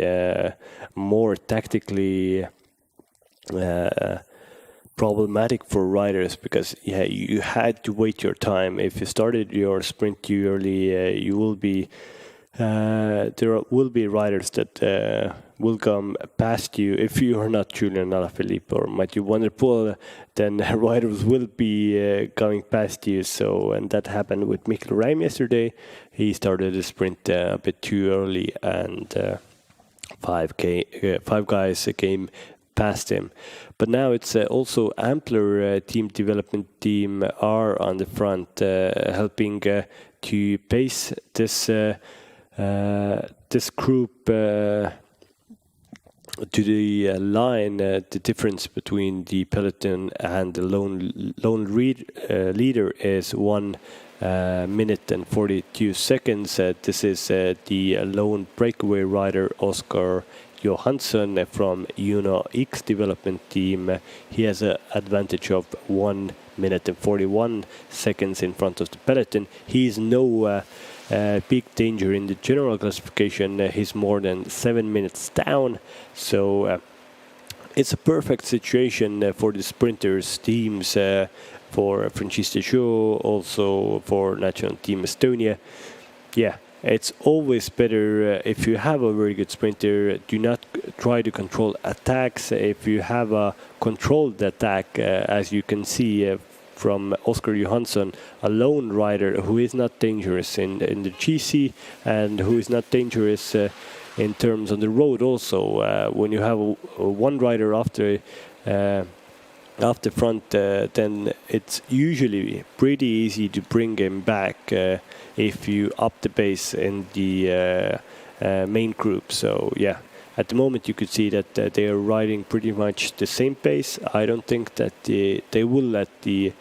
more tactically problematic for riders, because you had to wait your time. If you started your sprint too early, you will be there will be riders that will come past you. If you are not Julian Alaphilippe or Mathieu Van der Poel, then riders will be coming past you. So, and that happened with Mikkel Reim yesterday. He started the sprint a bit too early, and 5 guys came past him. But now it's also Ampler team development team are on the front, helping to pace this group to the line. The difference between the peloton and the lone leader is 1 minute and 42 seconds. This is the lone breakaway rider Oscar Johansson from Uno X development team. He has an advantage of 1 minute and 41 seconds in front of the peloton. He is no big danger in the general classification. He's more than 7 minutes down. So it's a perfect situation for the sprinters teams, for Francis Deschaux, also for national team Estonia. Yeah. It's always better if you have a very good sprinter, do not try to control attacks. If you have a controlled attack, as you can see from Oscar Johansson, a lone rider who is not dangerous in the GC and who is not dangerous in terms on the road also. When you have one rider after front, then it's usually pretty easy to bring him back if you up the pace in the main group. So yeah, at the moment you could see that they are riding pretty much the same pace. I don't think that they will let the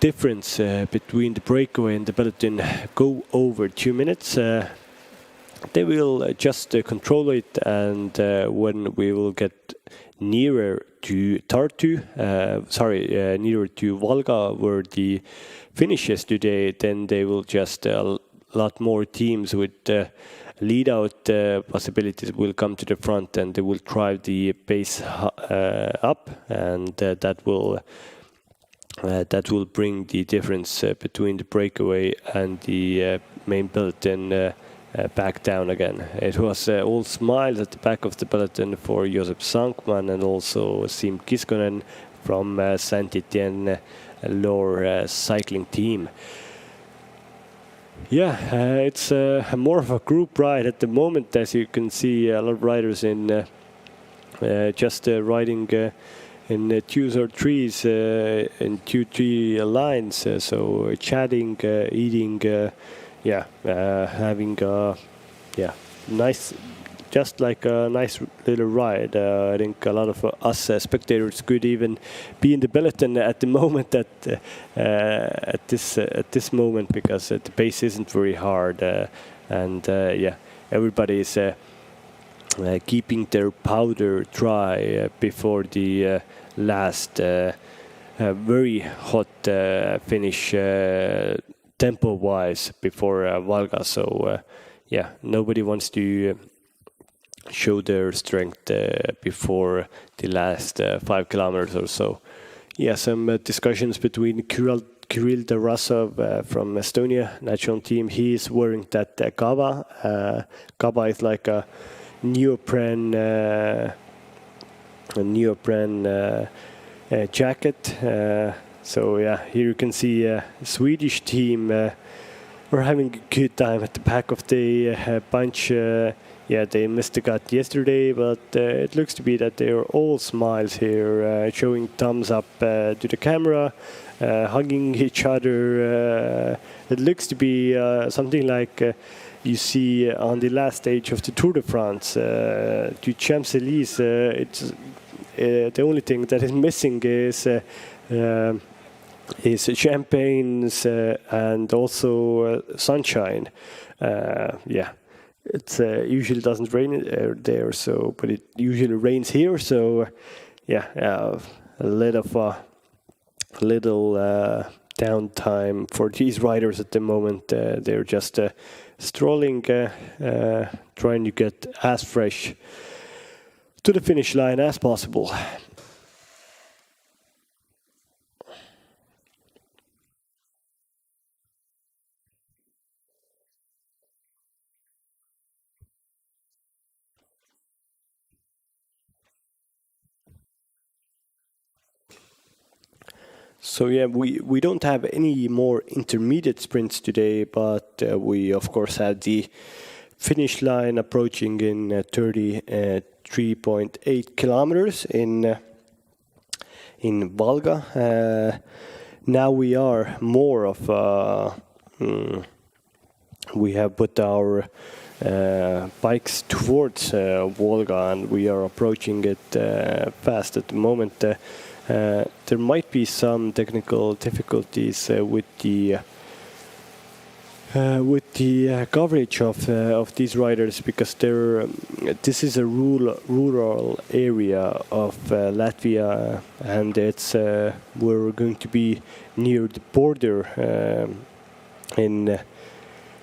difference between the breakaway and the peloton go over 2 minutes. They will just control it, and when we will get nearer to Tartu, nearer to Valga, where the finish is today, then they will just a lot more teams with lead out possibilities will come to the front, and they will drive the pace up, and that will bring the difference between the breakaway and the main peloton back down again. It was all smiles at the back of the peloton for Josep Sankman and also Siim Kiskonen from Saint-Étienne Loire cycling team. Yeah, it's more of a group ride at the moment. As you can see, a lot of riders in just riding in twos or threes, in 2-3 lines. So chatting, eating, having nice, just like a nice little ride. I think a lot of us spectators could even be in the peloton at the moment at this moment, because the pace isn't very hard, and everybody is keeping their powder dry before the last very hot finish tempo-wise before Valga. So nobody wants to show their strength before the last 5 kilometers or so. Yeah, some discussions between Kirill Tarasov from Estonia national team. He is wearing that Kaba. Kaba is like a neoprene jacket. So yeah, here you can see a Swedish team. We're having a good time at the back of the bunch. They missed the cut yesterday, but it looks to be that they are all smiles here, showing thumbs up to the camera, hugging each other. It looks to be something like you see on the last stage of the Tour de France, to Champs-Élysées, it's the only thing that is missing is champagnes and also sunshine. Yeah, it usually doesn't rain there, so but it usually rains here. So yeah, a little downtime for these riders at the moment. They're just strolling, trying to get as fresh to the finish line as possible. So yeah, we don't have any more intermediate sprints today, but we of course have the finish line approaching in 33.8 kilometers in Valga. Now we are more of we have put our bikes towards Valga, and we are approaching it fast at the moment. There might be some technical difficulties with the coverage of these riders, because this is a rural area of Latvia, and it's we're going to be near the border in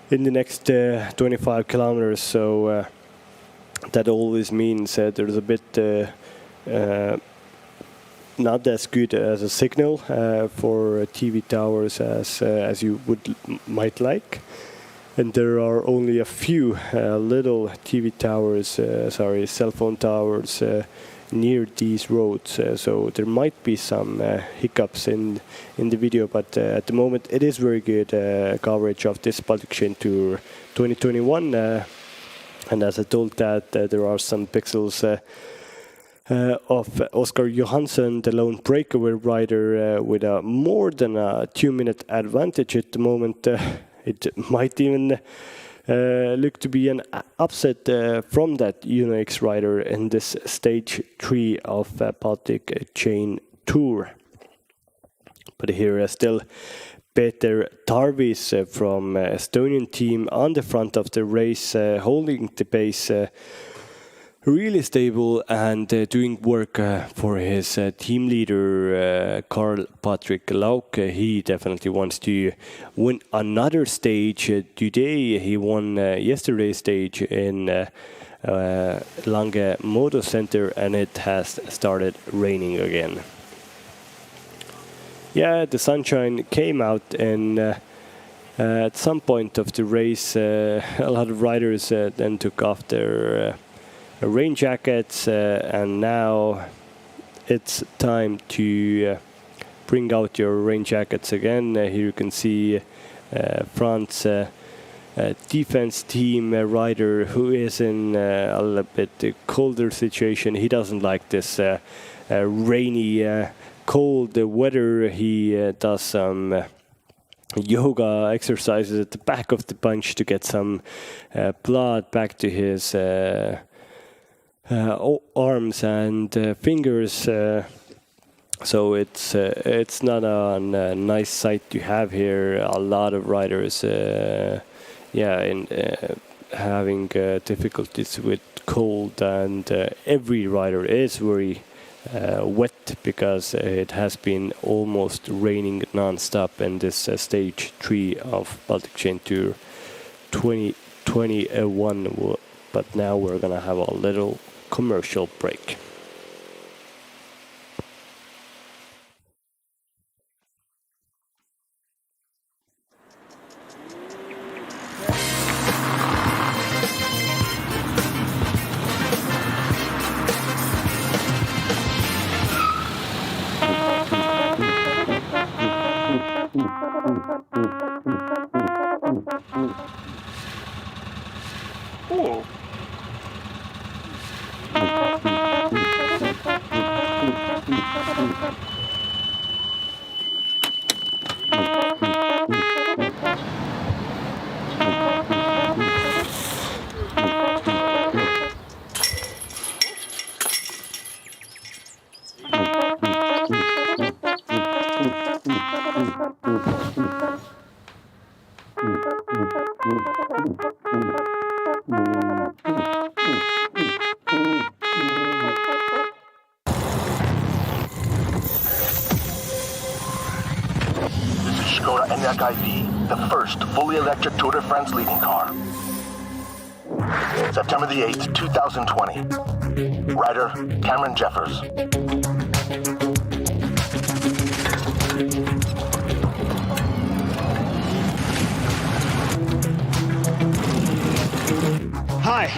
the next 25 kilometers. So that always means there's a bit not as good as a signal for TV towers as you might like, and there are only a few little TV towers, cell phone towers near these roads. So there might be some hiccups in the video, but at the moment it is very good coverage of this Baltic Chain Tour 2021. And as I told that, there are some pixels of Oscar Johansson, the lone breakaway rider, with a more than a 2-minute advantage at the moment. It might even look to be an upset from that UNOX rider in this stage 3 of Baltic Chain Tour. But here is still Peter Tarvis from Estonian team on the front of the race, holding the pace. Really stable and doing work for his team leader, Karl-Patrik Lauke. He definitely wants to win another stage today. He won yesterday's stage in Lange Moto Center, and it has started raining again. Yeah, the sunshine came out, and at some point of the race, a lot of riders then took off their rain jackets, and now it's time to bring out your rain jackets again. Here you can see France defense team rider who is in a little bit colder situation. He doesn't like this rainy, cold weather. He does some yoga exercises at the back of the bunch to get some blood back to his arms and fingers, so it's not a nice sight to have here. A lot of riders, having difficulties with cold, and every rider is very wet because it has been almost raining non-stop in this stage 3 of Baltic Chain Tour 2021. But now we're gonna have a little commercial break. Oh. This is Skoda Enyaq ID, the first fully electric Tour de France leading car. September the 8th, 2020. Rider, Cameron Jeffers. Hi,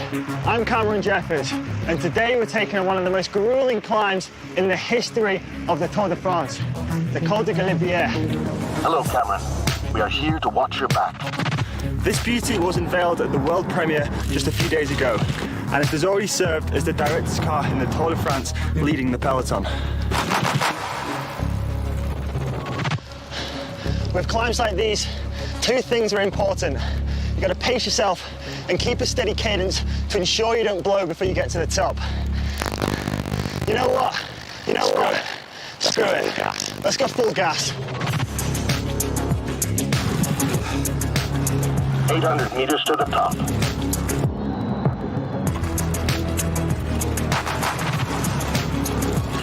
I'm Cameron Jeffers, and today we're taking on one of the most grueling climbs in the history of the Tour de France, the Col de Galibier. Hello, Cameron. We are here to watch your back. This beauty was unveiled at the world premiere just a few days ago, and it has already served as the director's car in the Tour de France, leading the peloton. With climbs like these, two things are important. You've got to pace yourself and keep a steady cadence to ensure you don't blow before you get to the top. You know what? Screw it. Let's go full gas. 800 meters to the top.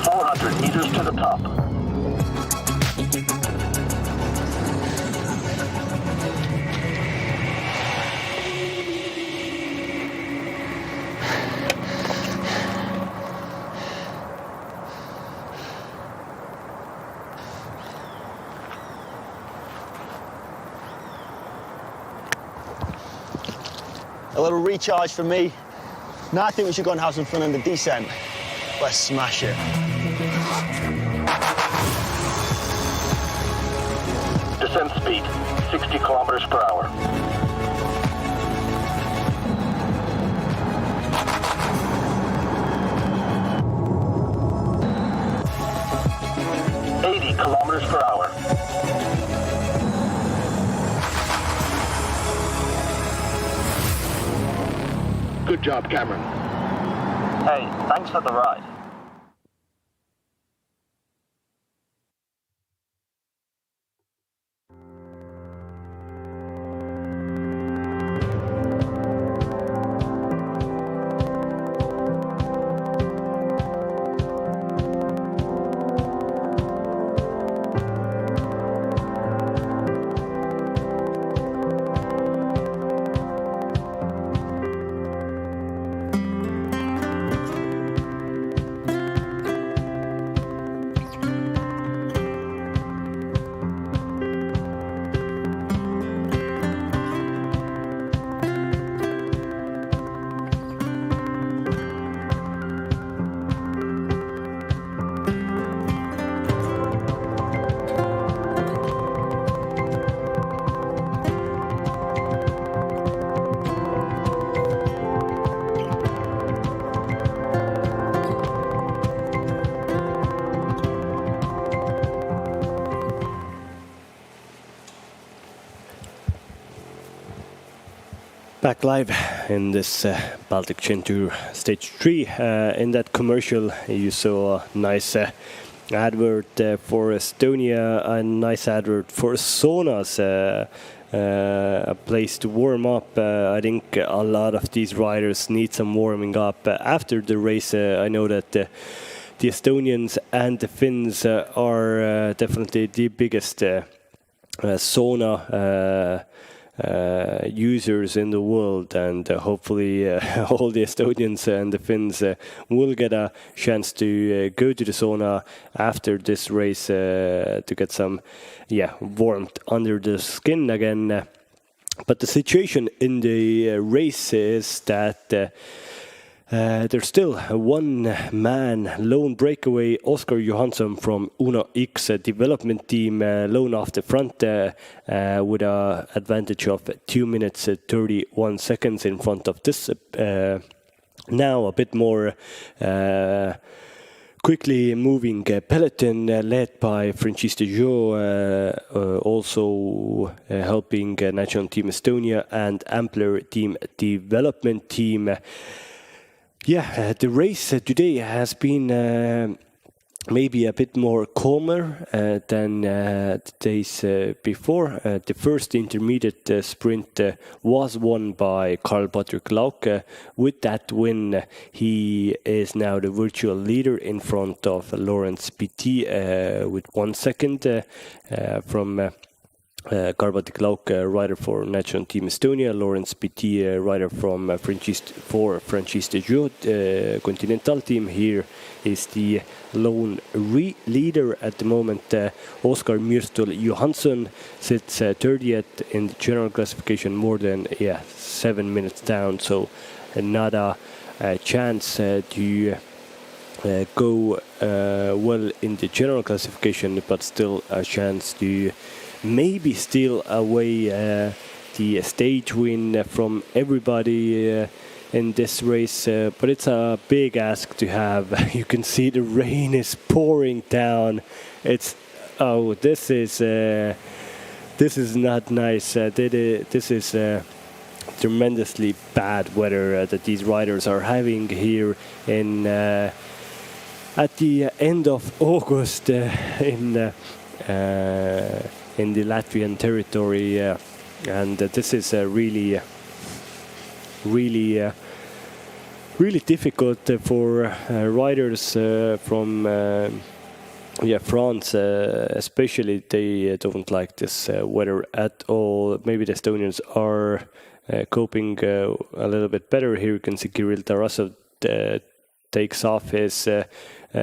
.400 meters to the top. A little recharge for me. Now I think we should go and have some fun on the descent. Let's smash it. Descent speed, 60 kilometers per hour. Kilometers per hour. Good job, Cameron. Hey, thanks for the ride. Back live in this Baltic Chapter Stage 3. In that commercial you saw a nice advert for Estonia, a nice advert for saunas, a place to warm up. I think a lot of these riders need some warming up after the race. I know that the Estonians and the Finns are definitely the biggest sauna users in the world, and hopefully all the Estonians and the Finns will get a chance to go to the sauna after this race to get some warmth under the skin again. But the situation in the race is that there's still a one-man lone breakaway, Oscar Johansson from Uno X development team, lone off the front with an advantage of 2 minutes 31 seconds in front of this. Now a bit more quickly moving peloton led by Francis de Joo, also helping National Team Estonia and Ampler Team Development Team. The race today has been maybe a bit more calmer than the days before. The first intermediate sprint was won by Karl-Patrik Lauke. With that win, he is now the virtual leader in front of Lawrence Petit with 1 second from Karl-Patrik Lauke, rider for National Team Estonia, Lawrence Petit, rider from Franchise de Joux, Continental Team. Here is the lone leader at the moment. Oskar Myrstul Johansson sits 30th in the general classification, more than 7 minutes down, so not a chance to go well in the general classification, but still a chance to maybe steal away the stage win from everybody in this race, but it's a big ask to have. You can see the rain is pouring down. This is not nice. This is tremendously bad weather that these riders are having here in at the end of August in the Latvian territory, and this is really difficult for riders from France, especially. They don't like this weather at all. Maybe the Estonians are coping a little bit better. Here you can see Kirill Tarasov takes off his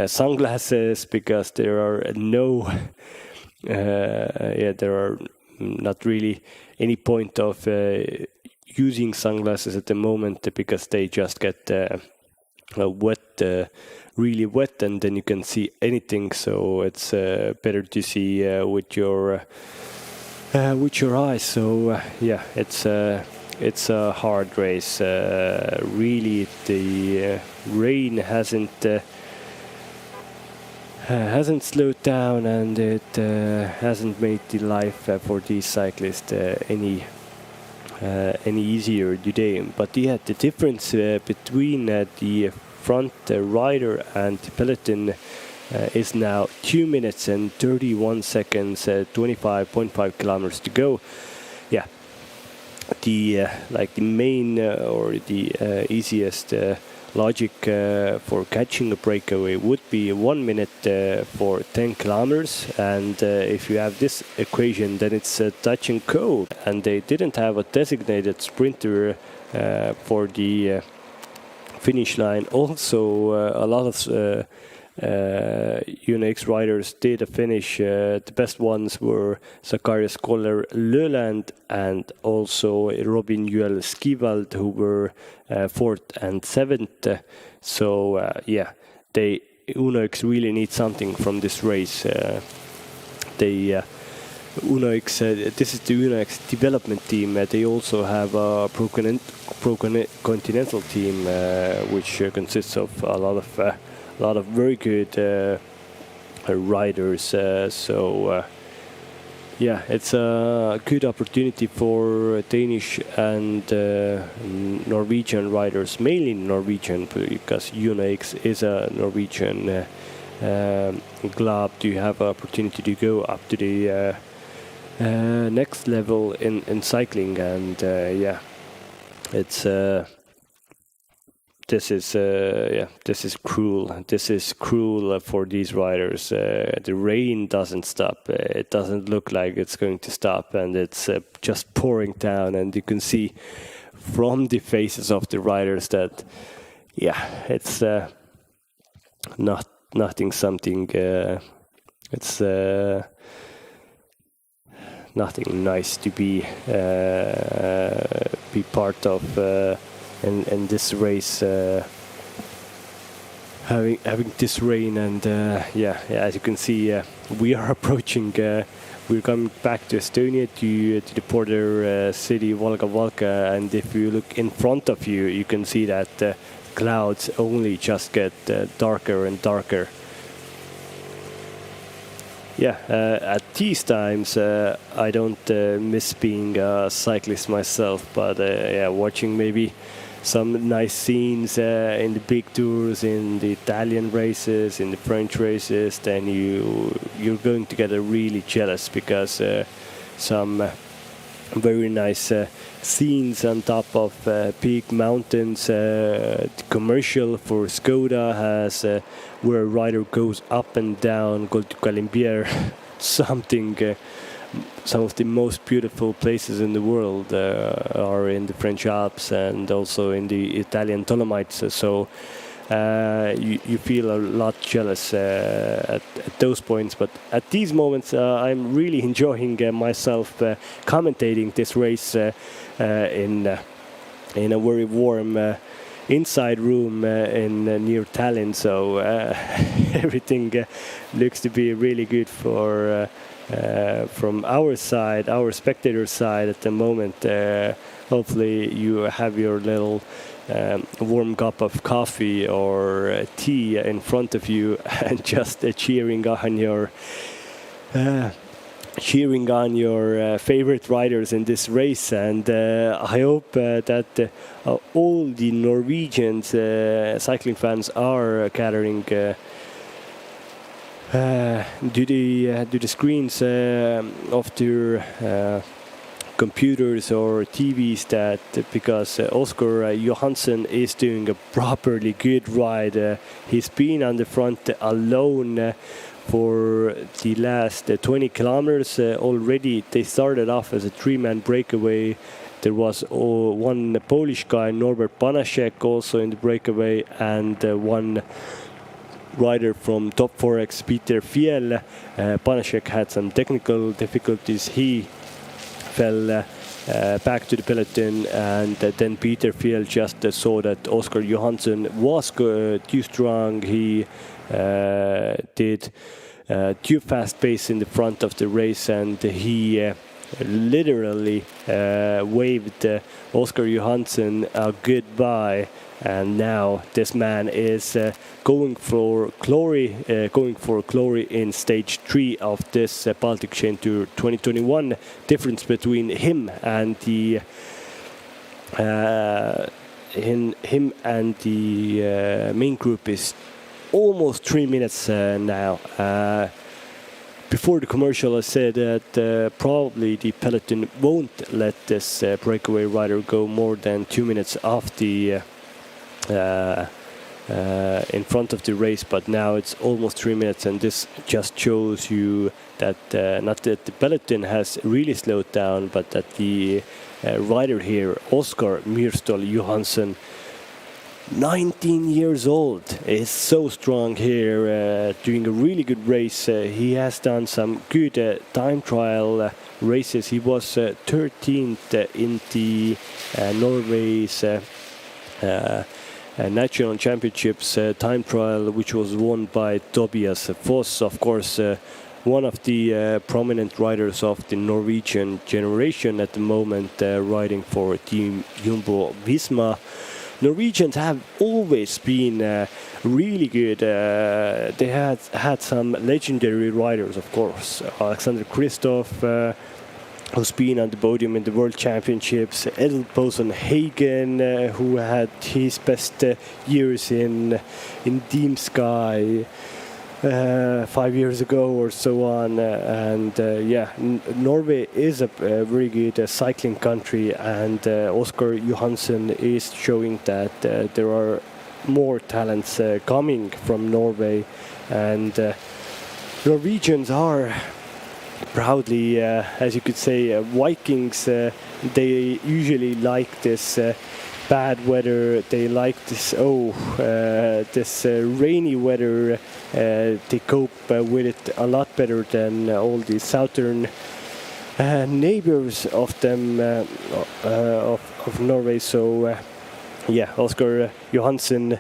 sunglasses because there are no there are not really any point of using sunglasses at the moment, because they just get wet, really wet, and then you can see anything. So it's better to see with your eyes. So it's a hard race. Really, the rain hasn't slowed down, and it hasn't made the life for these cyclists any easier today. But the difference between the front rider and the peloton is now 2 minutes and 31 seconds, 25.5 kilometers to go. Yeah, the main or the easiest logic for catching a breakaway would be 1 minute for 10 kilometers, and if you have this equation, then it's touch and go, and they didn't have a designated sprinter for the finish line. Also, a lot of UNX riders did a finish. The best ones were Zacharias Koller Löland and also Robin Juel Skivald, who were 4th and 7th. So UNX really need something from this race. UNX, this is the UNX development team. They also have a pro continental team, which consists of a lot of very good riders. It's a good opportunity for Danish and Norwegian riders, mainly Norwegian, because UNX is a Norwegian club, to have an opportunity to go up to the next level in cycling. And it's this is cruel. This is cruel for these riders. The rain doesn't stop. It doesn't look like it's going to stop, and it's just pouring down. And you can see from the faces of the riders that, it's nothing something. It's nothing nice to be part of. In this race, having this rain, and as you can see, we are approaching. We're coming back to Estonia, to the border city Valga, and if you look in front of you, you can see that clouds only just get darker and darker. At these times, I don't miss being a cyclist myself, but watching maybe some nice scenes in the big tours, in the Italian races, in the French races, then you're going to get really jealous, because some very nice scenes on top of big mountains. The commercial for Skoda has where a rider goes up and down Col du Calimbier, something. Some of the most beautiful places in the world are in the French Alps and also in the Italian Dolomites. So you feel a lot jealous at those points. But at these moments, I'm really enjoying myself commentating this race in a very warm inside room in near Tallinn. So everything looks to be really good for. From our side, our spectator side at the moment. Hopefully you have your little warm cup of coffee or tea in front of you and just cheering on your favorite riders in this race. And I hope that all the Norwegian cycling fans are gathering do the screens of their computers or TVs, that because Oscar Johansson is doing a properly good ride. He's been on the front alone for the last 20 kilometers already. They started off as a three-man breakaway. There was one Polish guy, Norbert Banaszek, also in the breakaway, and one rider from Top Forex, Peter Fiel. Banaszek had some technical difficulties. He fell back to the peloton, and then Peter Fiel just saw that Oscar Johansson was too strong. He did too fast pace in the front of the race, and he literally waved Oscar Johansson a goodbye. And now this man is going for glory in stage 3 of this Baltic Chain Tour 2021. Difference between him and the main group is almost 3 minutes now. Before the commercial, I said that probably the peloton won't let this breakaway rider go more than 2 minutes off the in front of the race, but now it's almost 3 minutes, and this just shows you that not that the peloton has really slowed down, but that the rider here, Oscar Myrstöl Johansson, 19 years old, is so strong here, doing a really good race. He has done some good time trial races. He was 13th in the Norway's National Championships time trial, which was won by Tobias Foss, of course, one of the prominent riders of the Norwegian generation at the moment, riding for Team Jumbo-Visma. Norwegians have always been really good. They had some legendary riders, of course. Alexander Kristoff, who's been on the podium in the World Championships. Edel Boson-Hagen, who had his best years in Team Sky 5 years ago or so on. Norway is a very good cycling country, and Oscar Johansson is showing that there are more talents coming from Norway, and Norwegians are proudly, as you could say, Vikings. They usually like this bad weather. They like this this rainy weather. They cope with it a lot better than all the southern neighbors of them of Norway. So Oscar Johansson.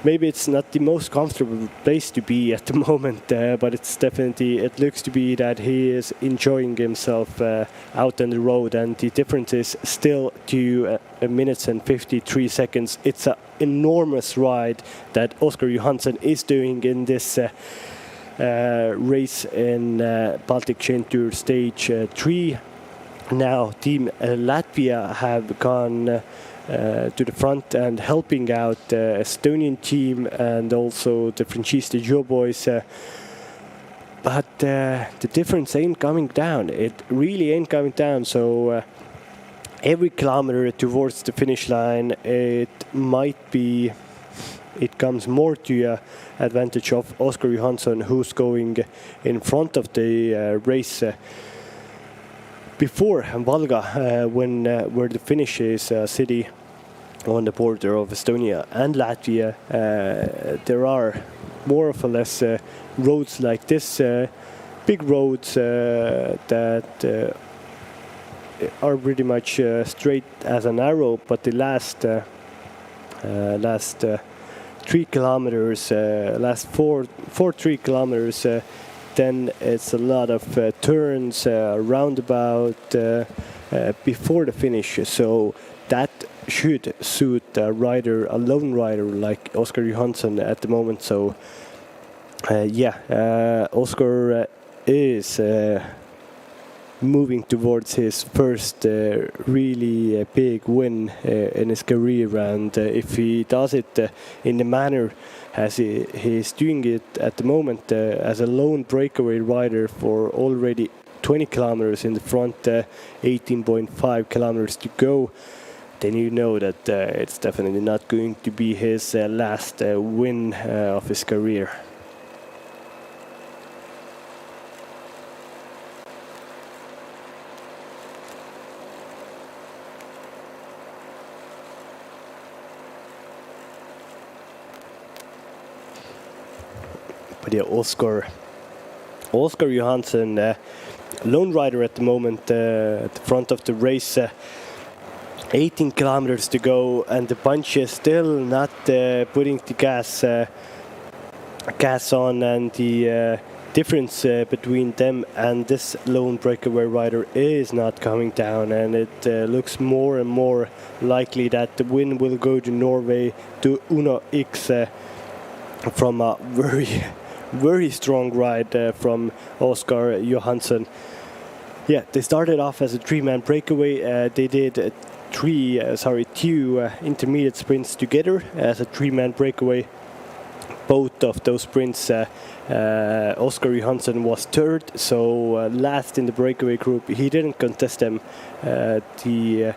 Maybe it's not the most comfortable place to be at the moment, but it's definitely, it looks to be that he is enjoying himself out on the road, and the difference is still 2 minutes and 53 seconds. It's an enormous ride that Oscar Johansson is doing in this race in Baltic Chain Tour Stage 3. Now, Team Latvia have gone to the front and helping out the Estonian team and also the Francista Joe boys. But the difference ain't coming down. It really ain't coming down. So every kilometer towards the finish line, it comes more to advantage of Oscar Johansson, who's going in front of the race before Valga, where the finish is a city on the border of Estonia and Latvia. There are more or less roads like this, big roads that are pretty much straight as an arrow, but the last 3 kilometers, last four 3 kilometers, then it's a lot of turns, roundabout before the finish. So that should suit a lone rider like Oscar Johansson at the moment. So Oscar is moving towards his first really big win in his career, and if he does it in the manner as he is doing it at the moment, as a lone breakaway rider for already 20 kilometers in the front, 18.5 kilometers to go, then you know that it's definitely not going to be his last win of his career. But yeah, Oscar Johansson, lone rider at the moment, at the front of the race. 18 kilometers to go, and the bunch is still not putting the gas on, and the difference between them and this lone breakaway rider is not coming down, and it looks more and more likely that the win will go to Norway, to Uno X, from a very strong ride from Oscar Johansson. Yeah, they started off as a 3-man breakaway. They did two intermediate sprints together as a 3-man breakaway. Both of those sprints, Oscar Johansson was third, so last in the breakaway group. He didn't contest them, the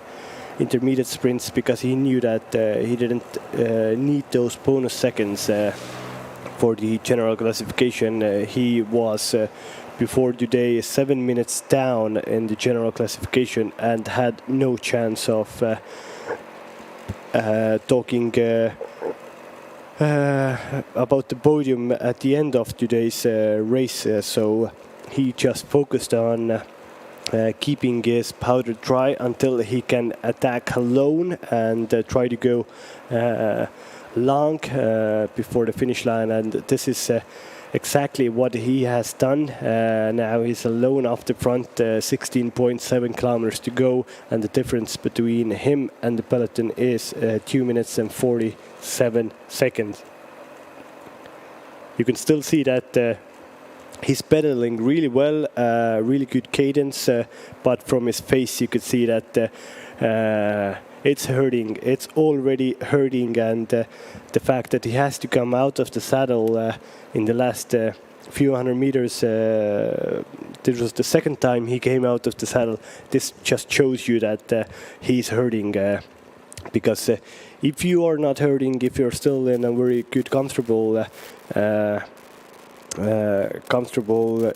intermediate sprints, because he knew that he didn't need those bonus seconds for the general classification. He was before today 7 minutes down in the general classification and had no chance of talking about the podium at the end of today's race. So he just focused on keeping his powder dry until he can attack alone and try to go long before the finish line, and this is exactly what he has done. Now he's alone off the front, 16.7 kilometers to go, and the difference between him and the peloton is 2 minutes and 47 seconds. You can still see that he's pedaling really well, really good cadence, but from his face you could see that it's hurting. It's already hurting, and the fact that he has to come out of the saddle in the last few hundred meters, this was the second time he came out of the saddle. This just shows you that he's hurting, because if you are not hurting, if you're still in a very good, comfortable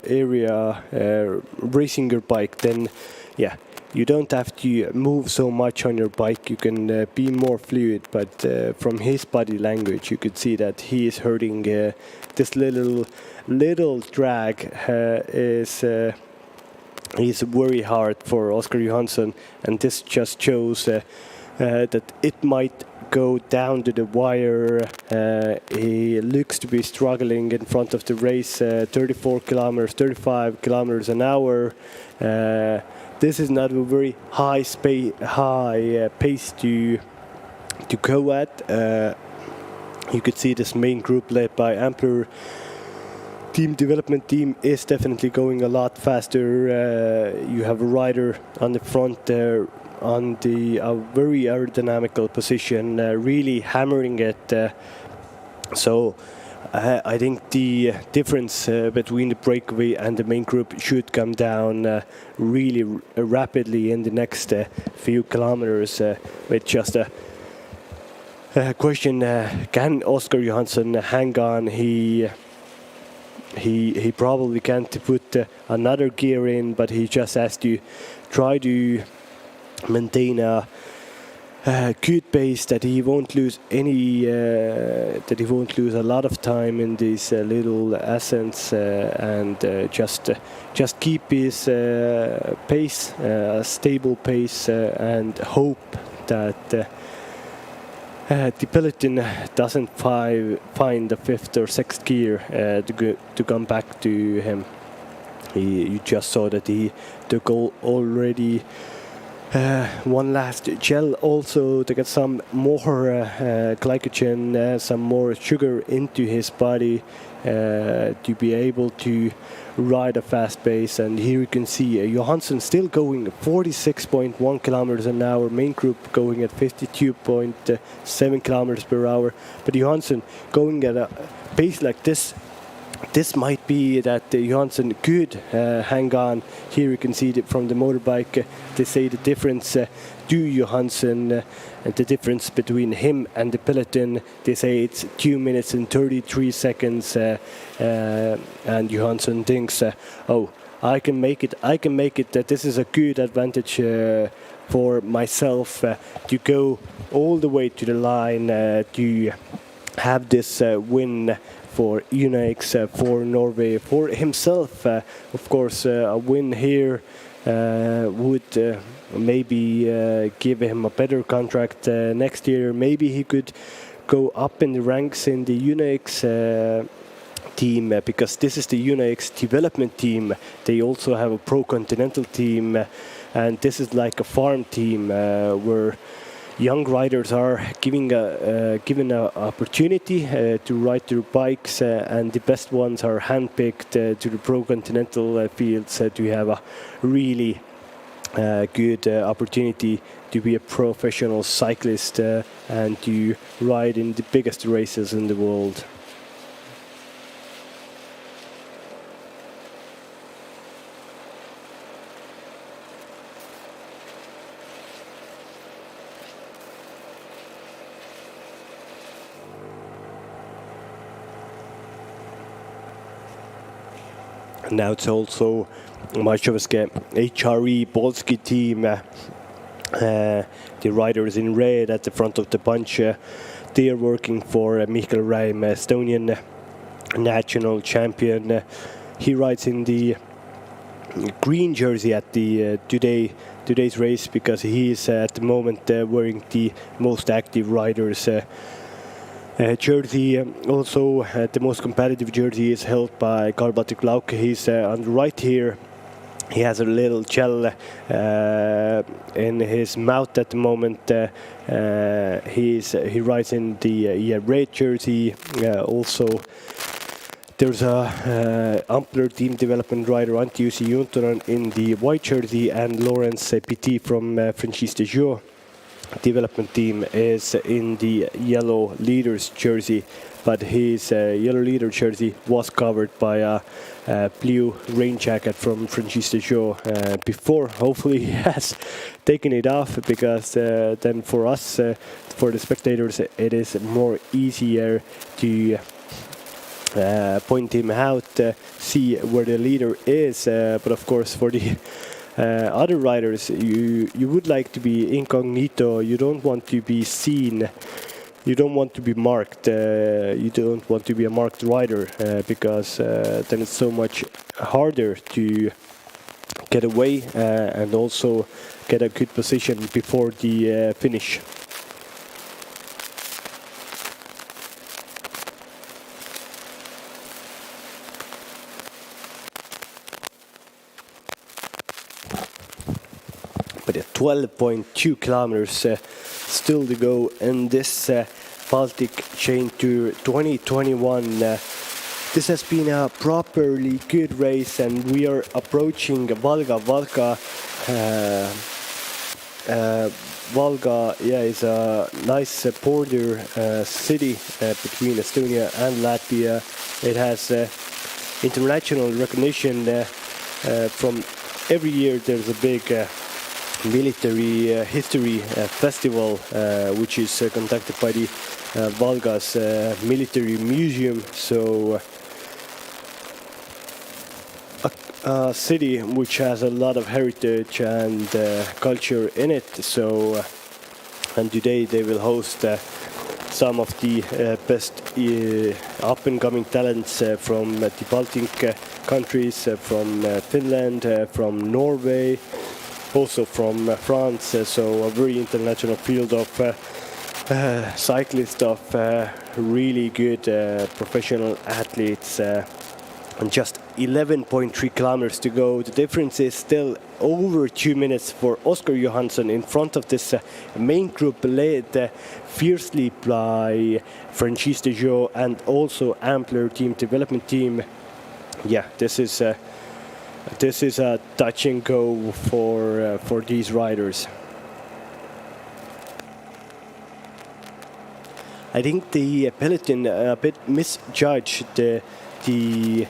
area racing your bike, then yeah, you don't have to move so much on your bike. You can be more fluid, but from his body language, you could see that he is hurting. This little drag is very hard for Oscar Johansson, and this just shows that it might go down to the wire. He looks to be struggling in front of the race, 34 kilometers, 35 kilometers an hour. This is not a very high pace to go at. You could see this main group led by Ampler team development team is definitely going a lot faster. You have a rider on the front there on the very aerodynamical position, really hammering it. So I think the difference between the breakaway and the main group should come down really rapidly in the next few kilometers. With just a question: can Oscar Johansson hang on? He probably can't put another gear in, but he just has to try to maintain a good pace, that he won't lose a lot of time in these little ascents, and just keep his pace, a stable pace, and hope that the peloton doesn't find the fifth or sixth gear to come back to him. You just saw that he took already one last gel also to get some more glycogen, some more sugar into his body to be able to ride a fast pace. And here you can see Johansson still going 46.1 kilometers an hour, main group going at 52.7 kilometers per hour. But Johansson going at a pace like this might be that Johansson could hang on. Here you can see it from the motorbike. They say the difference to Johansson and the difference between him and the peloton. They say it's 2 minutes and 33 seconds. And Johansson thinks, oh, I can make it. That this is a good advantage for myself to go all the way to the line to have this win for Unix, for Norway, for himself. Of course, a win here would maybe give him a better contract next year. Maybe he could go up in the ranks in the Unix team, because this is the Unix development team. They also have a pro continental team, and this is like a farm team where young riders are given an opportunity to ride their bikes, and the best ones are handpicked to the pro continental fields to have a really good opportunity to be a professional cyclist and to ride in the biggest races in the world. Now it's also Majovske HRE Baltic team. The riders in red at the front of the bunch. They are working for Mikael Räim, Estonian national champion. He rides in the green jersey at the today's race, because he is at the moment wearing the most active riders jersey. Also the most competitive jersey is held by Baltic Valka. He's on the right here. He has a little gel in his mouth at the moment. He rides in the red jersey. Also there's a Ampler team development rider Antti Juntunen in the white jersey, and Lawrence Petit from Franchise de Joux development team is in the yellow leaders jersey, but his yellow leader jersey was covered by a blue rain jacket from Franchise de Joux before. Hopefully he has taken it off, because then for us, for the spectators, it is more easier to point him out, see where the leader is. But of course, for the other riders, you would like to be incognito. You don't want to be seen. You don't want to be marked. You don't want to be a marked rider, because then it's so much harder to get away and also get a good position before the finish. But 12.2 kilometers still to go in this Baltic Chain Tour 2021. This has been a properly good race, and we are approaching Valga. Valka Valga, is a nice border city between Estonia and Latvia. It has international recognition from every year. There's a big military history festival which is conducted by the Valga's military museum. So a city which has a lot of heritage and culture in it. So and today they will host some of the best up-and-coming talents from the Baltic countries, from Finland, from Norway, also from France. So a very international field of cyclists, of really good professional athletes. And just 11.3 kilometers to go. The difference is still over 2 minutes for Oscar Johansson in front of this main group led fiercely by Francis de Jo and also Ampler team development team. Yeah, this is a touch and go for these riders. I think the peloton a bit misjudged the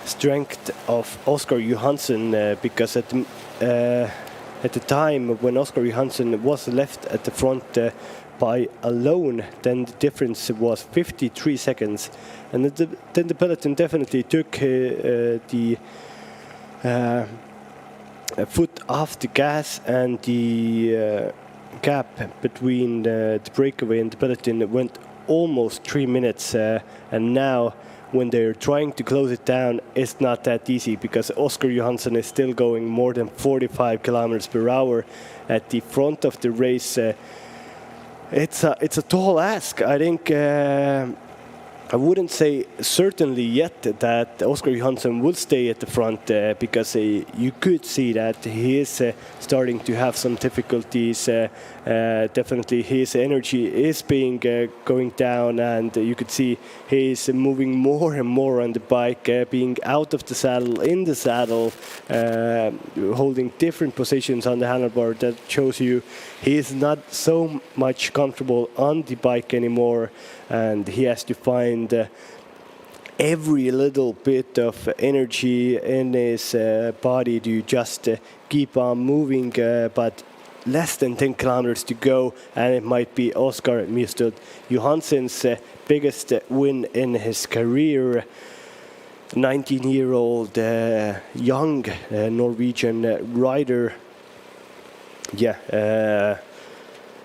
strength of Oscar Johansson because at the time when Oscar Johansson was left at the front by alone, then the difference was 53 seconds, and then the peloton definitely took the foot off the gas, and the gap between the breakaway and the peloton went almost 3 minutes, and now when they're trying to close it down, it's not that easy because Oscar Johansson is still going more than 45 kilometers per hour at the front of the race. It's a tall ask. I think I wouldn't say certainly yet that Oscar Johansson will stay at the front because you could see that he is starting to have some difficulties. Definitely his energy is going down, and you could see he is moving more and more on the bike, being out of the saddle, in the saddle, holding different positions on the handlebar. That shows you he is not so much comfortable on the bike anymore, and he has to find every little bit of energy in his body to just keep on moving, but less than 10 kilometers to go, and it might be Oscar Johansson's biggest win in his career. 19-year-old young Norwegian rider.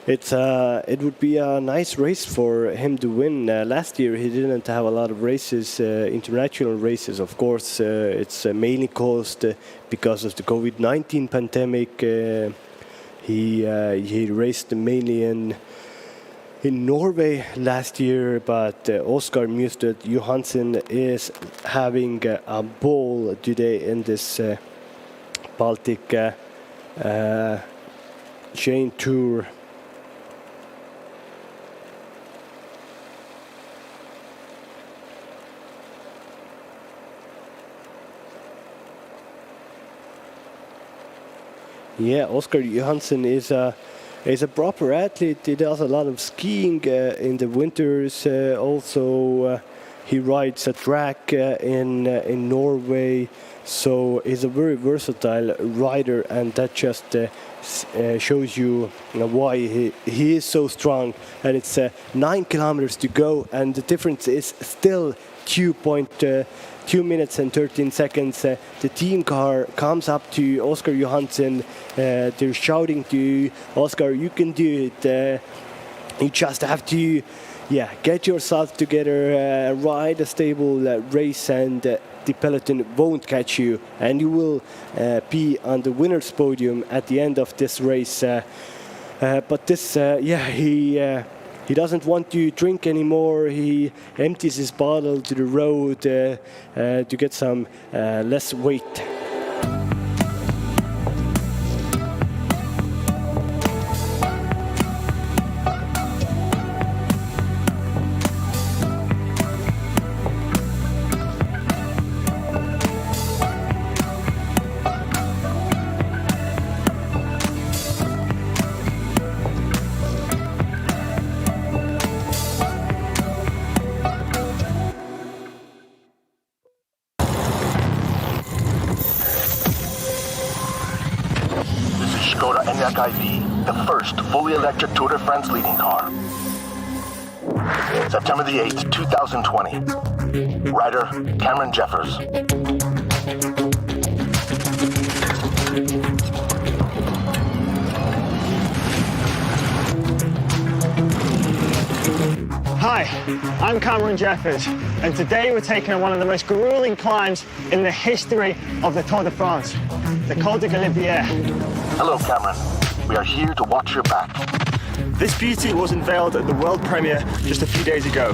It would be a nice race for him to win. Last year he didn't have a lot of races, international races. Of course, it's mainly caused because of the COVID-19 pandemic. He raced mainly in Norway last year, but Oscar Johansson is having a ball today in this Baltic chain tour. Yeah, Oscar Johansson is a proper athlete. He does a lot of skiing in the winters. Also, he rides a track in Norway. So he's a very versatile rider, and that just shows you why he is so strong. And it's 9 kilometers to go, and the difference is still 2 minutes and 13 seconds. The team car comes up to Oscar Johansson. They're shouting to Oscar, "You can do it. You just have to, get yourself together, ride a stable race, and the peloton won't catch you, and you will be on the winner's podium at the end of this race." But this, he doesn't want to drink anymore. He empties his bottle to the road to get some less weight. electric Tour de France leading car. September the 8th, 2020. Rider, Cameron Jeffers. Hi, I'm Cameron Jeffers, and today we're taking on one of the most grueling climbs in the history of the Tour de France, the Col de Galibier. Hello, Cameron. We are here to watch your back. This beauty was unveiled at the world premiere just a few days ago,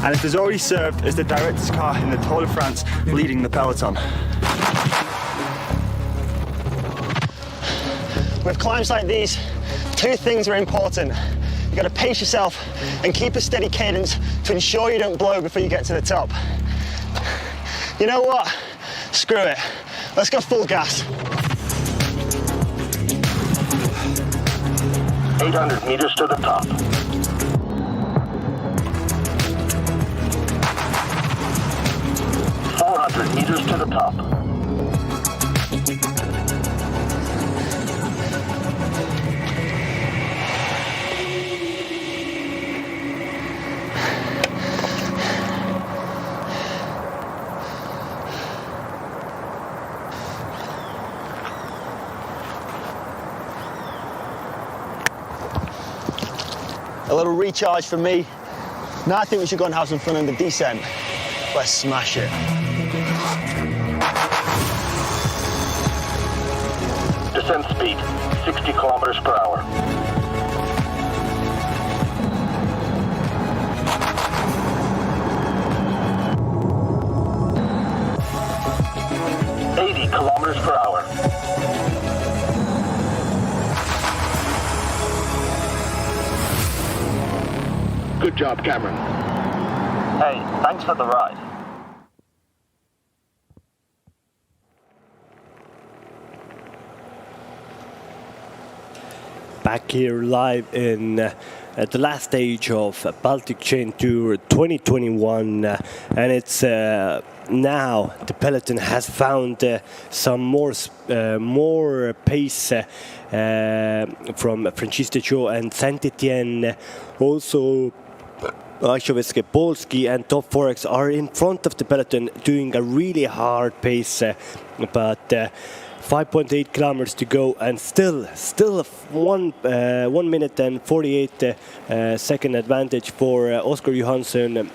and it has already served as the director's car in the Tour de France, leading the peloton. With climbs like these, two things are important. You've got to pace yourself and keep a steady cadence to ensure you don't blow before you get to the top. You know what? Screw it. Let's go full gas. 800 meters to the top. Meters to the top. A little recharge for me. Now I think we should go and have some fun in the descent. Let's smash it. Descent speed, 60 kilometers per hour. Kilometers per hour. Good job, Cameron. Hey, thanks for the ride. Back here live in at the last stage of Baltic Chain Tour 2021, and it's now the peloton has found some more pace from Franciszek and Saint-Etienne. Also Polski and Top Forex are in front of the peloton doing a really hard pace, but 5.8 kilometers to go, and still 1 minute and 48 second advantage for Oscar Johansson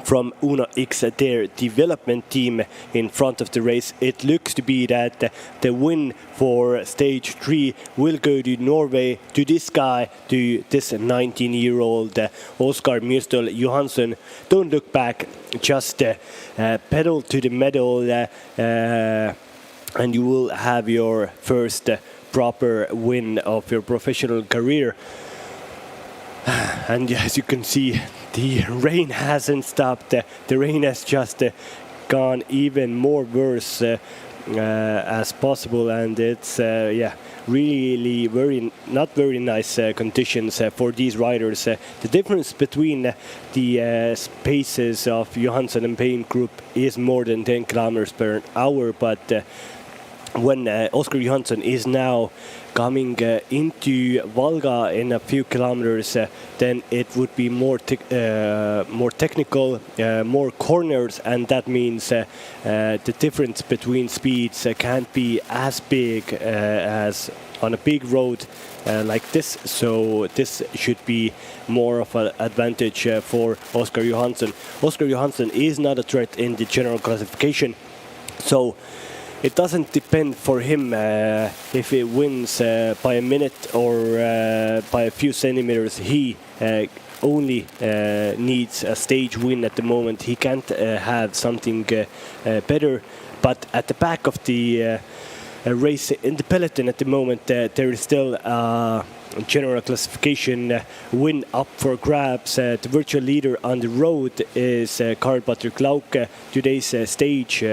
from Uno X, their development team, in front of the race. It looks to be that the win for stage 3 will go to Norway, to this guy, to this 19-year-old Oscar Myrsdal Johansson. Don't look back, just pedal to the metal, and you will have your first proper win of your professional career. And as you can see, the rain hasn't stopped. The rain has just gone even more worse as possible, and it's really not very nice conditions for these riders. The difference between the paces of Johansson and Payne Group is more than 10 kilometers per hour, but when Oscar Johansson is now coming into Valga in a few kilometers, then it would be more technical, more corners, and that means the difference between speeds can't be as big as on a big road like this. So this should be more of an advantage for Oscar Johansson. Oscar Johansson is not a threat in the general classification, so it doesn't depend for him if he wins by a minute or by a few centimeters. He only needs a stage win at the moment. He can't have something better. But at the back of the race in the peloton at the moment, there is still a general classification win up for grabs. The virtual leader on the road is Karl-Patrick Lauke. Today's stage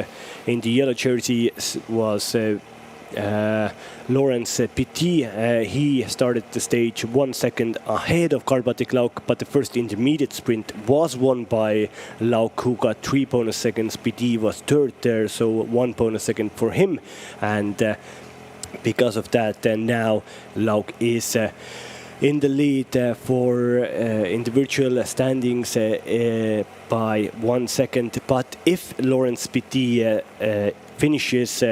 in the yellow jersey was Lawrence Petit. He started the stage 1 second ahead of Karl-Patrick Lauke, but the first intermediate sprint was won by Lauke, who got 3 bonus seconds. Petit was third there, so 1 bonus second for him, and because of that, now Lauke is in the lead for individual standings by 1 second. But if Laurens Petit finishes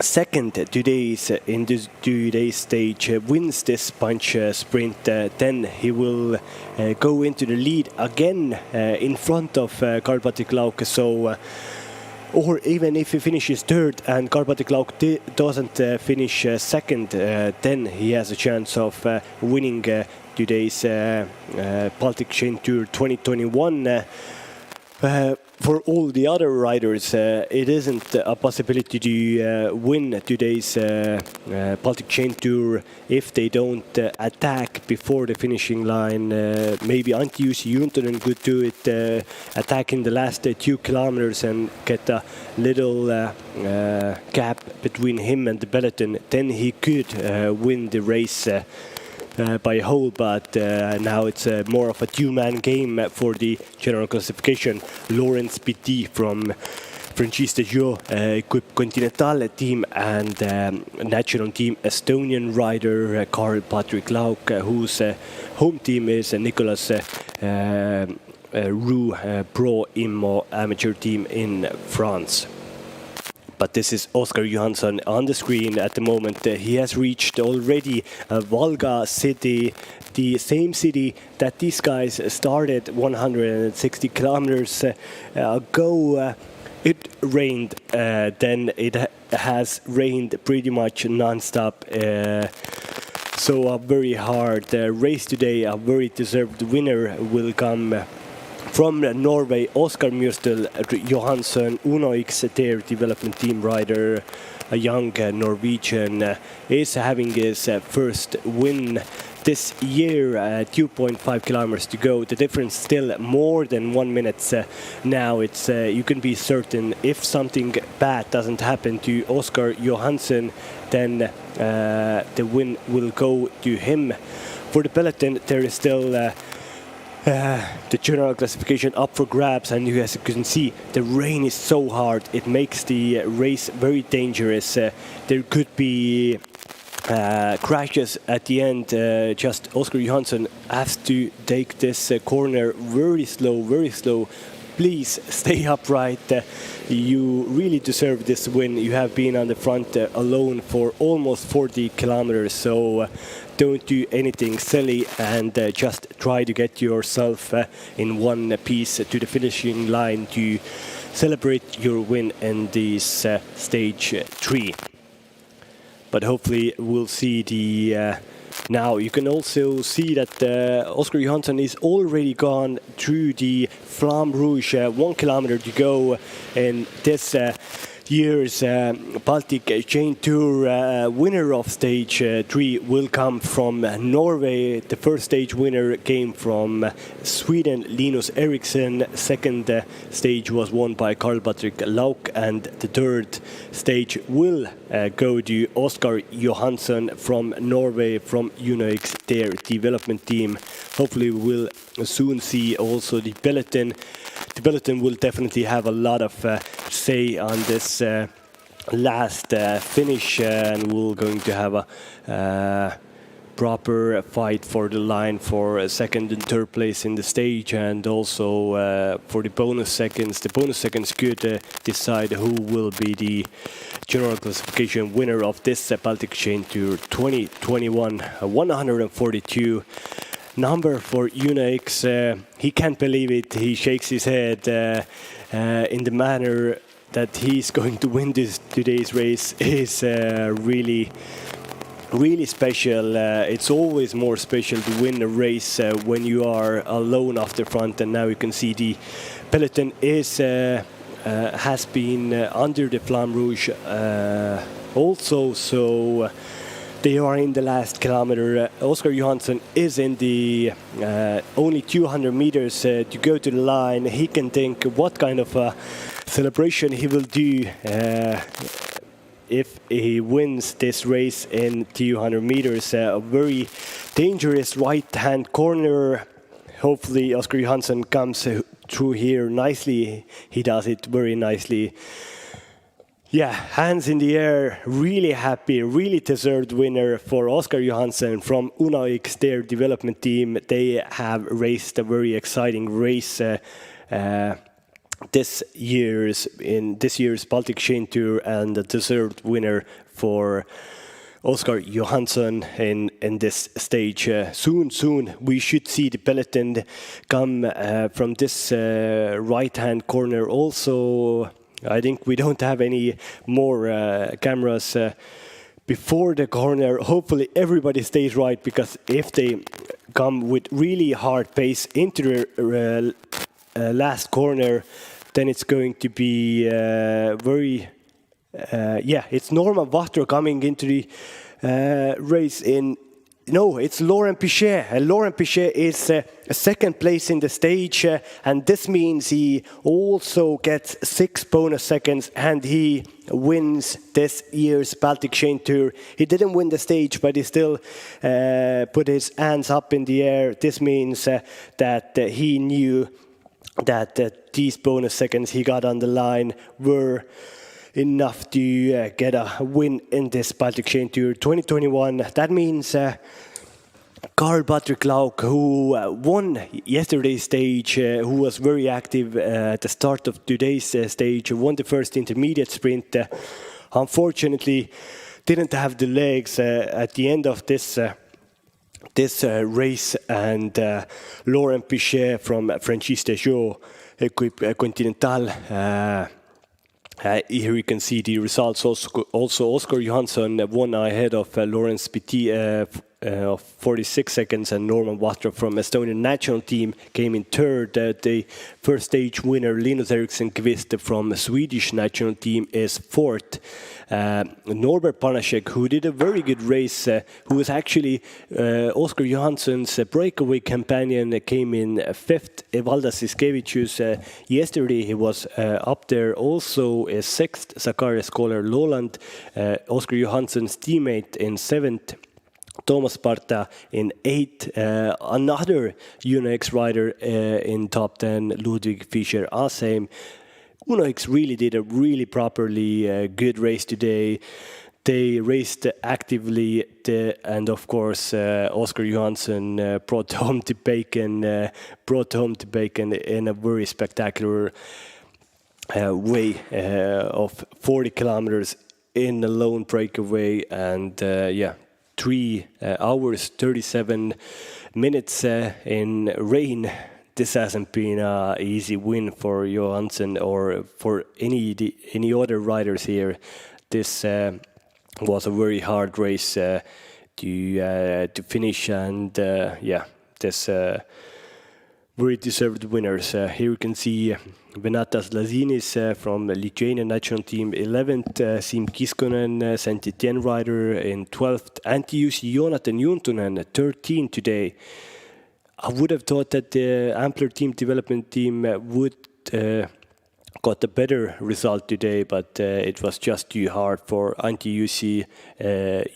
second in today's stage, wins this bunch sprint, then he will go into the lead again in front of Karl-Patrik Lauk. So, or even if he finishes third and Karl-Patrik Lauk doesn't finish second, then he has a chance of winning today's Baltic Chain Tour 2021. For all the other riders, it isn't a possibility to win today's Baltic Chain Tour if they don't attack before the finishing line. Maybe Antti-Jussi Juntunen could do it, attack in the last 2 kilometers and get a little gap between him and the peloton. Then he could win the race by a hole, but now it's more of a two-man game for the general classification. Laurens Petit from Franchise de Joux Equipe Continental team and national team Estonian rider Karl-Patrik Lauk, whose home team is Nicolas Roux Pro Immo amateur team in France. But this is Oskar Johansson on the screen at the moment. He has reached already Valga city, the same city that these guys started 160 kilometers ago. It rained, then it has rained pretty much non-stop. So a very hard race today. A very deserved winner will come from Norway. Oskar Mjøstel Johansson, Uno X, their development team rider, a young Norwegian, is having his first win this year. 2.5 kilometers to go. The difference still more than 1 minute. Now it's you can be certain if something bad doesn't happen to Oskar Johansson, then the win will go to him. For the peloton, there is still the general classification up for grabs, and as you can see, the rain is so hard, it makes the race very dangerous. There could be crashes at the end. Just Oskar Johansson has to take this corner very slow, very slow. Please stay upright. You really deserve this win. You have been on the front alone for almost 40 kilometers, so don't do anything silly and just try to get yourself in one piece to the finishing line to celebrate your win in this stage 3. But hopefully we'll see the now you can also see that Oskar Johansson is already gone through the Flamme Rouge. 1 kilometer to go in this year's Baltic Chain Tour. Winner of stage 3 will come from Norway. The first stage winner came from Sweden, Linus Eriksson. Second stage was won by Karl-Patrik Lauk, and the third stage will go to Oskar Johansson from Norway, from Unix, their development team. Hopefully we will soon see also the peloton. The peloton will definitely have a lot of say on this last finish, and we're going to have a proper fight for the line for second and third place in the stage, and also for the bonus seconds. The bonus seconds could decide who will be the general classification winner of this Baltic Chain Tour 2021. 142 number for Unix. He can't believe it. He shakes his head in the manner that he's going to win today's race is really special. It's always more special to win a race when you are alone off the front, and now you can see the peloton has been under the Flamme Rouge also, so they are in the last kilometer. Oskar Johansson is in the only 200 meters to go to the line. He can think what kind of a celebration he will do if he wins this race in 200 meters. A very dangerous right-hand corner. Hopefully Oskar Johansson comes through here nicely. He does it very nicely. Yeah, hands in the air, really happy, really deserved winner for Oskar Johansson from UNOX, their development team. They have raced a very exciting race this year's Baltic Chain Tour, and a deserved winner for Oskar Johansson in this stage. Soon we should see the peloton come from this right-hand corner. Also, I think we don't have any more cameras before the corner. Hopefully everybody stays right, because if they come with really hard pace into the last corner, then it's going to be very... it's Norman Wachter coming into the race in... No, it's Laurent Pichet. Laurent Pichet is second place in the stage, and this means he also gets 6 bonus seconds, and he wins this year's Baltic Chain Tour. He didn't win the stage, but he still put his hands up in the air. This means that he knew that these bonus seconds he got on the line were enough to get a win in this Baltic Chain Tour 2021. That means Karl-Patrik Lauk, who won yesterday's stage, who was very active at the start of today's stage, won the first intermediate sprint, unfortunately didn't have the legs at the end of this race, and Laurent Pichet from Franchise Deschaux Equipe Continental. Here you can see the results. Also Oskar Johansson won ahead of Lawrence Petit of 46 seconds, and Norman Wachter from Estonian national team came in third. The first stage winner, Linus Eriksson Kvist from Swedish national team, is fourth. Norbert Panasek, who did a very good race, who was actually Oskar Johansson's breakaway companion, came in fifth. Valda Siskevicius, yesterday he was up there, also is sixth. Zacharias Kohler Lowland, Oskar Johansson's teammate, in seventh. Thomas Sparta in 8th, another UNOX rider in top 10, Ludwig Fischer Asheim. UNOX really did a really properly good race today. They raced actively, and of course Oskar Johansson brought home the bacon in a very spectacular way of 40 kilometers in a lone breakaway, and 3 hours 37 minutes in rain. This hasn't been an easy win for Johansson or for any other riders here. This was a very hard race to finish, and this very deserved winners. Here you can see Venatas Lazinis from Lithuanian national team 11th, Siim Kiskonen, Saint Etienne rider in 12th, Antti-Jussi Jonathan Juntunen 13th today. I would have thought that the Ampler team development team would got a better result today, but it was just too hard for Antti-Jussi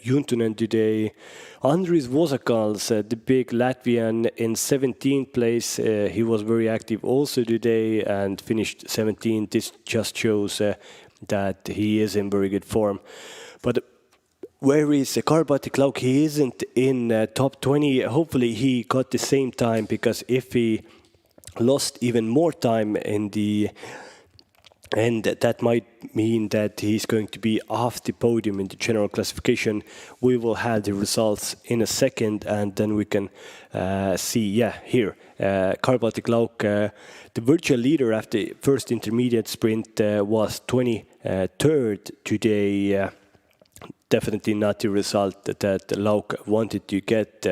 Juntunen today. Andris Vosakals, the big Latvian, in 17th place. He was very active also today and finished 17th. This just shows that he is in very good form. But where is Karl-Patrik Lauk? He isn't in top 20. Hopefully he got the same time, because if he lost even more time in the end, that might mean that he's going to be off the podium in the general classification. We will have the results in a second, and then we can see, here, Karl-Patrik Lauk, the virtual leader after the first intermediate sprint, was 23rd today. Definitely not the result that Lauk wanted to get.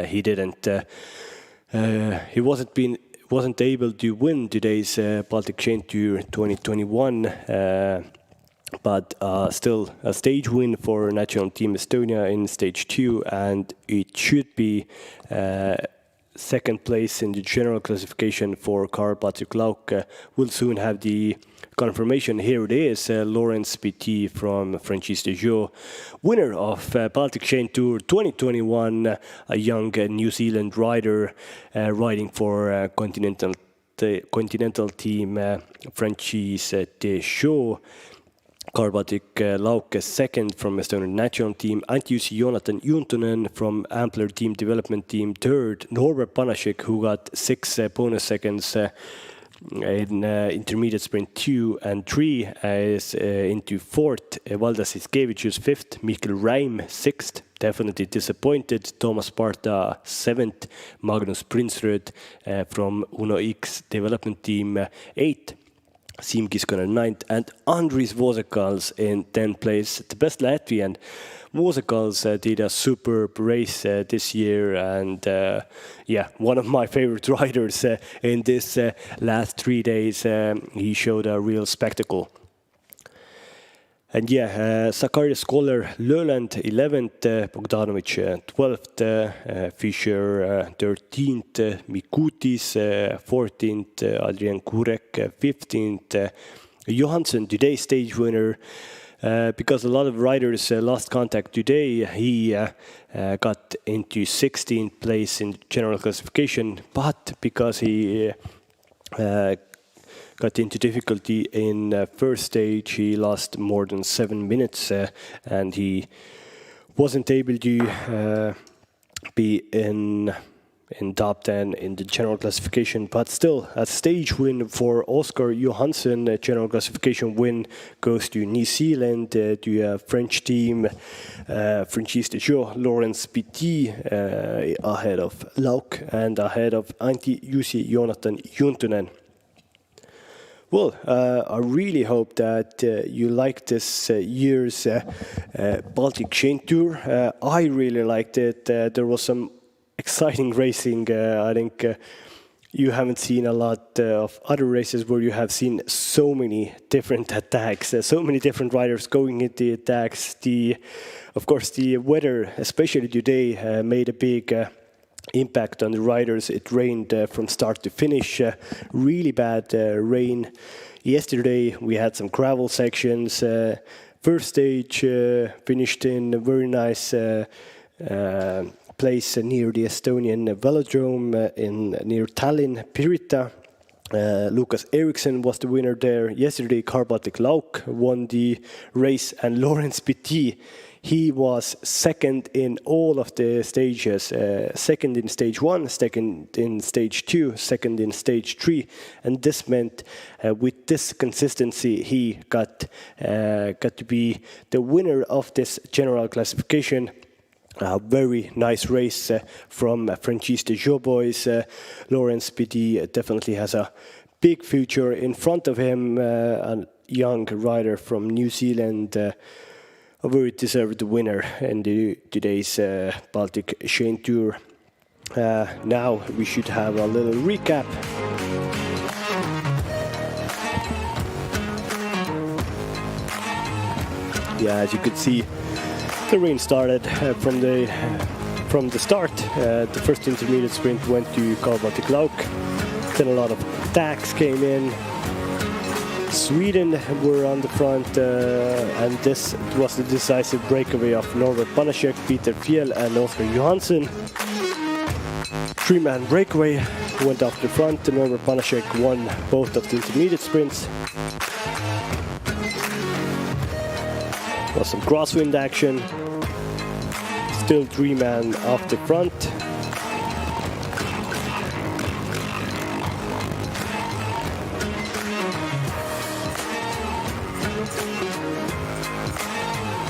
He didn't. He wasn't able to win today's Baltic Chain Tour 2021, but still a stage win for national team Estonia in stage 2, and it should be second place in the general classification for Karl-Patrik Lauk. We'll soon have the confirmation. Here it is, Lawrence Petit from Franchise Deschaux, winner of Baltic Chain Tour 2021, a young New Zealand rider riding for continental team Franchise Deschaux. Baltic Valka second from Estonian national team, Antti Jonathan Juntunen from Ampler team development team third, Norbert Panasek, who got 6 bonus seconds in intermediate sprint 2 and 3 is into fourth, Valdas Iskevicius fifth, Mikkel Reim sixth, definitely disappointed, Thomas Sparta seventh, Magnus Prinsrud from Uno X development team eighth, Siim Kiskonen ninth, and Andris Vosekals in 10th place. The best Latvian. Vosekals did a superb race this year, and one of my favorite riders in this last 3 days. He showed a real spectacle. And Zacharias Scholar, Löland 11th, Bogdanovic 12th, Fischer 13th, Mikutis 14th, Adrian Kurek 15th, Johansson, today's stage winner. Because a lot of riders lost contact today, he got into 16th place in general classification, but because he got into difficulty in first stage, he lost more than 7 minutes and he wasn't able to be in top 10 in the general classification, but still a stage win for Oscar Johansson. A general classification win goes to New Zealand, to a French team, Franchise Joe, Laurence Petit ahead of Lauk and ahead of Antti Jonathan Juntunen. Well, I really hope that you like this year's Baltic Chain Tour. I really liked it. There was some exciting racing. I think you haven't seen a lot of other races where you have seen so many different attacks, so many different riders going into attacks. Of course, the weather, especially today, made a big impact on the riders. It rained from start to finish, really bad rain. Yesterday we had some gravel sections. First stage finished in a very nice place near the Estonian velodrome near Tallinn, Pirita. Lukas Eriksson was the winner there. Yesterday, Baltic Lauk won the race, and Laurence Petit, he was second in all of the stages. Second in stage 1, second in stage 2, second in stage 3. And this meant with this consistency, he got to be the winner of this general classification. A very nice race from Franchise Joe boys. Laurence Petit definitely has a big future in front of him. A young rider from New Zealand. A very deserved winner in today's Baltic Chain Tour. Now we should have a little recap. Yeah, as you could see, the rain started from the start. The first intermediate sprint went to Baltic Lauk. Then a lot of attacks came in. Sweden were on the front, and this was the decisive breakaway of Norbert Panasek, Peter Fjell and Oscar Johansson. Three-man breakaway went off the front. Norbert Panasek won both of the intermediate sprints. Was some crosswind action. Still three-man off the front.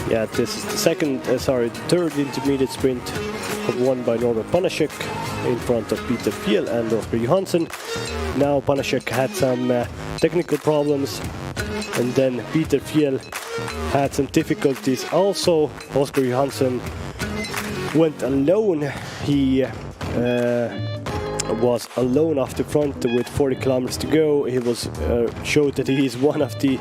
Yeah, this is the third intermediate sprint won by Norbert Panasek in front of Peter Fjell and Oscar Johansson. Now Panasek had some technical problems, and then Peter Fjell had some difficulties. Also, Oscar Johansson went alone. He was alone off the front with 40 kilometers to go. He was showed that he is one of the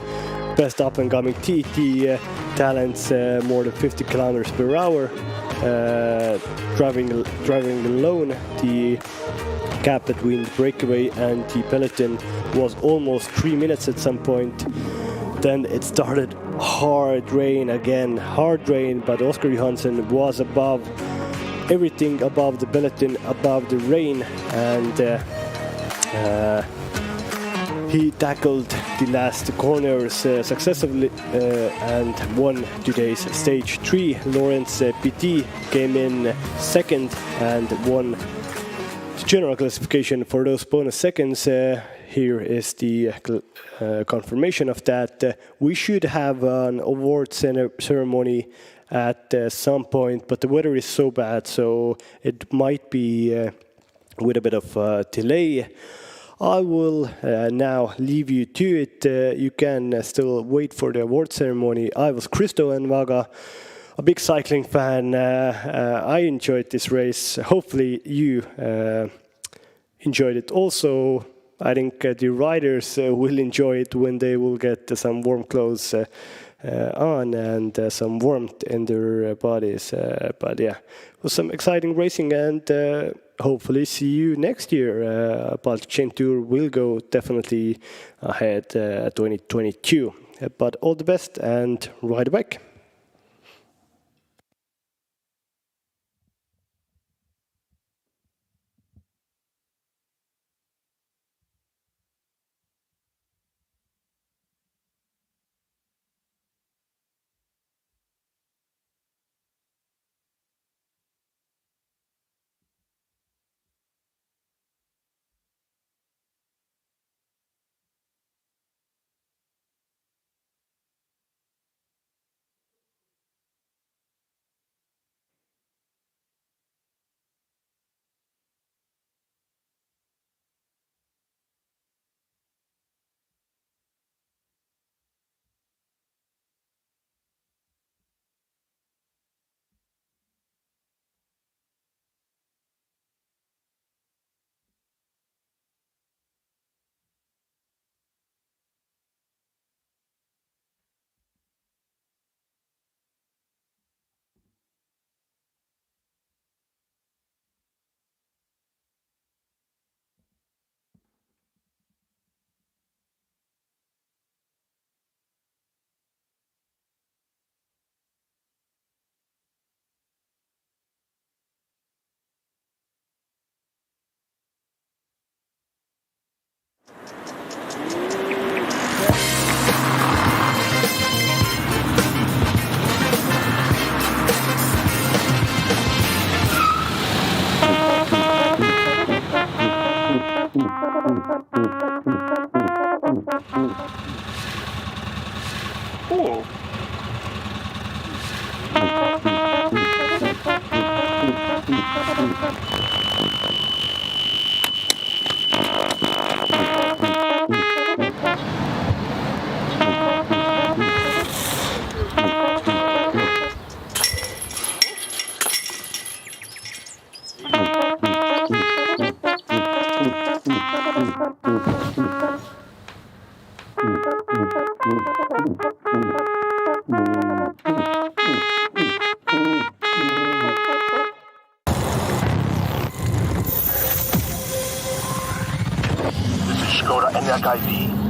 best up-and-coming TT talents, more than 50 kilometers per hour. Driving alone, the gap between the breakaway and the peloton was almost 3 minutes at some point. Then it started hard rain again, but Oscar Johansson was above everything, above the peloton, above the rain, and He tackled the last corners successfully and won today's stage 3. Lawrence PT came in second and won the general classification for those bonus seconds. Here is the confirmation of that. We should have an award ceremony at some point, but the weather is so bad, so it might be with a bit of delay. I will now leave you to it. You can still wait for the award ceremony. I was Christo and Valga, a big cycling fan. I enjoyed this race. Hopefully you enjoyed it also. I think the riders will enjoy it when they will get some warm clothes on and some warmth in their bodies. But yeah, it was some exciting racing, and hopefully see you next year. Baltic Chain Tour will go definitely ahead 2022. But all the best and ride back.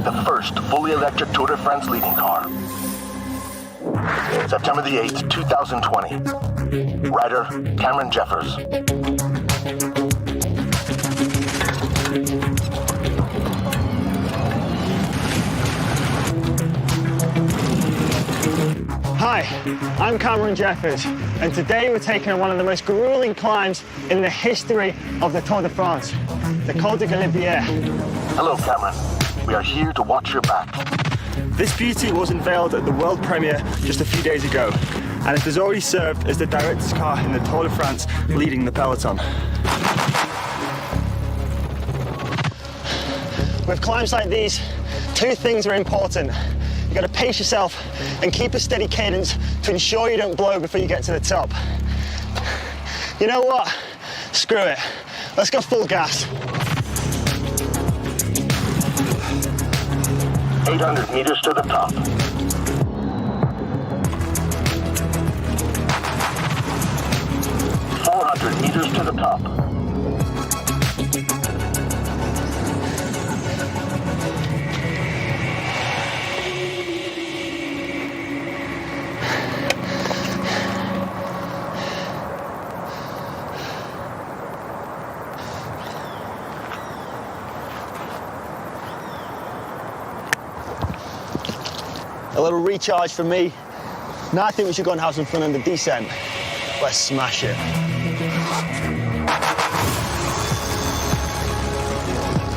The first fully electric Tour de France leading car. September the 8th, 2020. Rider, Cameron Jeffers. Hi, I'm Cameron Jeffers, and today we're taking on one of the most grueling climbs in the history of the Tour de France, the Col de Galibier. Hello, Cameron. We are here to watch your back. This beauty was unveiled at the world premiere just a few days ago, and it has already served as the director's car in the Tour de France, leading the peloton. With climbs like these, two things are important. You've got to pace yourself and keep a steady cadence to ensure you don't blow before you get to the top. You know what? Screw it. Let's go full gas. 800 meters to the top. 400 meters to the top. a little recharge for me. Now I think we should go and have some fun on the descent. Let's smash it.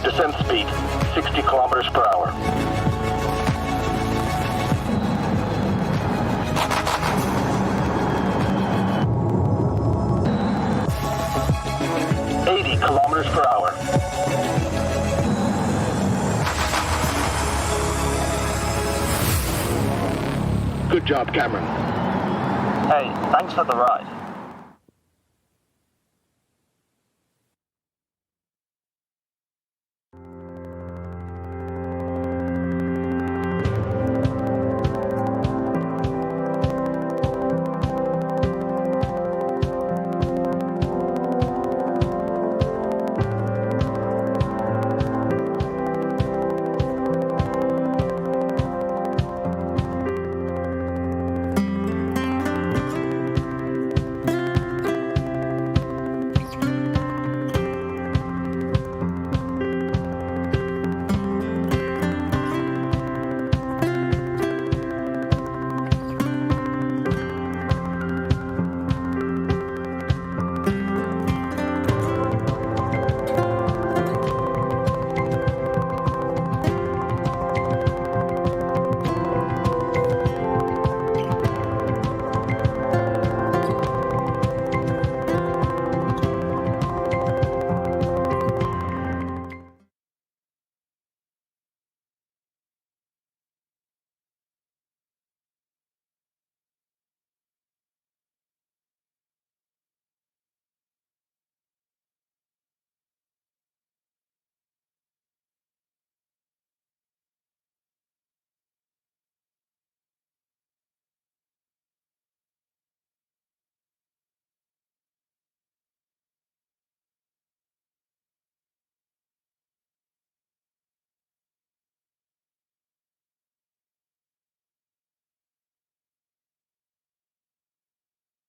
Descent speed, 60 kilometers per hour. Kilometers per hour. Good job, Cameron. Hey, thanks for the ride.